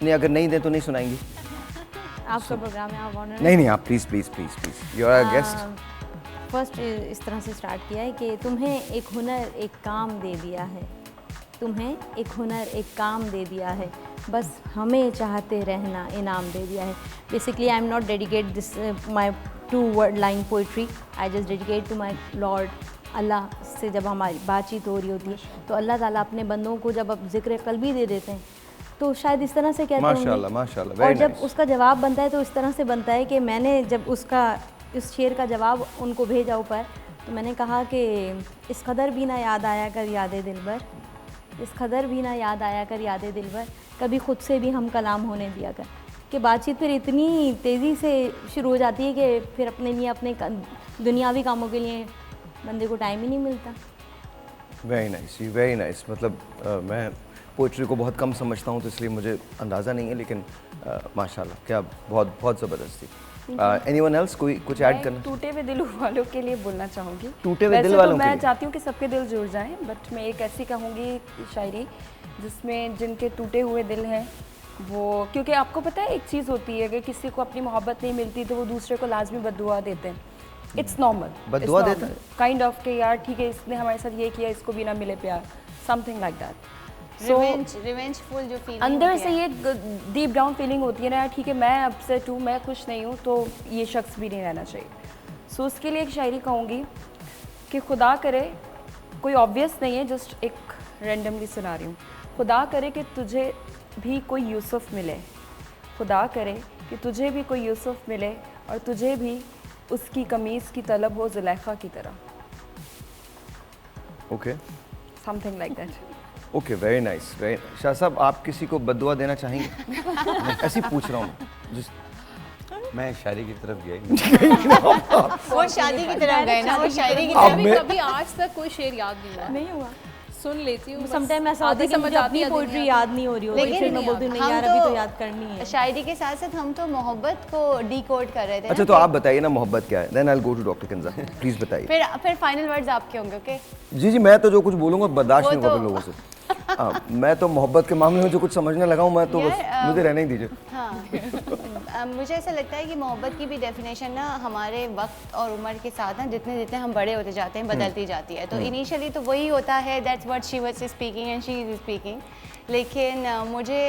नहीं, अगर नहीं दें तो नहीं सुनाएंगी। आपका प्रोग्राम है, आप ऑनर। नहीं, आप please you are a guest. First इस तरह से स्टार्ट किया है कि तुम्हें एक हुनर एक काम दे दिया है, तुम्हें एक हुनर एक काम दे दिया है, बस हमें चाहते रहना इनाम दे दिया है। Basically I am not dedicate this my 2 word line poetry, I just dedicate to my lord. अल्लाह से जब हमारी बातचीत हो रही होती है तो अल्लाह ताला अपने बंदों को जब अब ज़िक्र क़ल्बी दे देते हैं तो शायद इस तरह से कहते होंगे। माशाल्लाह माशाल्लाह, और very जब nice. उसका जवाब बनता है तो इस तरह से बनता है कि मैंने जब उसका इस शेर का जवाब उनको भेजा ऊपर, तो मैंने कहा कि इस कदर भी ना याद आया कर याद दिलबर, इस कदर भी ना याद आया कर याद दिलबर, कभी खुद से भी हम कलाम होने दिया कर। कि बातचीत फिर इतनी तेज़ी से शुरू हो जाती है कि फिर अपने लिए अपने दुनियावी कामों के लिए बंदे को टाइम ही नहीं मिलता। Very nice, very nice. मतलब मैं पोइट्री को बहुत कम समझता हूँ तो इसलिए मुझे अंदाज़ा नहीं है, लेकिन माशाल्लाह क्या बहुत बहुत ज़बरदस्त थी। एनीवन एल्स, कोई कुछ ऐड करना? टूटे हुए दिल वालों के लिए बोलना चाहूँगी। टूटे हुए दिल तो वालों के मैं लिए? चाहती हूँ कि सबके दिल जुड़ जाएं, बट मैं एक ऐसी कहूँगी शायरी जिसमें जिनके टूटे हुए दिल हैं वो, क्योंकि आपको पता है एक चीज़ होती है, अगर किसी को अपनी मोहब्बत नहीं मिलती तो वो दूसरे को लाजमी बद्दुआ देते हैं। इट्स नॉर्मल, बद्दुआ देता है? काइंड ऑफ के यार ठीक है इसने हमारे साथ ये किया, इसको भी ना मिले प्यार, समथिंग लाइक दैट। रिवेंजफुल जो फीलिंग अंदर से ये डीप डाउन फीलिंग होती है ना, ठीक है मैं अपसेट हूँ, मैं खुश नहीं हूँ, तो ये शख्स भी नहीं रहना चाहिए। सो उसके लिए एक शायरी कहूँगी कि खुदा करे, कोई ऑब्वियस नहीं है, जस्ट एक रैंडमली सुना रही हूँ। खुदा करे कि तुझे भी कोई यूसुफ मिले, खुदा करे कि तुझे भी कोई यूसुफ मिले और तुझे भी उसकी कमीज़ की तलब हो ज़ुलेखा की तरह। Okay, something like that. Okay, very nice. Shah साहब, आप किसी को बद्दुआ देना चाहेंगे? मैं ऐसे ही पूछ रहा हूँ। मैं शायरी की तरफ गया वो शादी की तरफ गए ना, वो शायरी की तरफ। कभी आज तक कोई शेर याद नहीं हुआ। सुन लेती हूँ, समटाइम ऐसा होता है कि मुझे अपनी पोइट्री याद नहीं हो रही होती, फिर मैं बोलती हूँ नहीं यार अभी तो याद करनी है। शायरी के साथ साथ हम तो मोहब्बत को डिकोड कर रहे थे। अच्छा, तो आप बताइए ना मोहब्बत क्या है, then I will go to doctor Kinza. Please बताइए। फिर फाइनल वर्ड्स आपके होंगे। ओके जी जी, मैं तो जो कुछ बोलूँगा बर्दाश्त नहीं होगा लोगों से। मैं तो मोहब्बत के मामले में जो कुछ समझने लगा हूँ, मैं तो बस मुझे रहने ही दीजिए। हाँ, मुझे ऐसा लगता है कि मोहब्बत की भी डेफिनेशन ना हमारे वक्त और उम्र के साथ ना जितने जितने हम बड़े होते जाते हैं बदलती जाती है। तो इनिशियली तो वही होता है, that's what she was speaking and she is speaking. लेकिन मुझे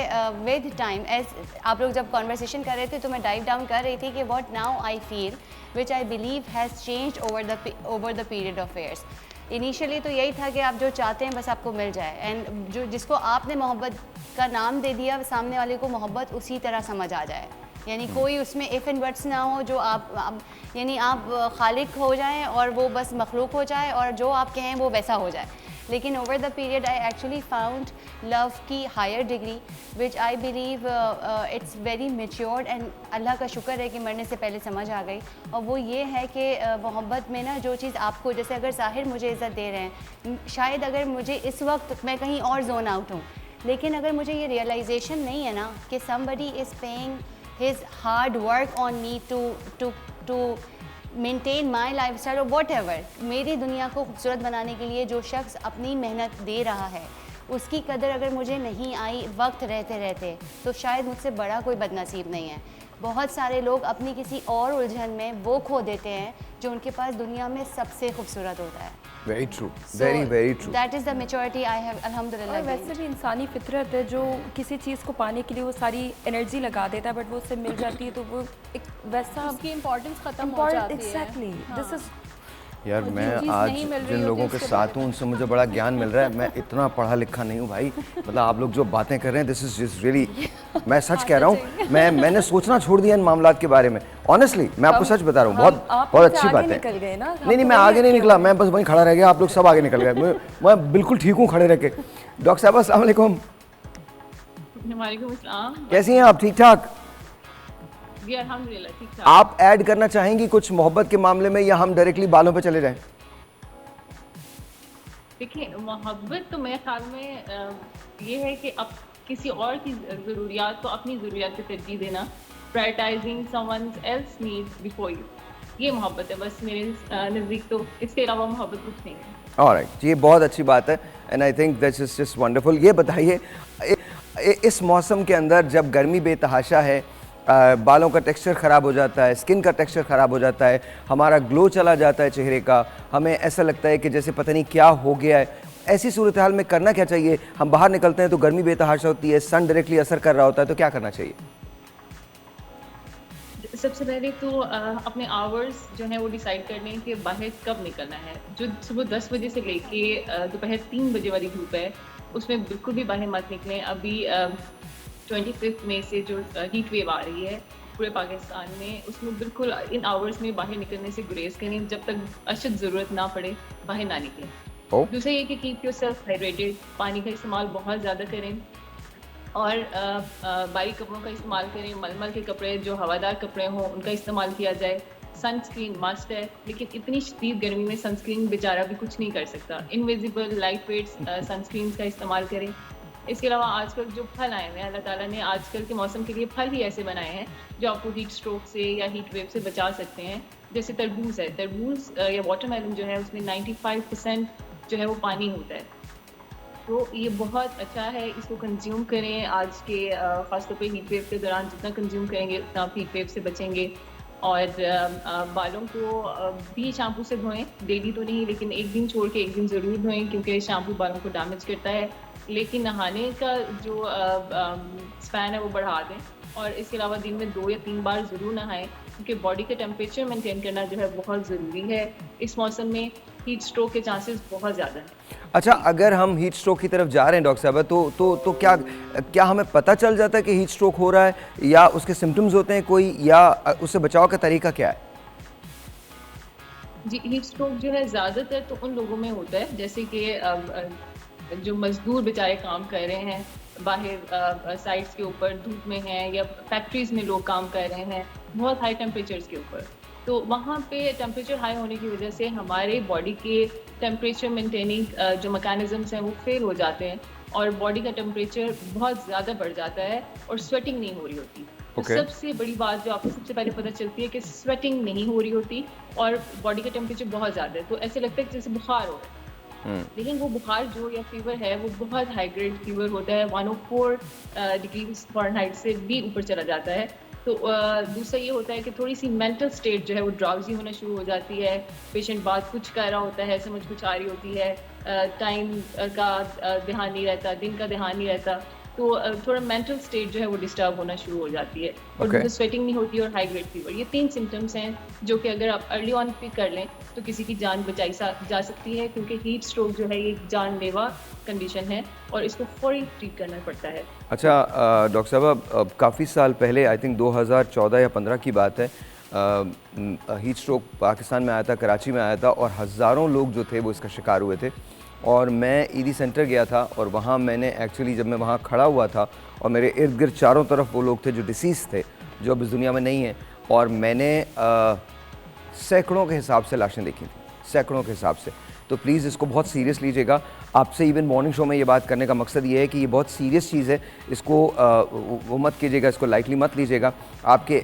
विद टाइम, एज आप लोग जब कॉन्वर्सेशन कर रहे थे तो मैं डाइव डाउन कर रही थी कि what now I feel which I believe has changed over the period of years. Initially तो यही था कि आप जो चाहते हैं बस आपको मिल जाए, एंड जो जिसको आपने मोहब्बत का नाम दे दिया, सामने वाले को मोहब्बत उसी तरह समझ आ जाए। यानी कोई उसमें इफ़ एंड बट्स ना हो, जो आप यानी आप खालिक हो जाएं और वो बस मखलूक हो जाए और जो आप कहें वो वैसा हो जाए। लेकिन over the period I actually found love की higher degree which I believe it's very matured, and अल्लाह का शुक्र है कि मरने से पहले समझ आ गई। और वो ये है कि मोहब्बत में ना जो चीज़ आपको, जैसे अगर साहिर मुझे इज़्ज़त दे रहे हैं, शायद अगर मुझे इस वक्त मैं कहीं और जोन आउट हूँ, लेकिन अगर मुझे ये रियलाइजेशन नहीं है ना कि somebody is paying his hard work on me to maintain my life style और वॉट एवर, मेरी दुनिया को खूबसूरत बनाने के लिए जो शख्स अपनी मेहनत दे रहा है उसकी कदर अगर मुझे नहीं आई वक्त रहते रहते, तो शायद मुझसे बड़ा कोई बदनसीब नहीं है। बहुत सारे लोग अपनी किसी और उलझन में वो खो देते हैं जो उनके पास दुनिया में सबसे खूबसूरत होता है। Very true, very very true. That is the maturity I have अल्हम्दुलिल्लाह। और वैसे भी इंसानी फितरत है, जो किसी चीज़ को पाने के लिए वो सारी एनर्जी लगा देता है, बट वो उससे मिल जाती है तो वो एक वैसा उसकी इम्पोर्टेंस खत्म हो जाती है। एग्जैक्टली, दिस इज यार मैं आज जिन लोगों के साथ हूँ उनसे मुझे बड़ा ज्ञान मिल रहा है। मैं इतना पढ़ा लिखा नहीं हूँ भाई, मतलब आप लोग जो बातें कर रहे हैं दिस इज जस्ट रियली, मैं सच कह रहा हूँ, मैंने सोचना छोड़ दिया इन मामलात के बारे में। ऑनेस्टली मैं आपको सच बता रहा हूँ, बहुत अच्छी बात है। नहीं, मैं आगे नहीं निकला, मैं बस वहीं खड़ा रह गया, आप लोग सब आगे निकल गए। मैं बिल्कुल ठीक हूँ खड़े रह के। डॉक्टर साहब अस्सलाम वालेकुम। वालेकुम अस्सलाम। कैसी हैं आप? ठीक ठाक? जी अल्हम्दुलिल्लाह ठीक ठाक। आप ऐड करना चाहेंगी कुछ मोहब्बत के मामले में, या हम डायरेक्टली बालों पे चले जाएं? देखिए, मोहब्बत तो मेरे ख्याल में ये है कि अब किसी और की ज़रूरियात को अपनी ज़रूरियात पे तरजीह देना, prioritising someone else needs before you, ये मोहब्बत है बस मेरे नज़दीक। तो इसके अलावा मोहब्बत कुछ नहीं है। ऑलराइट, ये बहुत अच्छी बात है and I think that's is just wonderful. ये बताइए, इस मौसम के अंदर जब गर्मी बेतहाशा है, बालों का टेक्सचर ख़राब हो जाता है, स्किन का टेक्सचर ख़राब हो जाता है, हमारा ग्लो चला जाता है चेहरे का, हमें ऐसा लगता है कि जैसे पता नहीं क्या हो गया है, ऐसी सूरत हाल में करना क्या चाहिए? हम बाहर निकलते हैं तो गर्मी बेतहाशा होती है, सन डायरेक्टली असर कर रहा होता है, तो क्या करना चाहिए? सबसे पहले तो अपने आवर्स जो है वो डिसाइड कर लें कि बाहर कब निकलना है। जो सुबह 10 बजे से लेके दोपहर 3 बजे वाली धूप है उसमें बिल्कुल भी बाहर मत निकलें। अभी 25 मई से जो हीट वेव आ रही है पूरे पाकिस्तान में, उसमें बिल्कुल इन आवर्स में बाहर निकलने से गुरेज करें, जब तक अशद ज़रूरत ना पड़े बाहर ना निकलें। दूसरा ये कि कीप योरसेल्फ हाइड्रेटेड, पानी का इस्तेमाल बहुत ज़्यादा करें और बारीक कपड़ों का इस्तेमाल करें। मलमल के कपड़े जो हवादार कपड़े हों उनका इस्तेमाल किया जाए। सनस्क्रीन मस्ट है, लेकिन इतनी शदीद गर्मी में सनस्क्रीन बेचारा भी कुछ नहीं कर सकता। इनविजिबल लाइट वेट सनस्क्रीन का इस्तेमाल करें। इसके अलावा आजकल जो फल आए हैं, अल्लाह ताला ने आजकल के मौसम के लिए फल ही ऐसे बनाए हैं जो आपको हीट स्ट्रोक से या हीट वेव से बचा सकते हैं। जैसे तरबूज है, तरबूज या वाटरमेलन जो है उसमें 95% जो है वो पानी होता है, तो ये बहुत अच्छा है, इसको कंज्यूम करें। आज के ख़ासतौर पे हीट वेव के दौरान जितना कंज्यूम करेंगे उतना आप हीट वेव से बचेंगे। और बालों को भी शैम्पू से धोएं, डेली तो नहीं लेकिन एक दिन छोड़ के एक दिन ज़रूर धोएं, क्योंकि शैम्पू बालों को डैमेज करता है। लेकिन नहाने का जो स्पैन है वो बढ़ा दें, और इसके अलावा दिन में 2 या 3 बार ज़रूर नहाएं, क्योंकि बॉडी का टेम्परेचर मेंटेन करना जो है बहुत ज़रूरी है। इस मौसम में हीट स्ट्रोक के चांसेस बहुत ज़्यादा हैं। अच्छा, अगर हम हीट स्ट्रोक की तरफ जा रहे हैं डॉक्टर साहब, तो क्या हमें पता चल जाता है कि हीट स्ट्रोक हो रहा है, या उसके सिम्टम्स होते हैं कोई, या उससे बचाव का तरीका क्या है? जी, हीट स्ट्रोक जो है ज़्यादातर तो उन लोगों में होता है जैसे कि जो मजदूर बेचारे काम कर रहे हैं बाहर साइट्स के ऊपर धूप में हैं, या फैक्ट्रीज में लोग काम कर रहे हैं बहुत हाई टेम्परेचर्स के ऊपर, तो वहाँ पे टेम्परेचर हाई होने की वजह से हमारे बॉडी के टेम्परेचर मेंटेनिंग जो मैकेनिज़म्स हैं वो फेल हो जाते हैं, और बॉडी का टेम्परेचर बहुत ज़्यादा बढ़ जाता है और स्वेटिंग नहीं हो रही होती। तो सबसे बड़ी बात जो आपको सबसे पहले पता चलती है कि स्वेटिंग नहीं हो रही होती और बॉडी का टेम्परेचर बहुत ज़्यादा है, तो ऐसे लगता है कि जैसे बुखार हो रहा है। लेकिन वो बुखार जो या फीवर है वो बहुत हाई ग्रेड फीवर होता है, 104 डिग्री फ़ारेनहाइट से भी ऊपर चला जाता है। तो दूसरा ये होता है कि थोड़ी सी मेंटल स्टेट जो है वो ड्राउजी होना शुरू हो जाती है, पेशेंट बात कुछ कर रहा होता है, समझ कुछ आ रही होती है, टाइम का ध्यान नहीं रहता, दिन का ध्यान नहीं रहता, तो थोड़ा मेंटल स्टेट जो है वो डिस्टर्ब होना शुरू हो जाती है, और स्वेटिंग नहीं होती और हाई ग्रेड फीवर। ये 3 सिम्टम्स हैं जो कि अगर आप अर्ली ऑन पिक कर लें तो किसी की जान बचाई जा सकती है, क्योंकि हीट स्ट्रोक जो है ये जानलेवा कंडीशन है और इसको फौरी ट्रीट करना पड़ता है। अच्छा डॉक्टर साहब, काफ़ी साल पहले, आई थिंक 2014 या 15 की बात है, हीट स्ट्रोक पाकिस्तान में आया था, कराची में आया था, और हज़ारों लोग जो थे वो इसका शिकार हुए थे। और मैं ईदी सेंटर गया था, और वहाँ मैंने एक्चुअली जब मैं वहाँ खड़ा हुआ था और मेरे इर्द गिर्द चारों तरफ वो लोग थे जो डिसीज़ थे, जो अब इस दुनिया में नहीं हैं, और मैंने सैकड़ों के हिसाब से लाशें देखी थी, सैकड़ों के हिसाब से। तो प्लीज़ इसको बहुत सीरियस लीजिएगा। आपसे इवन मॉर्निंग शो में ये बात करने का मकसद ये है कि ये बहुत सीरियस चीज़ है, इसको वो मत कीजिएगा, इसको लाइटली मत लीजिएगा। आपके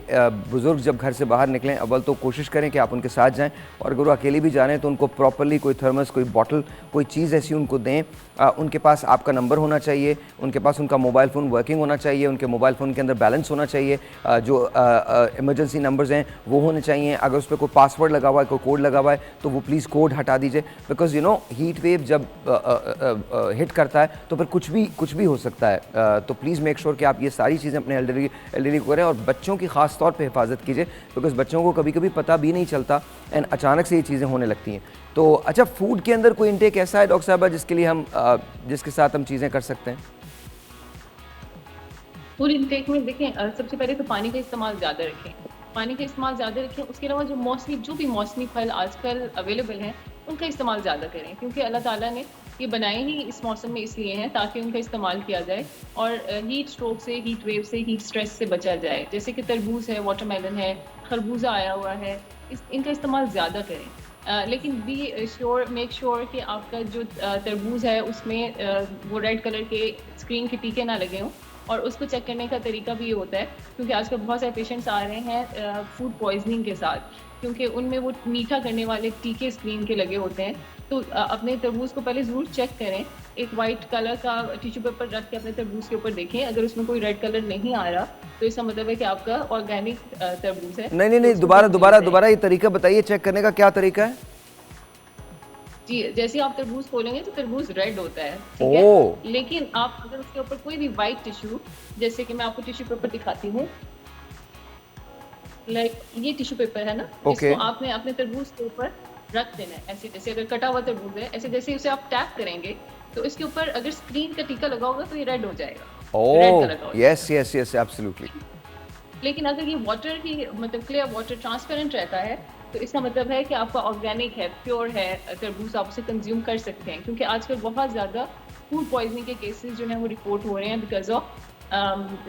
बुज़ुर्ग जब घर से बाहर निकलें, अव्वल तो कोशिश करें कि आप उनके साथ जाएं, और अगर वो अकेले भी जा रहे हैं तो उनको प्रॉपरली कोई थर्मस, कोई बॉटल, कोई चीज़ ऐसी उनको दें। उनके पास आपका नंबर होना चाहिए, उनके पास उनका मोबाइल फ़ोन वर्किंग होना चाहिए, उनके मोबाइल फ़ोन के अंदर बैलेंस होना चाहिए, जो इमरजेंसी नंबर्स हैं वो होने चाहिए। अगर उस पर कोई पासवर्ड लगा हुआ है, कोई कोड लगा हुआ है, तो वो प्लीज़ कोड हटा दीजिए, because you know heat wave जब हिट करता है तो फिर कुछ भी हो सकता है। तो प्लीज़ मेक श्योर कि आप ये सारी चीज़ें अपने एल्डरली को करें, और बच्चों की ख़ास तौर पे हिफाजत कीजिए, बिकॉज बच्चों को कभी कभी पता भी नहीं चलता एंड अचानक से ये चीज़ें होने लगती हैं। तो अच्छा, फूड के अंदर कोई इंटेक ऐसा है डॉक्टर साहब जिसके लिए हम जिसके साथ हम चीज़ें कर सकते हैं? फूड इंटेक में देखें, सबसे पहले तो पानी का इस्तेमाल ज़्यादा रखें, पानी का इस्तेमाल ज़्यादा रखें। उसके अलावा जो भी मौसमी फल आजकल अवेलेबल हैं उनका इस्तेमाल ज़्यादा करें, क्योंकि अल्लाह ताला ने ये बनाए ही इस मौसम में इसलिए हैं ताकि उनका इस्तेमाल किया जाए और हीट स्ट्रोक से, हीट वेव से, हीट स्ट्रेस से बचा जाए। जैसे कि तरबूज है, वाटरमेलन है, खरबूजा आया हुआ है, इनका इस्तेमाल ज़्यादा करें। लेकिन मेक श्योर कि आपका जो तरबूज है उसमें वो रेड कलर के स्क्रीन के टीके ना लगे हों, और उसको चेक करने का तरीका भी ये होता है, क्योंकि आजकल बहुत सारे पेशेंट्स आ रहे हैं फूड पॉइजनिंग के साथ, क्योंकि उनमें वो मीठा करने वाले टीके स्क्रीन के लगे होते हैं। तो अपने तरबूज को पहले ज़रूर चेक करें, एक वाइट कलर का टिश्यू पेपर रख के अपने तरबूज के ऊपर देखें, अगर उसमें कोई रेड कलर नहीं आ रहा तो इसका मतलब है कि आपका ऑर्गेनिक तरबूज है। नहीं, दोबारा ये तरीका बताइए, चेक करने का क्या तरीका है? जी, जैसे आप तरबूज खोलेंगे तो तरबूज रेड होता है, ठीक है? लेकिन आप अगर उसके ऊपर कोई भी वाइट टिश्यू, जैसे कि मैं आपको टिश्यू पेपर दिखाती हूँ, लाइक ये टिश्यू पेपर है ना, इसको आपने अपने तरबूज के ऊपर रख देना है, ऐसे जैसे अगर कटा हुआ तरबूज है, ऐसे जैसे उसे आप टैप करेंगे तो इसके ऊपर अगर स्क्रीन का टीका लगा होगा तो ये रेड हो जाएगा। Oh, कलर का होता है। yes, absolutely. लेकिन अगर ये वाटर की मतलब क्लियर वाटर ट्रांसपेरेंट रहता है तो इसका मतलब है कि आपका ऑर्गेनिक है, प्योर है तरबूज, आप उसे कंज्यूम कर सकते हैं। क्योंकि आजकल बहुत ज़्यादा फूड पॉइजनिंग के केसेस जो हैं वो रिपोर्ट हो रहे हैं because of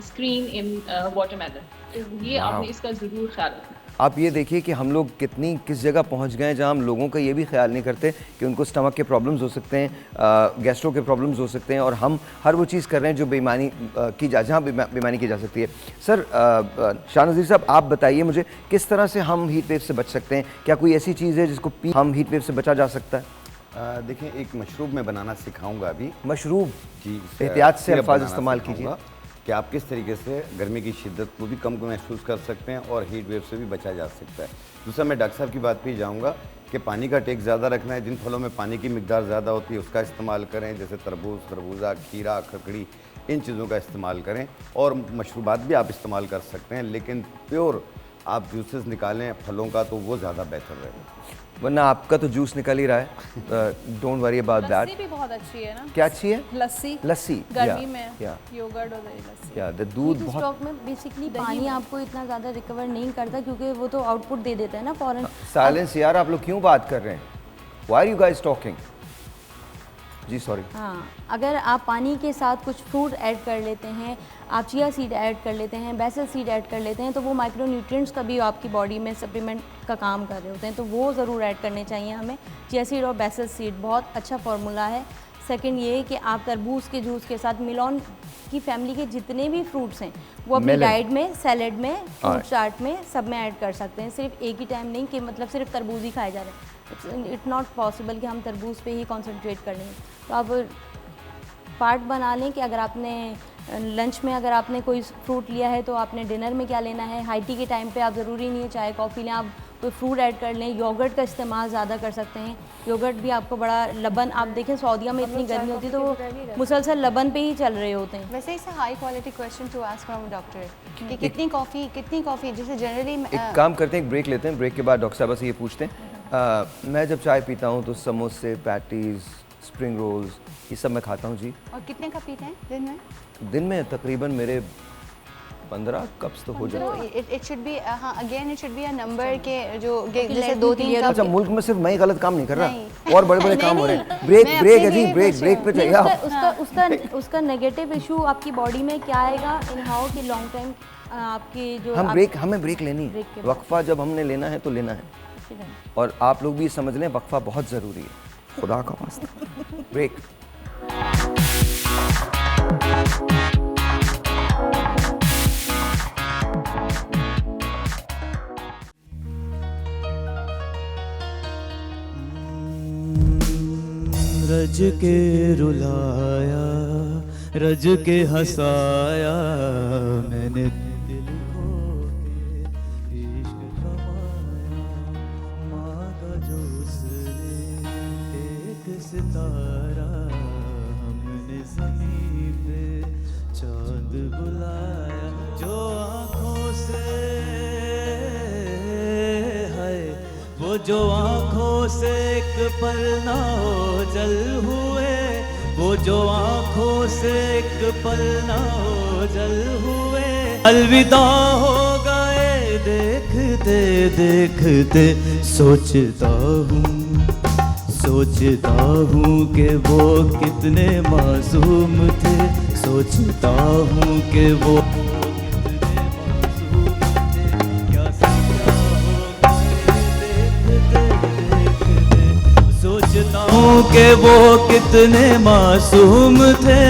screen in watermelon. तो ये आपने इसका ज़रूर ख्याल रखना। आप ये देखिए कि हम लोग किस जगह पहुंच गए हैं जहां हम लोगों का ये भी ख्याल नहीं करते कि उनको स्टमक के प्रॉब्लम्स हो सकते हैं, गैस्ट्रो के प्रॉब्लम्स हो सकते हैं, और हम हर वो चीज़ कर रहे हैं जो जहां बेईमानी की जा सकती है। सर शाह नज़ीर साहब, आप बताइए मुझे किस तरह से हम हीट वेव से बच सकते हैं? क्या कोई ऐसी चीज़ है जिसको हम हीट वेव से बचा जा सकता है? देखिए, एक मशरूब मैं बनाना सिखाऊंगा अभी। मशरूब जी, एहतियात से अल्फाज इस्तेमाल कीजिए कि आप किस तरीके से गर्मी की शिद्दत को भी कम महसूस कर सकते हैं और हीट वेव से भी बचा जा सकता है। दूसरा, मैं डॉक्टर साहब की बात पे जाऊंगा कि पानी का टेक ज़्यादा रखना है। जिन फलों में पानी की मिकदार ज़्यादा होती है उसका इस्तेमाल करें, जैसे तरबूज, खरबूजा, खीरा, ककड़ी, इन चीज़ों का इस्तेमाल करें। और मशरूबात भी आप इस्तेमाल कर सकते हैं, लेकिन प्योर आप जूसेस निकालें फलों का तो वो ज़्यादा बेहतर रहेगा, वरना आपका तो जूस निकल ही रहा है। Don't worry about that. Lassi भी बहुत अच्छी है ना। क्या अच्छी है? लस्सी गर्मी में योगर्ट और लस्सी। या द दूध बहुत स्टॉक में बेसिकली पानी आपको इतना ज़्यादा रिकवर नहीं करता क्योंकि वो तो आउटपुट दे देता है ना फौरन। साइलेंस यार, आप लोग क्यों बात कर रहे हैं? Why are you guys talking? जी सॉरी। हाँ, अगर आप पानी के साथ कुछ फ्रूट ऐड कर लेते हैं, आप चिया सीड ऐड कर लेते हैं, बेसल सीड ऐड कर लेते हैं, तो वो माइक्रोन्यूट्रिएंट्स का भी आपकी बॉडी में सप्लीमेंट का काम कर रहे होते हैं, तो वो ज़रूर ऐड करने चाहिए हमें। चिया सीड और बेसल सीड बहुत अच्छा फार्मूला है। सेकंड ये कि आप तरबूज के जूस के साथ मिलॉन की फैमिली के जितने भी फ्रूट्स हैं वो अपनी डाइट में, सैलेड में, फ्रूट चाट में, सब में ऐड कर सकते हैं। सिर्फ एक ही टाइम नहीं कि मतलब सिर्फ तरबूज ही खाए जा रहे हैं। इट्स नॉट पॉसिबल कि हम तरबूज पे ही कॉन्सेंट्रेट कर लें। तो आप पार्ट बना लें कि अगर आपने लंच में अगर आपने कोई फ्रूट लिया है तो आपने डिनर में क्या लेना है। हाई टी के टाइम पे आप ज़रूरी नहीं है चाय कॉफ़ी लें, आप कोई फ्रूट ऐड कर लें। योगर्ट का इस्तेमाल ज़्यादा कर सकते हैं। योगर्ट भी आपको बड़ा लबन, आप देखें सऊदीया में इतनी गर्मी होती है तो वो मुसलसल लबन पे ही चल रहे होते हैं। वैसे it's a high quality question to ask from doctor कि कितनी कॉफ़ी जैसे जनरली एक काम करते हैं, एक ब्रेक लेते हैं। ब्रेक के बाद डॉक्टर साहब से ये पूछते हैं, मैं जब चाय पीता हूँ तो समोसे, पैटीज़, स्प्रिंग रोल्स, ये सब मैं खाता हूँ जी। और कितने कप पीते हैं दिन में? दिन में तकरीबन मेरे 15 कप्स तो हो जाते हैं। It should be again it should be a number के जो जैसे 2-3 कप। अच्छा, मुल्क में सिर्फ मैं ही गलत काम नहीं कर रहा, और बड़े-बड़े काम हो रहे हैं। ब्रेक है जी, ब्रेक पे चाहिए। उसका नेगेटिव इशू आपकी बॉडी में क्या आएगा इन हाउ कि लॉन्ग टाइम आपकी जो हमें ब्रेक लेनी है। वक्फा जब हमने लेना है तो लेना है, और आप लोग भी समझ लें वक्फा बहुत ज़रूरी है, खुदा का वास्ता। ब्रेक। रज के रुलाया, रज के हंसाया, मैंने दिल खो के इश्क कमाया। मांगा जो उसने एक सितारा, हमने ज़मीं पे चांद बुलाया। जो आँखों से है वो जो आँखों से एक पल ना ओझल हुए, वो जो आँखों से एक पल ना ओझल हुए, अलविदा हो गए देखते देखते। सोचता हूँ कि वो कितने मासूम थे, सोचता हूँ कि वो कि वो कितने मासूम थे,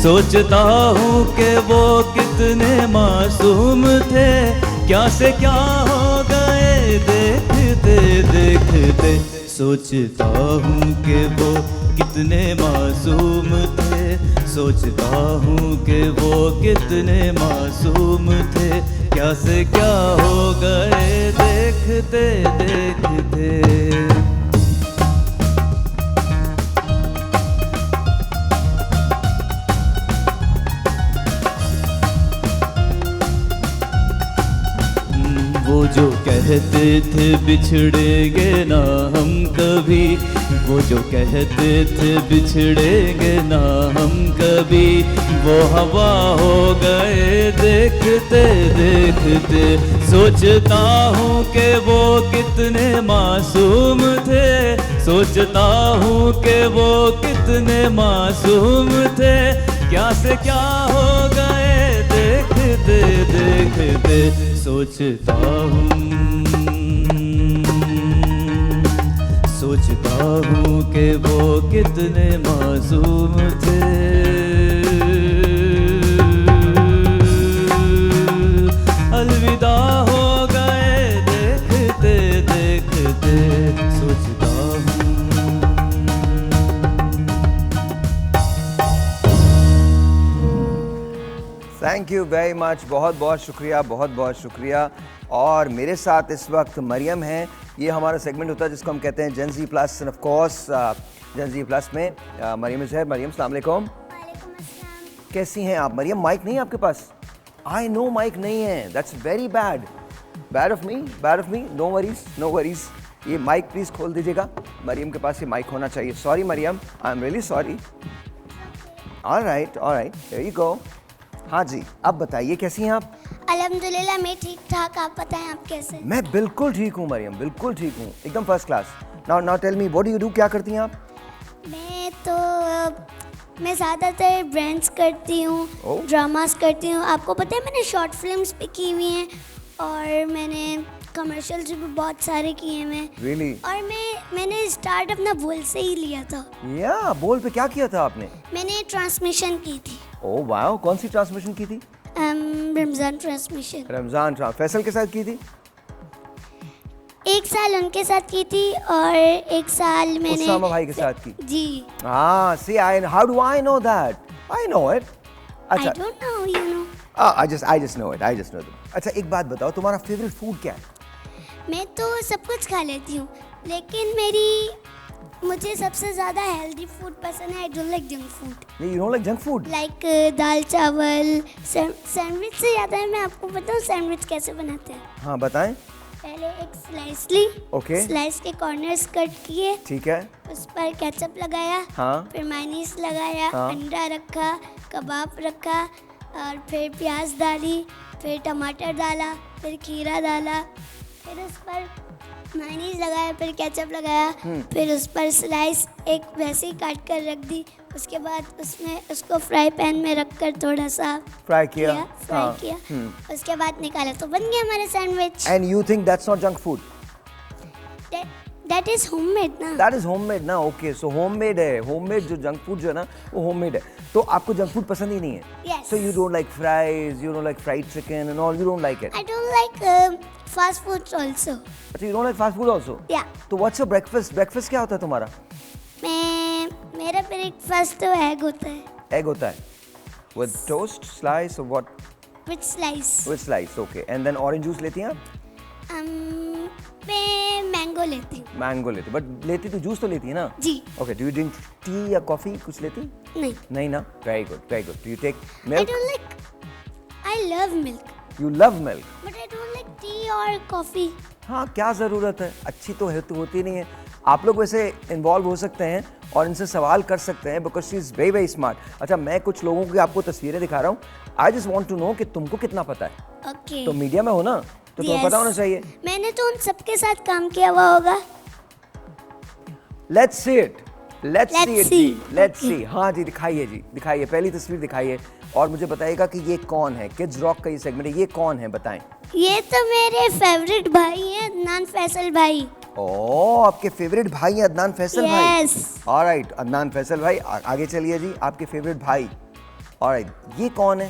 सोचता हूँ कि वो कितने मासूम थे। क्या से क्या हो गए देखते देखते। सोचता हूँ कि वो कितने मासूम थे, सोचता हूँ कि वो कितने मासूम थे। क्या से क्या हो गए देखते देखते। वो जो कहते थे बिछड़ेंगे ना हम कभी, वो जो कहते थे बिछड़ेंगे ना हम कभी, वो हवा हो गए देखते देखते। सोचता हूँ कि वो कितने मासूम थे, सोचता हूँ कि वो कितने मासूम थे, क्या से क्या हो गए देखते देखते। सोचता हूँ कि वो कितने मासूम थे। अलविदा हो गए देखते देखते। सोचता हूँ थैंक यू वेरी मच, बहुत बहुत शुक्रिया, बहुत बहुत शुक्रिया। और मेरे साथ इस वक्त मरियम हैं। ये हमारा सेगमेंट होता है जिसको हम कहते हैं Gen Z plus, and of course Gen Z plus में मरियम है। मरियम अस्सलाम वालेकुम। कैसी हैं आप मरियम? माइक नहीं है आपके पास? आई नो माइक नहीं है, that's very bad, bad of me. No worries, no worries. ये माइक प्लीज़ खोल दीजिएगा, मरियम के पास ये माइक होना चाहिए। Sorry Maryam, I am really sorry. Alright alright, there you go. हाँ जी, अब बताइए कैसी हैं आप? अल्हम्दुलिल्लाह मैं ठीक ठाक, आप बताएं आप कैसे? मैं बिल्कुल ठीक हूँ मरियम, बिल्कुल ठीक हूँ, एकदम first class. Now tell me what do you do, क्या करती हैं आप? मैं ज़्यादातर ब्रांड्स करती हूँ, ड्रामास करती हूँ। आपको पता है मैंने शॉर्ट फिल्म्स भी की हुई हैं और मैंने कमर्शियल्स भी बहुत सारे किए हैं। Really? और मैंने स्टार्ट अपना बोल से ही लिया था। या बोल पे क्या किया था आपने? मैंने ट्रांसमिशन की थी। ओह वाओ, कौन सी ट्रांसमिशन की थी? रमज़ान ट्रांसमिशन। रमज़ान फैसल के साथ की थी? एक साल उनके साथ की थी और एक साल मैंने उसामा भाई के साथ की। जी। हाँ, see, how do I know that? I know it. अच्छा। I don't know, you know. I just know it. अच्छा एक बात बताओ, तुम्हारा फेवरेट फूड क्या है? मैं तो सब कुछ खा लेती हूँ, लेकिन मुझे सबसे ज़्यादा हेल्दी फूड पसंद है। I don't like junk food. You don't like junk food? Like दाल चावल, सैंडविच से ज़्यादा है। मैं आपको बताऊँ सैंडविच कैसे बनाते हैं? हाँ बताएं। पहले एक स्लाइस ली, ओके। स्लाइस के कॉर्नर्स कट किए, ठीक है। उस पर केचप लगाया, हाँ। फिर मायोनीज लगाया, हाँ। अंडा रखा, कबाब रखा और फिर प्याज डाली, फिर टमाटर डाला, फिर खीरा डाला, फिर उस पर मायोनीज लगाया, फिर केचप लगाया, फिर उस पर स्लाइस एक वैसे ही काट कर रख दी। उसके बाद उसको फ्राई पैन में रखकर थोड़ा सा फ्राई किया। उसके बाद निकाला तो बन गया हमारा sandwich. And you think that's not junk food? That is homemade ना। That is homemade ना, okay, so homemade है, homemade जो junk food जो है ना वो homemade है। तो आपको junk food पसंद ही नहीं है? Yes. So you don't like fries, you don't like fried chicken and all, you don't like it? I don't like fast foods also. अच्छा, you don't like fast food also? Yeah. तो what's your breakfast? Breakfast क्या होता है तुम्हारा? मेरा breakfast तो egg होता है। Egg होता है? With toast, slice or what? With slice. With slice, okay. And then orange juice लेती हैं आप? मैं मैंगो लेती हूँ। मैंगो लेती, बट लेती तो जूस तो लेती है ना? जी। Okay, do you drink tea या कॉफी कुछ लेती? नहीं। नहीं ना? Very good, very good. Do you take milk? I love milk. You love milk? But I don't like tea और coffee. हाँ, क्या ज़रूरत है, अच्छी तो है तो होती नहीं है। आप लोग वैसे इन्वॉल्व हो सकते हैं और इनसे सवाल कर सकते हैं because she is very very smart. अच्छा, मैं कुछ लोगों की आपको तस्वीरें दिखा रहा हूँ। I just want to know कि तुमको कितना पता है। Okay. तो मीडिया में हो ना, तो तुम्हें पता होना चाहिए। मैंने तो उन सबके साथ काम किया हुआ होगा। Let's see it. Let's see it ji. Let's see। हाँ जी, दिखाइए जी, दिखाइए, पहली तस्वीर दिखाइए और मुझे बताइएगा कि ये कौन है। किड्स रॉक का ये सेगमेंट है, ये कौन है बताएं। ये तो मेरे फेवरेट भाई हैं, अदनान फैसल भाई। ओह, आपके फेवरेट भाई हैं अदनान फैसल भाई। Yes. ऑलराइट, अदनान फैसल भाई, आगे चलिए जी, आपके फेवरेट भाई। ऑलराइट, ये कौन है?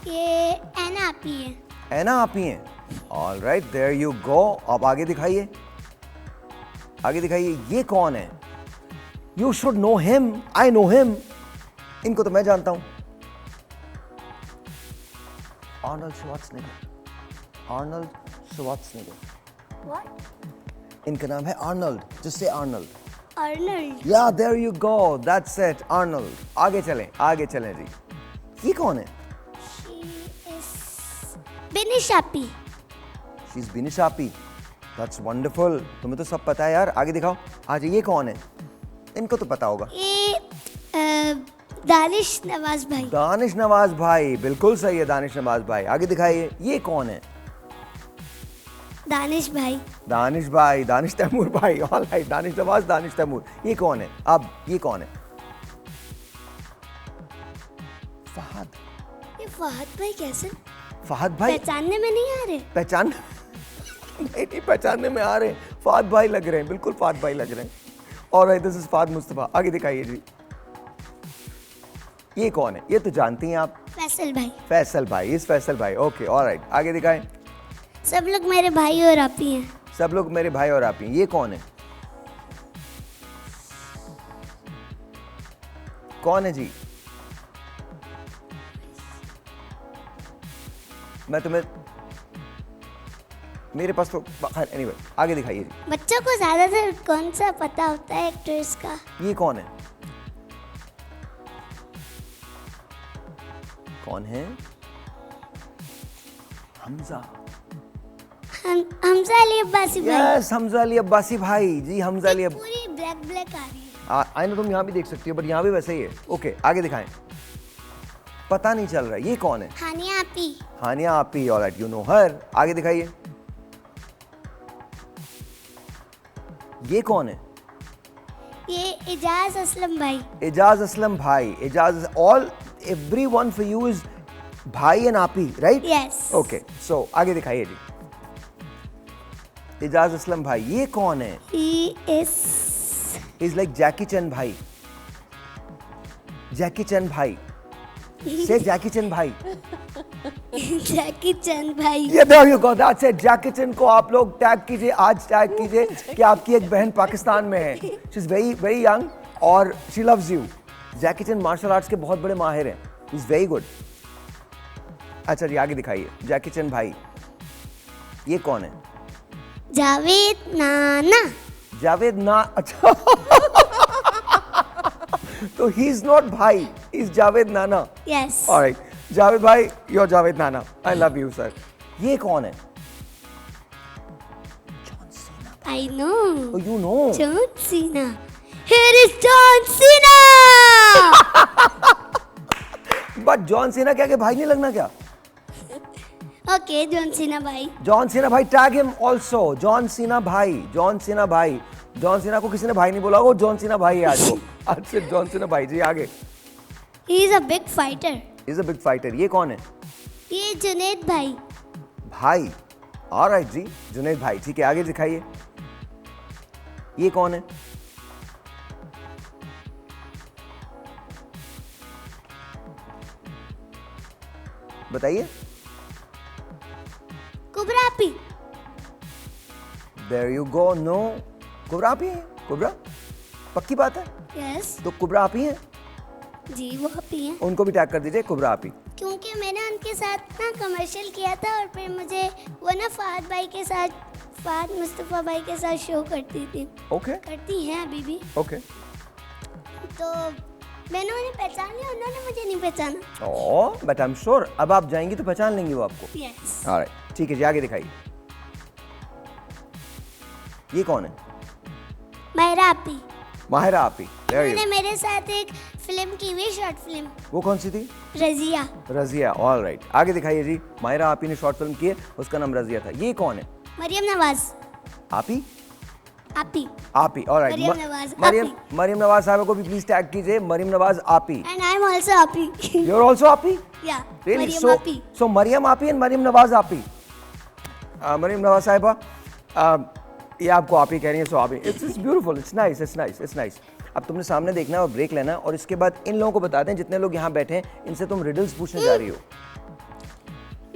ये ऐना आपी है। ऐना आपी हैं। Alright, there you go. अब आगे दिखाइए, आगे दिखाइए, ये कौन है? You should know him, I know him. इनको तो मैं जानता हूं। Arnold Schwarzenegger. Arnold Schwarzenegger. What? इनका नाम है आर्नल्ड, जिससे आर्नल्ड। अर्नल्ड। या there you go, that's it, Arnold. आगे चलें जी। ये कौन है? बिनिश आपी। शी इज बिनिश आपी, दैट्स वंडरफुल। तुम्हें तो सब पता है यार, आगे दिखाओ। आज ये कौन है? इनको तो पता होगा। ये दानिश नवाज भाई। दानिश नवाज भाई, बिल्कुल सही है, दानिश नवाज भाई। आगे दिखाइए, ये कौन है? दानिश भाई। दानिश भाई, दानिश तैमूर भाई, ऑलराइट, दानिश नवाज, दानिश तैमूर। ये कौन है? अब ये कौन है? फहद। ये फहद भाई कैसे? फहद भाई पहचानने में नहीं आ रहे? नहीं पहचानने में आ रहे हैं। फहद भाई लग रहे हैं, बिल्कुल फहद भाई लग रहे हैं। Alright, this is Fahad Mustafa. आगे दिखाइए जी, ये कौन है? ये तो जानती हैं आप, फैसल भाई। फैसल भाई, इस फैसल भाई। ओके, ऑलराइट, आगे दिखाएं। सब लोग मेरे भाई और आप ही हैं। सब लोग मेरे भाई और आप ही। ये कौन है? कौन है जी? मैं तुम्हें, मेरे पास तो एनीवे, आगे दिखाइए जी। बच्चों को ज्यादातर कौन सा पता होता है एक्ट्रेस का? ये कौन है? कौन है? हमजा। हमजा अली अब्बासी भाई। यस, हमजा अली अब्बासी भाई जी, हमजा अली। पूरी ब्लैक ब्लैक आ रही है। आई नो, तुम यहाँ भी देख सकती हो, बट यहाँ भी वैसे ही है। ओके, आगे दिखाएं। पता नहीं चल रहा है, ये कौन है? हानिया आपी। हानिया आपी, ऑलराइट, यू नो हर। आगे दिखाइए, ये कौन है? ये एजाज असलम भाई। एजाज असलम भाई, Ejaz, all everyone for you is भाई एंड आपी, राइट? यस। ओके, सो आगे दिखाइए जी, एजाज असलम भाई। ये कौन है? He is like जैकी चैन भाई। जैकी चैन भाई, से जैकी चैन भाई। जैकी चैन भाई। ये there you go, that's it। जैकी चैन को आप लोग टैग कीजिए, आज टैग कीजिए कि आपकी एक बहन पाकिस्तान में है। She is very very young और she loves you. Jackie Chan martial arts के बहुत बड़े माहिर हैं, इज वेरी गुड। अच्छा जी, आगे दिखाइए, जैकी चैन भाई। ये कौन है? जावेद नाना। जावेद ना, अच्छा तो ही इज नॉट भाई, he is Javed Nana. Yes. Alright, Javed भाई, you are Javed Nana, I love you sir. ये कौन है? I know. You know John Cena. Here is John Cena. But John Cena क्या, के भाई नहीं लगना क्या? ओके, जॉन सीना भाई। जॉन सीना भाई, tag him also. John Cena भाई, जॉन सीना भाई। जॉन सीना को किसी ने भाई नहीं बोला, वो जॉन सीना भाई है आज को। आज से जॉन सीना भाई जी। आगे, he is a big fighter. He is a big fighter. ये कौन है? ये जुनैद भाई। भाई, ऑलराइट जी, जुनैद भाई, ठीक है। आगे दिखाइए, ये कौन है? बताइए। कुबरा आपी। There you go, no। कुबरा आपी है? कुबरा, पक्की बात है? यस। तो कुबरा आपी है जी, वो आपी हैं। उनको भी टैग कर दीजिए, कुबरा आपी। क्योंकि मैंने उनके साथ ना कमर्शियल किया था और फिर मुझे वो ना फहद भाई के साथ, फहद मुस्तफा भाई के साथ शो करती थी। ओके। करती हैं अभी भी। ओके। तो मैंने उन्हें पहचान लिया, उन्होंने मुझे नहीं पहचाना। ओह, बट आई एम श्योर अब आप जाएंगी तो पहचान लेंगी वो आपको। यस। ऑलराइट, ठीक है जी, आगे दिखाइए। ये कौन है? माहिरा आपी। माहिरा आपी। उन्होंने मेरे साथ एक फिल्म की हुई, शॉर्ट फिल्म। वो कौन सी थी? रजिया। रजिया, ऑलराइट। आगे दिखाइए जी, माहिरा आपी ने शॉर्ट फिल्म की है, उसका नाम रजिया था। ये कौन है? मरियम नवाज। आपी? आपी। आपी, ऑलराइट। मरियम नवाज। मरियम नवाज साहब को भी प्लीज टैग कीजिए, मरियम नवाज आपी। एंड आई एम आल्सो आपी। यू आर आल्सो आपी? या, Really? मरियम आपी। So मरियम आपी एंड मरियम नवाज आपी। मरियम नवाज साहिबा, ये आपको आपी कह रही है, सो आपी। It's beautiful, it's nice, it's nice, it's nice. अब तुमने सामने देखना है और ब्रेक लेना है, और इसके बाद इन लोगों को बता दें, जितने लोग यहाँ बैठे हैं, इनसे तुम रिडल्स पूछने जा रही हो।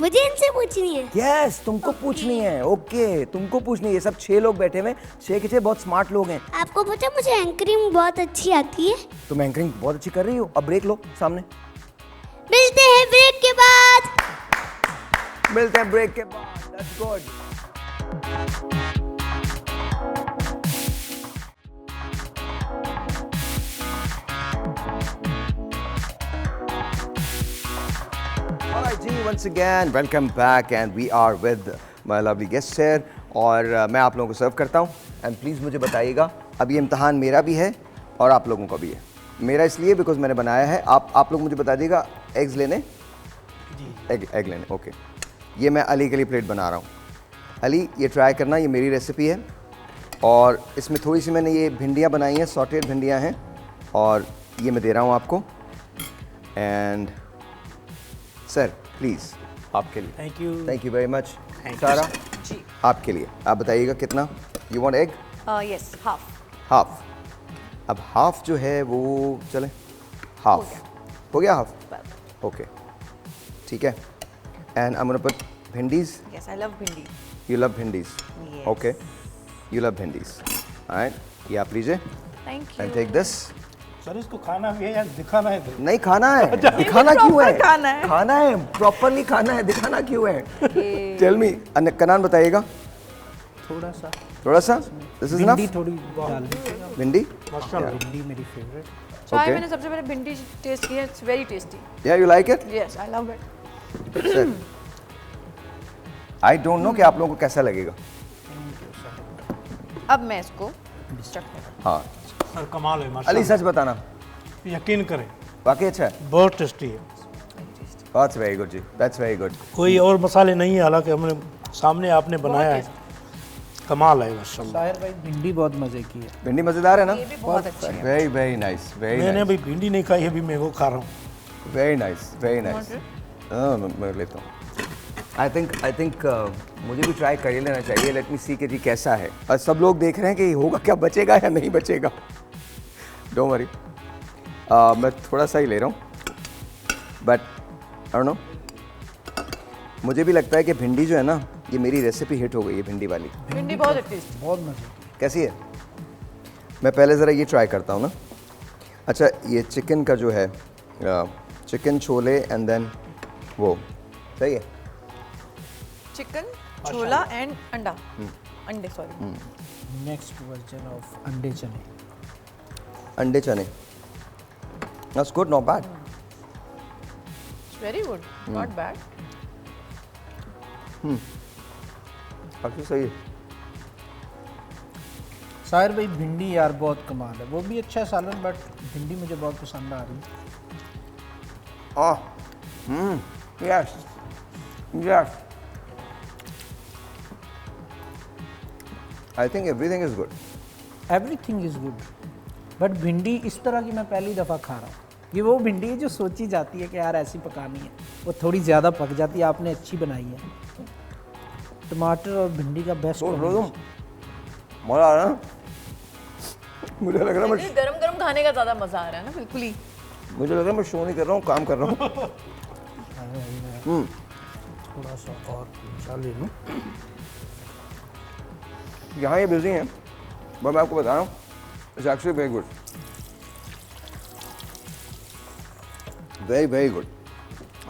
मुझे इनसे पूछनी है? यस, तुमको पूछनी है। ओके, तुमको पूछनी है। ये सब 6 लोग बैठे हुए, 6 के 6 बहुत स्मार्ट लोग हैं। आपको पता है मुझे एंकरिंग बहुत अच्छी आती है। तुम एंकरिंग बहुत अच्छी कर रही हो। अब ब्रेक लो, सामने मिलते हैं ब्रेक के बाद। मिलते हैं ब्रेक के बाद। That's good. Alright, G, once again, welcome back, and we are with my lovely guest share, और मैं आप लोगों को सर्व करता हूँ। एंड प्लीज़ मुझे बताइएगा, अब ये इम्तहान मेरा भी है और आप लोगों का भी है। मेरा इसलिए बिकॉज मैंने बनाया है। आप लोग मुझे बता दीजिएगा एग्स लेने जी, एग लेने। ओके, ये मैं अली के लिए प्लेट बना रहा हूँ। अली ये ट्राई करना, ये मेरी रेसिपी है और इसमें थोड़ी सी मैंने ये भिंडियाँ बनाई हैं, सॉटेड भिंडियाँ हैं, और ये मैं दे रहा हूँ आपको। एंड सर प्लीज़ आपके लिए। Thank you very much. सारा जी आपके लिए, आप बताइएगा कितना you want egg? Yes, half. Half. अब हाफ जो है वो चले, हाफ हो गया हाफ। ओके ठीक है। And I am gonna put bhindis. Yes, I love bhindi. You love bhindis? Okay, you love bhindis. Alright, ये आप लीजिए। Thank you. And take this. Sir इसको खाना भी है या दिखाना है? नहीं खाना है, दिखाना क्यों है? खाना है, प्रॉपरली खाना है, दिखाना क्यों है? Tell me. कनान बताइएगा। थोड़ा सा दिस इज इनफ। भिंडी थोड़ी डाल दीजिएगा। भिंडी भिंडी मेरी फेवरेट। चाय मैंने सबसे पहले भिंडी टेस्ट की है, इट्स वेरी टेस्टी। या you like it? Yes, I love it. Sir I don't no कि आप लोगों को कैसा लगेगा। अब मैं इसको हाँ सर कमाल है माशाल्लाह। अली सच बताना, यकीन करें वाकई अच्छा है, बहुत टेस्टी है। दैट्स वेरी गुड जी, दैट्स वेरी गुड। कोई और मसाले नहीं है, हालांकि हमने सामने आपने बनाया है, कमाल है माशाल्लाह। साहिर भाई भिंडी बहुत मजे की है। भिंडी मजेदार है ना? ये भी बहुत अच्छी है। वेरी वेरी नाइस, वेरी मैंने अभी भिंडी नहीं खाई, अभी मैं वो खा रहा हूँ। Very nice, very nice. मैं लेता हूँ। आई थिंक मुझे भी ट्राई कर ही लेना चाहिए। लेट मी सी कि जी कैसा है। और सब लोग देख रहे हैं कि होगा क्या, बचेगा या नहीं बचेगा। डोंट वरी, मैं थोड़ा सा ही ले रहा हूँ, बट आई डोंट नो, मुझे भी लगता है कि भिंडी जो है ना, ये मेरी रेसिपी हिट हो गई है, भिंडी वाली। भिंडी बहुत टेस्टी, बहुत मजे की। कैसी है? मैं पहले ज़रा ये ट्राई करता हूँ ना। अच्छा, ये चिकन का जो है, चिकन छोले एंड देन वो, सही है? चिकन छोला एंड अंडा, अंडे सॉरी। नेक्स्ट वर्जन ऑफ अंडे चने। अंडे चने, that's good, not bad. It's very good, not bad. काफ़ी सही है। साहिर भाई भिंडी यार बहुत कमाल है, वो भी अच्छा है सालन, बट भिंडी मुझे बहुत पसंद आ रही है। Yes yes, I think everything is good. Everything is good, but भिंडी इस तरह की मैं पहली दफ़ा खा रहा हूँ। ये वो भिंडी है जो सोची जाती है कि यार ऐसी पकानी है, वो थोड़ी ज़्यादा पक जाती है। आपने अच्छी बनाई है। टमाटर और भिंडी का बेस्ट मज़ा आ रहा है। मुझे लग रहा है मैं गरम गरम खाने का ज़्यादा मज़ा आ रहा है ना, बिल्कुल ही। मुझे लग रहा है मैं शो नहीं कर रहा हूँ, काम कर रहा हूँ। थोड़ा सा और चाल ले लूँ। यहाँ ये बिजी हैं, बट मैं आपको बता रहा हूँ, it's actually very good, very very good.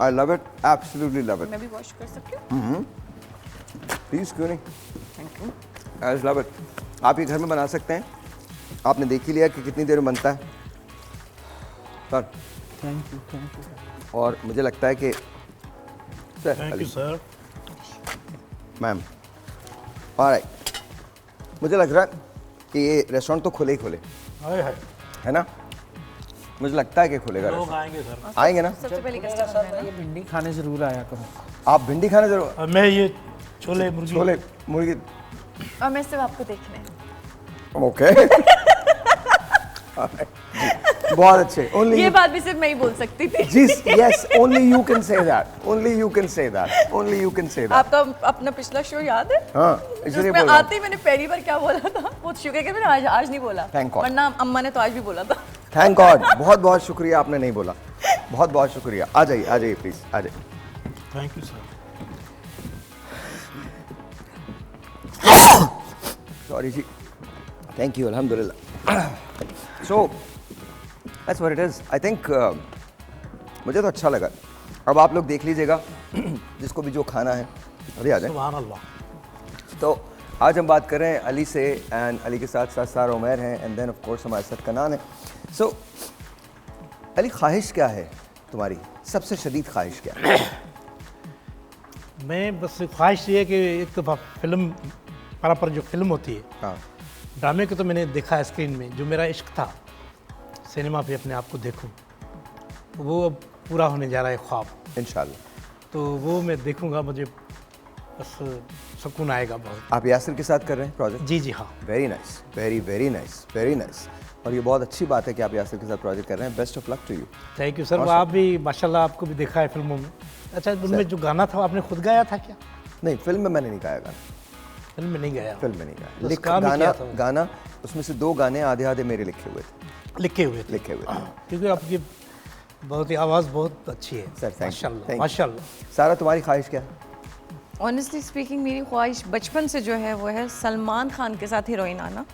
I love it, absolutely love it. मैं भी वॉश कर सकती हूँ? प्लीज़, क्यों नहीं। Thank you. I love it. आप ये घर में बना सकते हैं। आपने देख ही लिया कि कितनी देर में बनता है सर। Thank you. और मुझे लगता है कि sir, thank you sir, ma'am, alright, मुझे लग रहा है कि ये रेस्टोरेंट तो खुले ही खुले है ना? मुझे लगता है कि खुलेगा। लोग आएंगे सर, आएंगे ना? सबसे पहले कस्टमर है ना। ये भिंडी खाने ज़रूर आया करो। आप भिंडी खाने जरूर। अब मैं ये छोले मुर्गी और मैं सिर्फ आपको देखना है। ओके बहुत अच्छे। ओनली ये बात भी सिर्फ मैं ही बोल सकती थी। जी, yes, only you can say that, only you can say that, only you can say that. आपका अपना पिछला शो याद है? हाँ, इसलिए उसमें बोल रहा हूँ। आते ही मैंने पहली बार क्या बोला था, बहुत शुक्र है कि मैंने आज नहीं बोला, Thank God. वरना अम्मा ने तो आज भी बोला था। थैंक गॉड, बहुत बहुत शुक्रिया, आपने नहीं बोला, बहुत बहुत शुक्रिया। आ जाइए प्लीज, आ जाइए। Thank you sir. सॉरी जी, थैंक यू, अल्हम्दुलिल्लाह। So that's what it is. I think मुझे तो अच्छा लगा। अब आप लोग देख लीजिएगा, जिसको भी जो खाना है अभी आ जाए। सुभान अल्लाह। तो आज हम बात कर रहे हैं अली से, एंड अली के साथ साथ सारा उमैर हैं, एंड देन ऑफ कोर्स हमारे साथ कनान है। सो अली, ख्वाहिश क्या है तुम्हारी, सबसे शदीद ख्वाहिश क्या है? मैं बस ख्वाहिश ये है कि एक दफ़ा फिल्म पर जो फिल्म होती है, हाँ, ड्रामे को तो मैंने देखा है स्क्रीन में, जो मेरा इश्क था सिनेमा पे अपने आप को देखूं, वो अब पूरा होने जा रहा है ख्वाब इंशाल्लाह। तो वो मैं देखूंगा, मुझे बस सुकून आएगा बहुत। आप यासिर के साथ कर रहे हैं प्रोजेक्ट? जी जी हाँ। Very nice, very very nice, very nice. और ये बहुत अच्छी बात है कि आप यासिर के साथ प्रोजेक्ट कर रहे हैं। Best of luck to you. Thank you sir. वो आप भी माशाल्लाह, आपको भी देखा है फिल्मों में। अच्छा, उनमें जो गाना था आपने खुद गाया था क्या? नहीं, फिल्म में मैंने नहीं गाया गाना। फिल्म में नहीं गाया? फिल्म में नहीं गाया। गाना उसमें से 2 गाने आधे आधे मेरे लिखे हुए थे। लिखे हुए क्योंकि आपकी बहुत ही आवाज़ बहुत अच्छी है सर। माशाल्लाह माशाल्लाह। सारा, तुम्हारी ख्वाहिश क्या है? ऑनेस्टली स्पीकिंग मेरी ख्वाहिश बचपन से जो है वो है सलमान खान के साथ हीरोइन आना,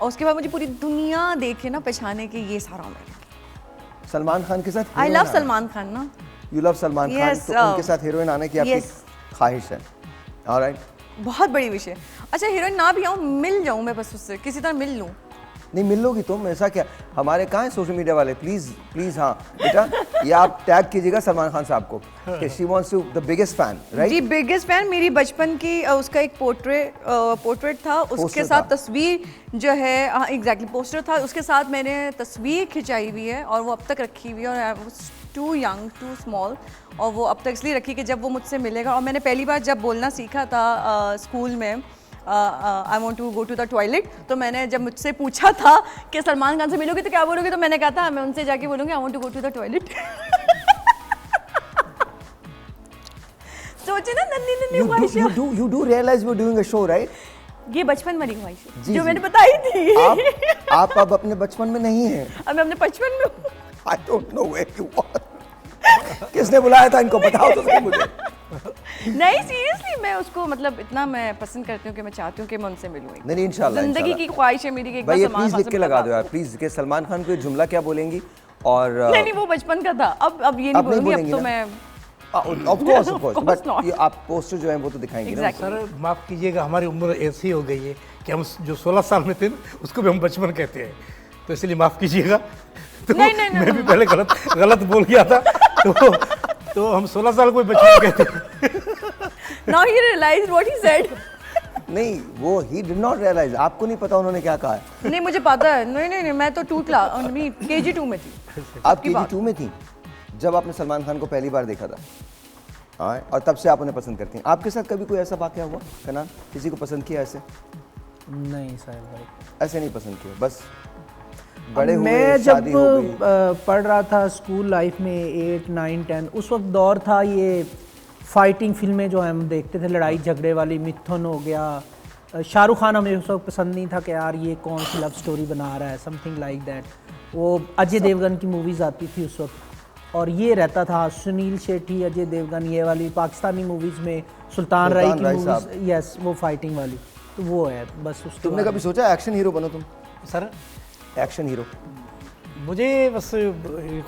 और उसके बाद मुझे पूरी दुनिया देखे ना पहचाने कि ये सारा मेरे। सलमान खान के साथ? आई लव सलमान खान ना। यू लव सलमान खान, तो उनके साथ हीरोइन आने की आपकी ख्वाहिश है? ऑलराइट, बहुत बड़ी विश है। अच्छा, हीरोइन ना भी आऊँ, मिल जाऊँ मैं बस उससे, किसी तरह मिल लूँ। नहीं मिल लोगी तुम, ऐसा क्या? हमारे कहाँ है सोशल मीडिया वाले? प्लीज प्लीज, हाँ बेटा, ये आप टैग कीजिएगा सलमान खान साहब को कि she wants to, the biggest fan, right? जी, बिगेस्ट फैन। मेरी बचपन की उसका एक पोर्ट्रेट था, उसके साथ तस्वीर जो है, हाँ एग्जैक्टली, पोस्टर था, उसके साथ मैंने तस्वीर खिंचाई हुई है और वो अब तक रखी हुई है। और I was too young, too small, और वो अब तक इसलिए रखी कि जब वो मुझसे मिलेगा। और मैंने पहली बार जब बोलना सीखा था स्कूल में, I want to go to the toilet, तो मैंने जब मुझसे पूछा था कि सलमान खान से मिलोगे तो क्या बोलोगे, तो मैंने कहा था मैं उनसे जाके बोलूँगी I want to go to the toilet. सोचे ना, नन्ही नन्ही ख्वाहिश। You do realize we're doing a show, right? ये बचपन वाली ख्वाहिश है जो मैंने बताई थी। आप अब अपने बचपन में नहीं हैं। अब मैं अपने बचपन में हूँ। I don't know where you are. किसने बुलाया था इनको, बताओ तो सही मुझे। नहीं सीरियसली, मैं उसको मतलब इतना मैं पसंद करती हूँ कि मैं चाहती हूँ कि मैं उनसे मिलूँ। नहीं इंशाल्लाह, जिंदगी की ख्वाहिश है मेरी कि एक बार भाई सलमान प्लीज खान लिख से के लगा दो यार प्लीज, कि सलमान खान को जुमला क्या बोलेंगी। और नहीं वो बचपन का था, अब ये नहीं बोलूंगी, अब तो मैं ऑफ कोर्स बट आप पोस्टर जो है वो तो दिखाएंगे ना। सर माफ कीजिएगा, हमारी उम्र ऐसी हो गई है कि हम जो 16 साल में थे उसको भी हम बचपन कहते हैं, तो इसलिए माफ कीजिएगा। तो मैं भी पहले गलत बोल गया था, तो हम 16 साल को बचपन कहते हैं। Now he realized what he said. नहीं, वो he did not realize, आपको नहीं पता उन्होंने क्या कहा है। नहीं मुझे पता है, नहीं मैं तो 2 क्लास KG2 में थी। आप KG2 में थी जब आपने सलमान खान को पहली बार देखा था? हाँ, और तब से आप उन्हें पसंद करती हैं। आपके साथ कभी कोई ऐसा वाकया हुआ कनान, किसी को पसंद किया ऐसे? नहीं साहिल भाई, ऐसे नहीं पसंद किया, बस बड़े हुए, मैं शादी जब हो गई। पढ़ रहा था स्कूल लाइफ में 8, 9, 10, उस वक्त दौर था ये फाइटिंग फिल्में जो हम देखते थे, लड़ाई झगड़े वाली, मिथुन हो गया, शाहरुख खान हमें उस वक्त पसंद नहीं था कि यार ये कौन सी लव स्टोरी बना रहा है, समथिंग लाइक दैट। वो अजय देवगन की मूवीज़ आती थी उस वक्त, और ये रहता था सुनील शेट्टी, अजय देवगन, ये वाली पाकिस्तानी मूवीज़ में सुल्तान राय की मूवीज़, यस वो फाइटिंग वाली, तो वो है बस। उसके तुमने कभी सोचा एक्शन हीरो बनो तुम? Sir action hero? मुझे बस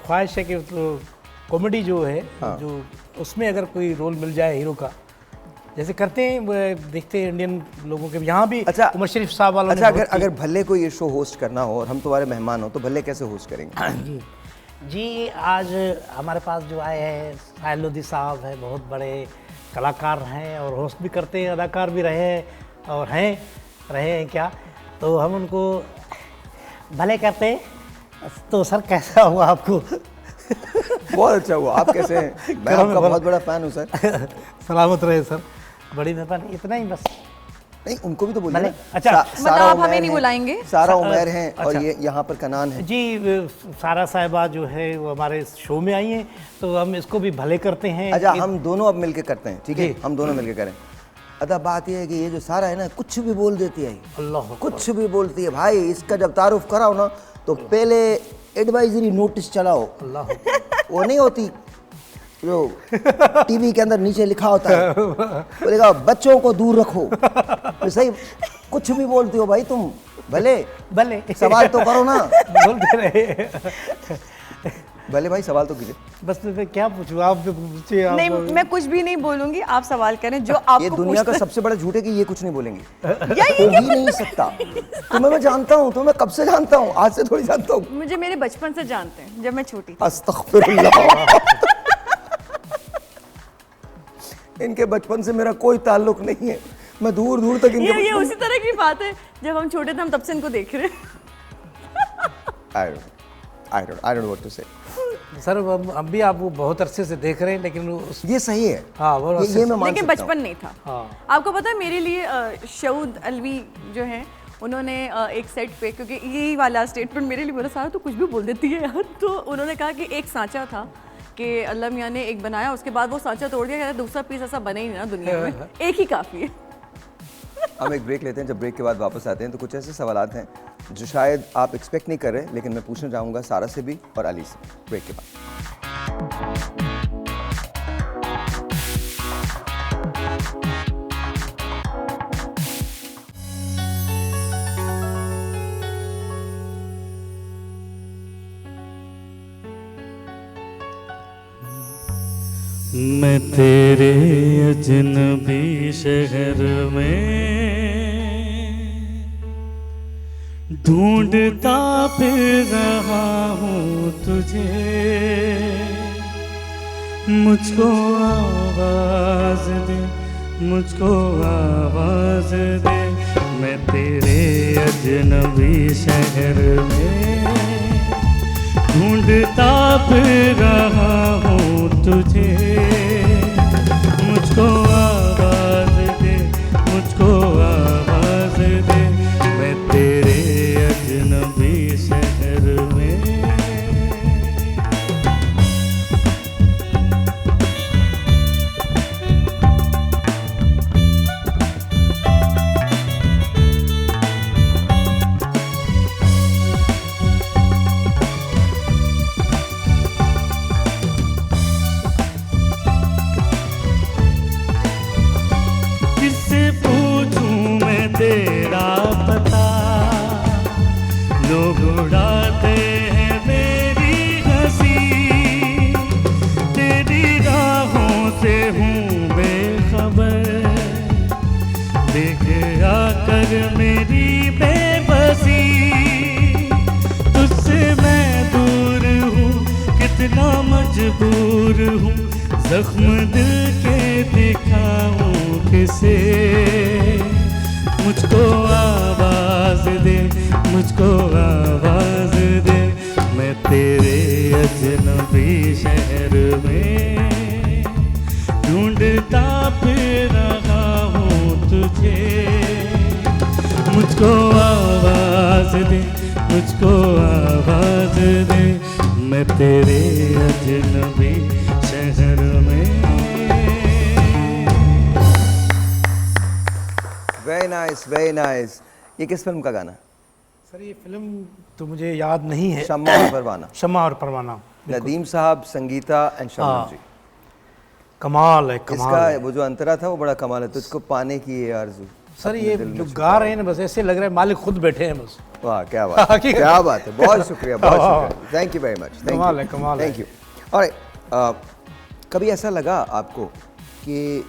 ख्वाहिश है कि तो कॉमेडी जो है, हाँ, जो उसमें अगर कोई रोल मिल जाए हीरो का, जैसे करते हैं देखते हैं इंडियन लोगों के यहाँ भी। अच्छा, उमर शरीफ साहब वालों अच्छा, अगर भल्ले को ये शो होस्ट करना हो और हम तुम्हारे मेहमान हो तो भल्ले कैसे होस्ट करेंगे? जी आज हमारे पास जो आए हैं साहिल लोधी साहब हैं, बहुत बड़े कलाकार हैं और होस्ट भी करते हैं, अदाकार भी रहे और रहे हैं क्या, तो हम उनको भले करते हैं। तो सर कैसा हुआ आपको? बहुत अच्छा हुआ। आप कैसे हैं? मैं आपका बहुत बड़ा फैन हूँ सर। सलामत रहे सर, बड़ी मेहरबानी, इतना ही बस। नहीं उनको भी तो बोलिए ना। अच्छा मतलब आप हमें नहीं बुलाएंगे? सारा उमर हैं और ये यहाँ पर कनान है जी। सारा साहिबा जो है वो हमारे शो में आई हैं, तो हम इसको भी भले करते हैं। अच्छा हम दोनों अब मिलके करते हैं, ठीक है? हम दोनों मिलके करें। अदा बात यह है कि ये जो सारा है ना कुछ भी बोल देती है, अल्लाह कुछ भी बोलती है भाई। इसका जब तारुफ कराओ ना तो पहले एडवाइजरी नोटिस चलाओ, वो नहीं होती जो टीवी के अंदर नीचे लिखा होता है, बोलेगा बच्चों को दूर रखो। तो सही कुछ भी बोलती हो भाई तुम, भले सवाल तो करो ना। बोलते रहे भले भाई सवाल तो कीजिए। बस मैं क्या पूछूं, आप पूछिए। नहीं मैं कुछ भी नहीं बोलूंगी, आप सवाल करें जो आपको। ये दुनिया का सबसे बड़ा झूठ है कि ये कुछ नहीं बोलेंगी। हो ही नहीं सकता। तुम्हें मैं जानता हूँ, तुम्हें कब से जानता हूँ, आज से थोड़ी जानता हूँ। मुझे मेरे बचपन से जानते हैं, जब मैं छोटी थी। अस्तगफिरुल्लाह। इनके बचपन से मेरा कोई ताल्लुक नहीं है, मैं दूर दूर तक इनके ये उसी तरह की बात है, जब हम छोटे थे हम तब से इनको देख रहे हैं। I don't know what to say. Sir अब भी आप वो बहुत अरसे से देख रहे हैं, लेकिन ये सही है। हाँ, वो ये मैं मान लेकिन सकता हूँ। बचपन नहीं था। हाँ। आपको पता है मेरे लिए शऊद अलवी जो है उन्होंने एक सेट पे, क्योंकि यही वाला स्टेटमेंट मेरे लिए बोला, सारा तो कुछ भी बोल देती है यार, तो उन्होंने कहा कि एक सांचा था कि अल्लाह मियाँ ने एक बनाया, उसके बाद वो सांचा तोड़ दिया, कहता दूसरा पीस ऐसा बना ही नहीं ना दुनिया में, एक ही काफ़ी है। हम एक ब्रेक लेते हैं, जब ब्रेक के बाद वापस आते हैं तो कुछ ऐसे सवालात हैं जो शायद आप एक्सपेक्ट नहीं कर रहे, लेकिन मैं पूछना चाहूँगा सारा से भी और अली से, ब्रेक के बाद। मैं तेरे अजनबी शहर में ढूंढता फिर रहा हूँ तुझे, मुझको आवाज दे, मुझको आवाज दे, मैं तेरे अजनबी शहर में ढूंढता फिर रहा हूँ तुझे, मुझको आवाज दे, मुझको आवाज दे, मैं तेरे अजनबी शहर में। तेरा पता लोग उड़ाते हैं मेरी हंसी, तेरी राहों से हूँ बेखबर, देख आकर मेरी बेबसी, तुझसे मैं दूर हूँ कितना मजबूर हूँ, जख्म दिल के दिखाऊं किसे, मुझको आवाज दे, मुझको आवाज दे, मैं तेरे अजनबी शहर में ढूंढता फिर रहा हूँ तुझे, मुझको आवाज दे, मुझको आवाज दे, मैं तेरे अजनबी शहर में। Very nice, very nice. ये किस फिल्म का गाना? सर ये फिल्म तो मुझे याद नहीं है। शम्मा और परवाना। शम्मा और परवाना। नदीम साहब, संगीता एंड शम्मा जी। कमाल है, कमाल इसका है। वो जो अंतरा था वो बड़ा कमाल है, तुझको पाने की ये आरज़ू। सर ये जो गा रहे हैं ना, बस ऐसे लग रहा है मालिक खुद बैठे हैं बस। वाह क्या बात है, क्या बात है, बहुत शुक्रिया, बहुत शुक्रिया, थैंक यू वेरी मच, कमाल है, कमाल है, थैंक यू। और कभी ऐसा लगा आपको कि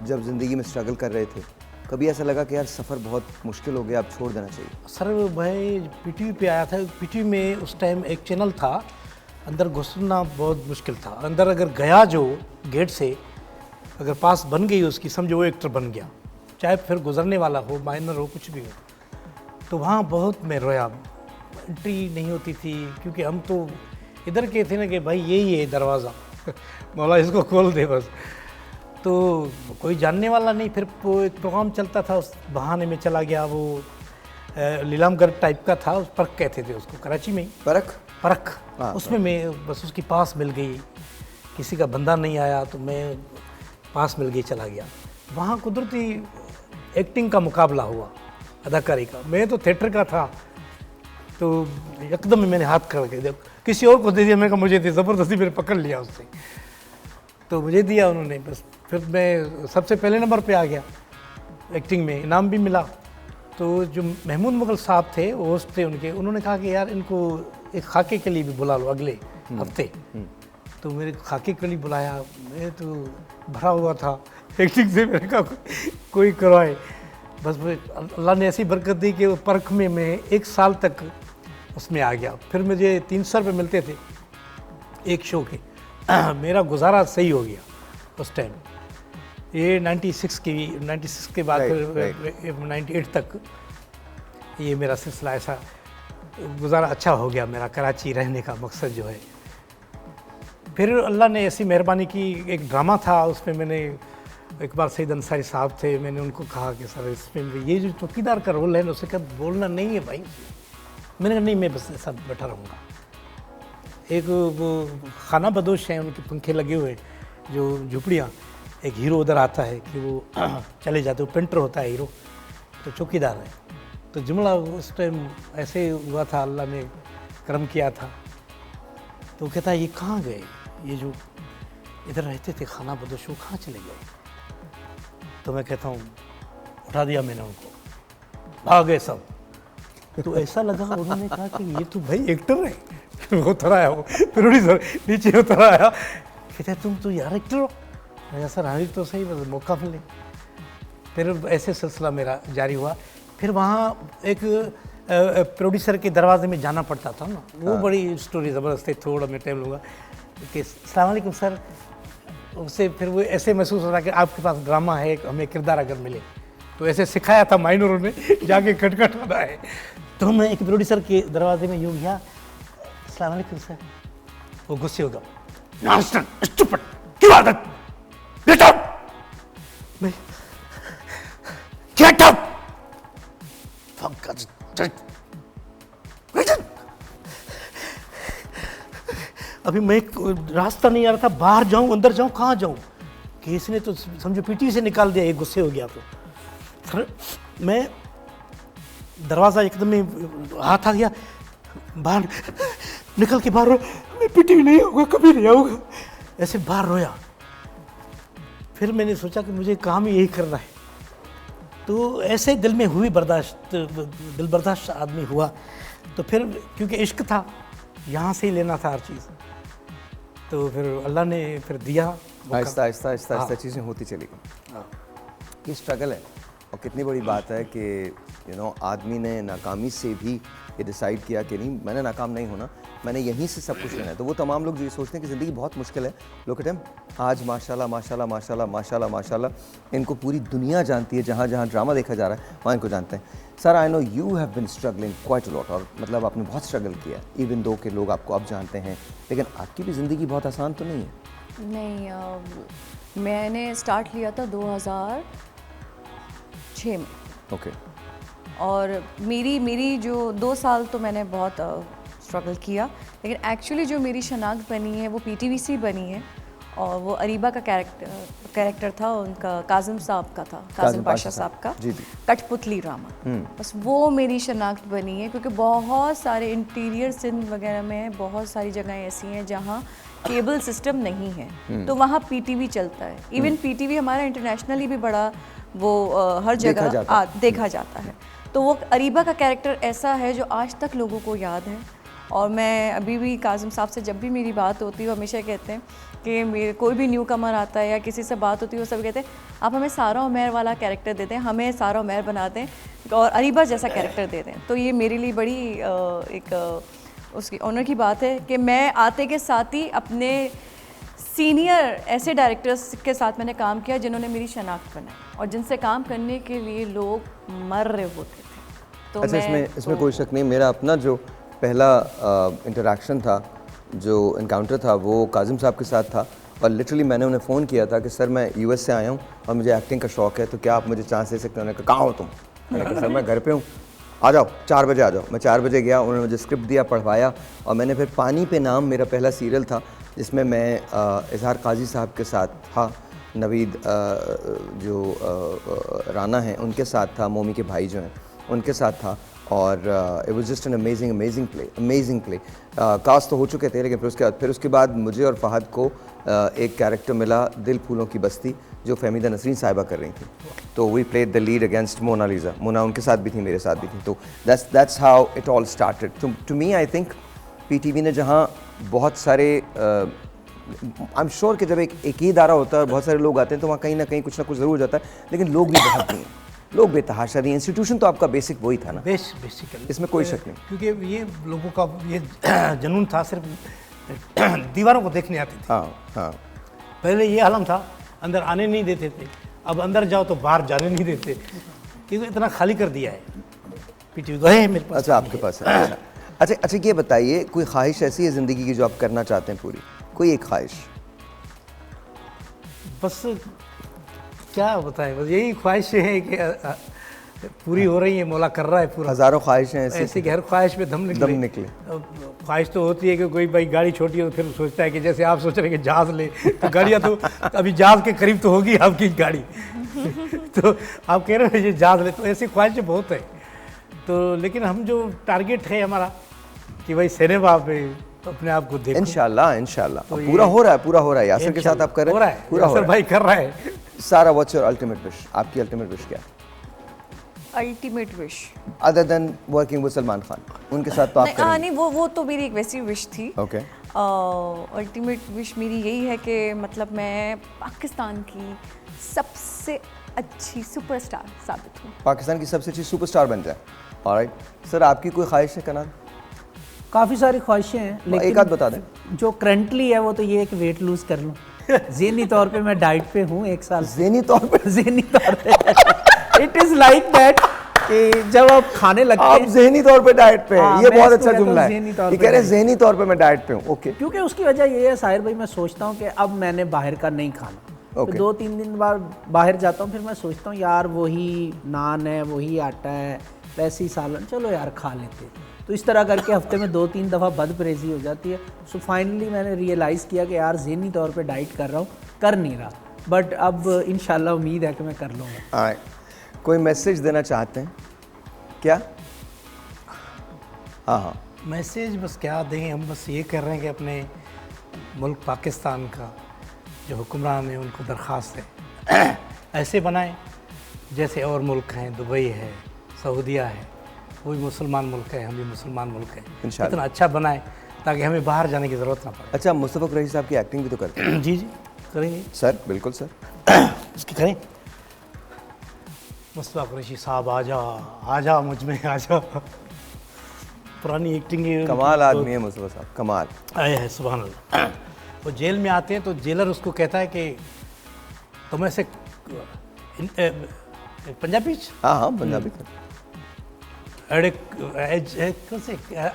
जब ज़िंदगी में स्ट्रगल कर रहे थे, कभी ऐसा लगा कि यार सफ़र बहुत मुश्किल हो गया, अब छोड़ देना चाहिए? सर मैं पीटीवी पे आया था, पीटीवी में उस टाइम एक चैनल था, अंदर घुसना बहुत मुश्किल था, अंदर अगर गया जो गेट से, अगर पास बन गई उसकी, समझो वो एक्टर बन गया, चाहे फिर गुजरने वाला हो, माइनर हो, कुछ भी हो। तो वहाँ बहुत मैं रोया, एंट्री नहीं होती थी, क्योंकि हम तो इधर के थे ना कि भाई यही है दरवाज़ा मौला इसको खोल दे बस, तो कोई जानने वाला नहीं। फिर वो एक प्रोग्राम चलता था, उस बहाने में चला गया, वो लीलामगर टाइप का था, उस परख कहते थे उसको, कराची में ही। परख उसमें मैं बस उसकी पास मिल गई, किसी का बंदा नहीं आया तो मैं पास मिल गई, चला गया। वहाँ कुदरती एक्टिंग का मुकाबला हुआ, अदाकारी का। मैं तो थिएटर का था, तो एकदम मैंने हाथ करके जब किसी और को दे दिया, मैं कहा मुझे दे, ज़बरदस्ती मैंने पकड़ लिया उससे, तो मुझे दिया उन्होंने, बस फिर मैं सबसे पहले नंबर पे आ गया एक्टिंग में, इनाम भी मिला। तो जो महमूद मुगल साहब थे, होस्ट थे उनके, उन्होंने कहा कि यार इनको एक खाके के लिए भी बुला लो अगले हफ्ते। तो मेरे खाके के लिए बुलाया, मैं तो भरा हुआ था एक्टिंग से, मैंने कहा कोई करवाए। बस अल्लाह ने ऐसी बरकत दी कि वो परख में मैं 1 साल तक उसमें आ गया। फिर मुझे 300 रुपये मिलते थे एक शो के, मेरा गुजारा सही हो गया उस टाइम। ये 96 के बाद फिर 98 तक ये मेरा सिलसिला ऐसा गुजारा अच्छा हो गया मेरा कराची रहने का मकसद जो है। फिर अल्लाह ने ऐसी मेहरबानी की, एक ड्रामा था उसमें मैंने एक बार सईद अंसारी साहब थे, मैंने उनको कहा कि सर इसमें ये जो चौकीदार का रोल है ना उससे कब बोलना नहीं है भाई। मैंने कहा नहीं, मैं बस ऐसा बैठा रहूँगा। एक वो खाना बदोश हैं, उनके पंखे लगे हुए जो झुपड़ियाँ, एक हीरो उधर आता है कि वो चले जाते, वो पेंटर होता है हीरो, तो चौकीदार है। तो जुमला उस टाइम ऐसे हुआ था, अल्लाह ने करम किया था। तो वो कहता है ये कहाँ गए, ये जो इधर रहते थे खाना बदोश, वो कहाँ चले गए। तो मैं कहता हूँ उठा दिया मैंने उनको, भाग गए सब। तो ऐसा लगा, उन्होंने कहा कि ये तो भाई एक्टर है। उतर आया वो प्रोड्यूसर, नीचे उतर आया, कहते तुम तो यार एक्टर हो। मैं सर हाँ तो सही, बस मौका मिले। फिर ऐसे सिलसिला मेरा जारी हुआ। फिर वहाँ एक प्रोड्यूसर के दरवाजे में जाना पड़ता था ना, वो बड़ी स्टोरी ज़बरदस्त है, थोड़ा मैं टाइम लूँगा कि अस्सलाम वालेकुम सर। उससे फिर वो ऐसे महसूस होता कि आपके पास ड्रामा है, हमें किरदार अगर मिले तो ऐसे सिखाया था माइनरों ने, जाके खटखटाना है। तो मैं एक प्रोड्यूसर के दरवाजे में यूँ गया, अस्सलाम वालेकुम सर। वो गुस्से होगा, नॉनसेंस स्टूपिड, क्या आदत, गेट आउट, गेट आउट। अभी मैं रास्ता नहीं आ रहा था, बाहर जाऊं अंदर जाऊं, कहाँ जाऊं, कि इसने तो समझो पीटी से निकाल दिया, एक गुस्से हो गया। तो सर मैं दरवाज़ा एकदम में हाथ आ गया, बाहर निकल के बाहर, मैं पीटी नहीं होगा, कभी नहीं आऊँगा, ऐसे बाहर रोया। फिर मैंने सोचा कि मुझे काम यही करना है। तो ऐसे दिल में हुई बर्दाश्त, दिल बर्दाश्त आदमी हुआ। तो फिर क्योंकि इश्क था, यहाँ से ही लेना था हर चीज़, तो फिर अल्लाह ने फिर दिया। आहिस्ता आहिस्ता आहिस्ता आहिस्ता चीज़ें होती चली गई। ये स्ट्रगल है, और कितनी बड़ी बात है कि आदमी ने नाकामी से भी ये डिसाइड किया कि नहीं, मैंने नाकाम नहीं होना, मैंने यहीं से सब कुछ लेना है। तो वो तमाम लोग जो ये सोचते हैं कि ज़िंदगी बहुत मुश्किल है, लोग कहते हैं आज माशाल्लाह माशाल्लाह माशाल्लाह माशाल्लाह माशाल्लाह इनको पूरी दुनिया जानती है, जहाँ जहाँ ड्रामा देखा जा रहा है वहाँ इनको जानते हैं। Sir I know you have been struggling quite a lot, और मतलब आपने बहुत स्ट्रगल किया, इवन दो के लोग आपको अब जानते हैं, लेकिन आपकी भी ज़िंदगी बहुत आसान तो नहीं है। नहीं, मैंने स्टार्ट लिया था 2006 में। ओके। और मेरी जो 2 साल तो मैंने बहुत स्ट्रगल किया, लेकिन एक्चुअली जो मेरी शनाख्त बनी है वो पीटीवी से बनी है, और वो अरीबा का कैरेक्टर था उनका, काजिम साहब का था, काजिम पाशा साहब का कठपुतली ड्रामा। बस वो मेरी शनाख्त बनी है, क्योंकि बहुत सारे इंटीरियर सिंध वगैरह में बहुत सारी जगहें ऐसी हैं जहाँ केबल सिस्टम नहीं है, तो वहाँ पीटीवी चलता है। इवन पीटीवी हमारा इंटरनेशनली भी बड़ा वो हर जगह देखा जाता है। तो वो अरीबा का कैरेक्टर ऐसा है जो आज तक लोगों को याद है। और मैं अभी भी काजिम साहब से जब भी मेरी बात होती है वो हमेशा कहते हैं कि मेरे कोई भी न्यू कमर आता है या किसी से बात होती है, वो सब कहते हैं आप हमें सारा उमैर वाला कैरेक्टर दे दें, हमें सारा उमैर बना दें और अरीबा जैसा कैरेक्टर दे दें। तो ये मेरे लिए बड़ी एक उसकी ऑनर की बात है कि मैं आते के साथ ही अपने सीनियर ऐसे डायरेक्टर्स के साथ मैंने काम किया जिन्होंने मेरी शनाख्त बनाई और जिनसे काम करने के लिए लोग मर रहे होते थे। तो अच्छा, इसमें कोई शक नहीं, मेरा अपना जो पहला इंटरेक्शन था, जो इनकाउंटर था, वो काजिम साहब के साथ था। और लिटरली मैंने उन्हें फ़ोन किया था कि सर मैं यूएस से आया हूँ और मुझे एक्टिंग का शौक़ है, तो क्या आप मुझे चांस दे सकते हैं? उन्होंने कहा कहाँ हो तुम? मैंने कहा सर मैं घर पे हूँ, आ जाओ 4 बजे आ जाओ। मैं 4 बजे गया, उन्होंने मुझे स्क्रिप्ट दिया, पढ़वाया, और मैंने फिर पानी पे नाम मेरा पहला सीरियल था जिसमें मैं इजहार काजी साहब के साथ था, नवीद जो राना हैं उनके साथ था, मोमी के भाई जो हैं उनके साथ था। और it was just an amazing play. Cast तो हो चुके थे, लेकिन फिर उसके बाद मुझे और फहद को एक कैरेक्टर मिला, दिल फूलों की बस्ती, जो फहमीदा नसरीन साहिबा कर रही थी। तो we played the lead against Monalisa. Mona उनके साथ भी थी, मेरे साथ भी थी। तो that's how it all started. To me I think PTV ने जहाँ बहुत सारे आई एम श्योर कि जब एक ही इदारा होता है और बहुत सारे लोग आते हैं तो वहाँ कहीं ना कहीं कुछ ना कुछ ज़रूर हो जाता है, लेकिन लोग भी बहुत नहीं हैं, लोग बेतहाशा नहीं। इंस्टीट्यूशन तो आपका बेसिक वही था ना, बेसिकली, इसमें कोई शक नहीं, क्योंकि ये लोगों का ये जुनून था, सिर्फ दीवारों को देखने आते थे। हाँ। पहले ये आलम था, अंदर आने नहीं देते थे, अब अंदर जाओ तो बाहर जाने नहीं देते, क्योंकि इतना खाली कर दिया है। पीटी तो है मेरे पास। अच्छा, आपके पास है। अच्छा ये बताइए, कोई ख्वाहिश ऐसी है ज़िंदगी की जो आप करना चाहते हैं पूरी? कोई एक ख्वाहिश? बस क्या बताएं, बस यही ख्वाहिशें हैं कि पूरी हो रही है, मौला कर रहा है पूरा। हज़ारों ख्वाहिशें ऐसी कि हर ख्वाहिश पे दम निकले। ख्वाहिश तो होती है कि कोई भाई गाड़ी छोटी हो तो फिर सोचता है कि जैसे आप सोच रहे हैं कि जहाज़ ले, तो गाड़ियाँ तो अभी जहाज़ के करीब तो होगी आपकी गाड़ी तो आप कह रहे हो ये जहाज़ ले, तो ऐसी ख्वाहिशें बहुत है। तो लेकिन हम जो टारगेट है हमारा कि भाई सिनेमा पे अपने आप को देखो। इंशाल्लाह तो पूरा हो रहा है। यासिर के साथ आप कर रहे हैं? पूरा हो रहा है, भाई कर रहा है। सारा, व्हाट्स योर अल्टीमेट विश? आपकी अल्टीमेट विश क्या है? Ultimate wish other than working with Salman Khan, उनके साथ तो आप करेंगे? नहीं, वो तो मेरी एक वैसी विश थी। ओके। अल्टीमेट विश मेरी यही है कि मतलब मैं पाकिस्तान की सबसे अच्छी सुपरस्टार साबित हूँ। पाकिस्तान की सबसे अच्छी सुपरस्टार बन जाए। ऑलराइट सर, आपकी कोई ख्वाहिश है कनाल? काफ़ी सारी ख्वाहिशें हैं, लेकिन एक आध बता दें। जो करंटली है वो तो ये है कि वेट लूज कर लूँ। ज़हनी तौर पे मैं डाइट पे हूँ 1 साल। ज़हनी तौर पे इट इज़ लाइक दैट कि जब आप खाने लगते हैं। आप ज़हनी तौर पे डाइट पे हैं, ये बहुत अच्छा जुमला है। ये कह रहे हैं ज़हनी तौर पे मैं डाइट पे हूँ। ओके। क्योंकि उसकी वजह ये है साहिर भाई, मैं सोचता हूँ कि अब मैंने बाहर का नहीं खाना। तो 2-3 दिन बाद बाहर जाता हूँ, फिर मैं सोचता हूँ यार वही नान है, वही आटा है, वैसे ही सालन, चलो यार खा लेते। तो इस तरह करके हफ्ते में 2-3 दफ़ा बदपरहेज़ी हो जाती है। सो फाइनली मैंने रियलाइज़ किया कि यार ज़हनी तौर पे डाइट कर रहा हूँ, कर नहीं रहा, बट अब इंशाल्लाह उम्मीद है कि मैं कर लूँगा। कोई मैसेज देना चाहते हैं क्या? हाँ, मैसेज बस क्या दें, हम बस ये कर रहे हैं कि अपने मुल्क पाकिस्तान का जो हुक्मरान है उनको दरख्वास्त है ऐसे बनाएं जैसे और मुल्क हैं, दुबई है, सऊदीया है, वो भी मुसलमान मुल्क है, हम भी मुसलमान मुल्क है। इतना अच्छा बनाएं ताकि हमें बाहर जाने की ज़रूरत ना पड़े। अच्छा, मुस्तफ़ा कुरैशी साहब की एक्टिंग भी तो करते हैं? जी करेंगे सर, बिल्कुल सर। इसकी करें। मुस्तफ़ा कुरैशी साहब आ जा मुझ में आ जा। पुरानी एक्टिंग है, कमाल आदमी है मुस्तफ़ा साहब, कमाल। आए है सुभान अल्लाह। वो जेल में आते हैं तो जेलर उसको कहता है कि तुम ऐसे पंजाबी? हाँ पंजाबी।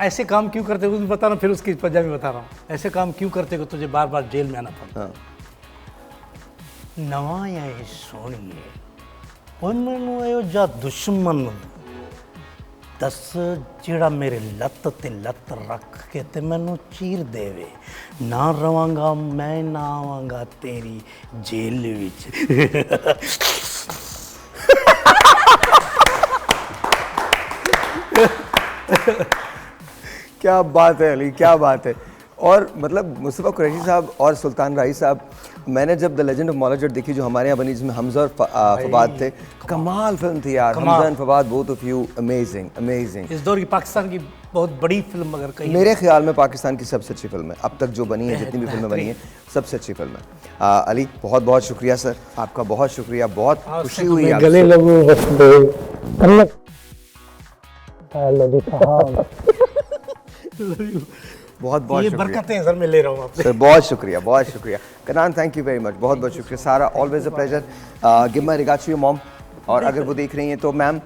ऐसे काम क्यों करते हो बताना, फिर उसकी पंजाबी बता रहा हूँ। ऐसे काम क्यों करते हो तुझे बार बार जेल में आना पड़ता? नवा या सोनिए मैनू जा दुश्मन दस जेड़ा मेरे लत्त ते लत्त रख के ते मैनू चीर देवे, ना रवांगा मैं, ना आवांगा तेरी जेल विच। क्या बात है अली, क्या बात है। और मतलब मुस्तफ़ा कुरैशी साहब और सुल्तान राही साहब, मैंने जब the legend of Maula Jatt देखी जो हमारे यहाँ बनी, जिसमें हमजा और फवाद थे, कमाल फिल्म थी यार। Hamza and Fawad, both of you amazing amazing. इस दौर की पाकिस्तान की बहुत बड़ी फिल्म अगर कहीं, मेरे ख्याल में पाकिस्तान की सबसे अच्छी फिल्म है अब तक जो बनी है, जितनी भी फिल्में बनी हैं सबसे अच्छी फिल्म है। अली बहुत बहुत शुक्रिया सर, आपका बहुत शुक्रिया, बहुत खुशी हुई आपसे। गले लगूं बहुत बहुत ये बरकतें सर मैं ले रहा हूँ आपसे। सर बहुत शुक्रिया, बहुत शुक्रिया। Kanan, thank you very much, बहुत बहुत शुक्रिया। Sara, always a pleasure. Give my regards to your mom, और अगर वो देख रही हैं तो ma'am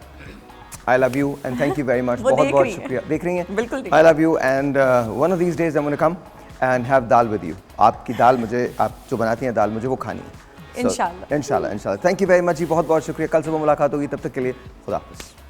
I love you and thank you very much. बहुत बहुत शुक्रिया। देख रही हैं? बिल्कुल। I love you and one of these days I want to come and have dal with you. आपकी दाल मुझे, आप जो बनाती हैं दाल, मुझे वो खानी है। इंशाल्लाह इंशाल्लाह इंशाल्लाह। थैंक यू वेरी मच जी, बहुत बहुत शुक्रिया। कल सुबह मुलाकात होगी, तब तक के लिए खुदा हाफिज़।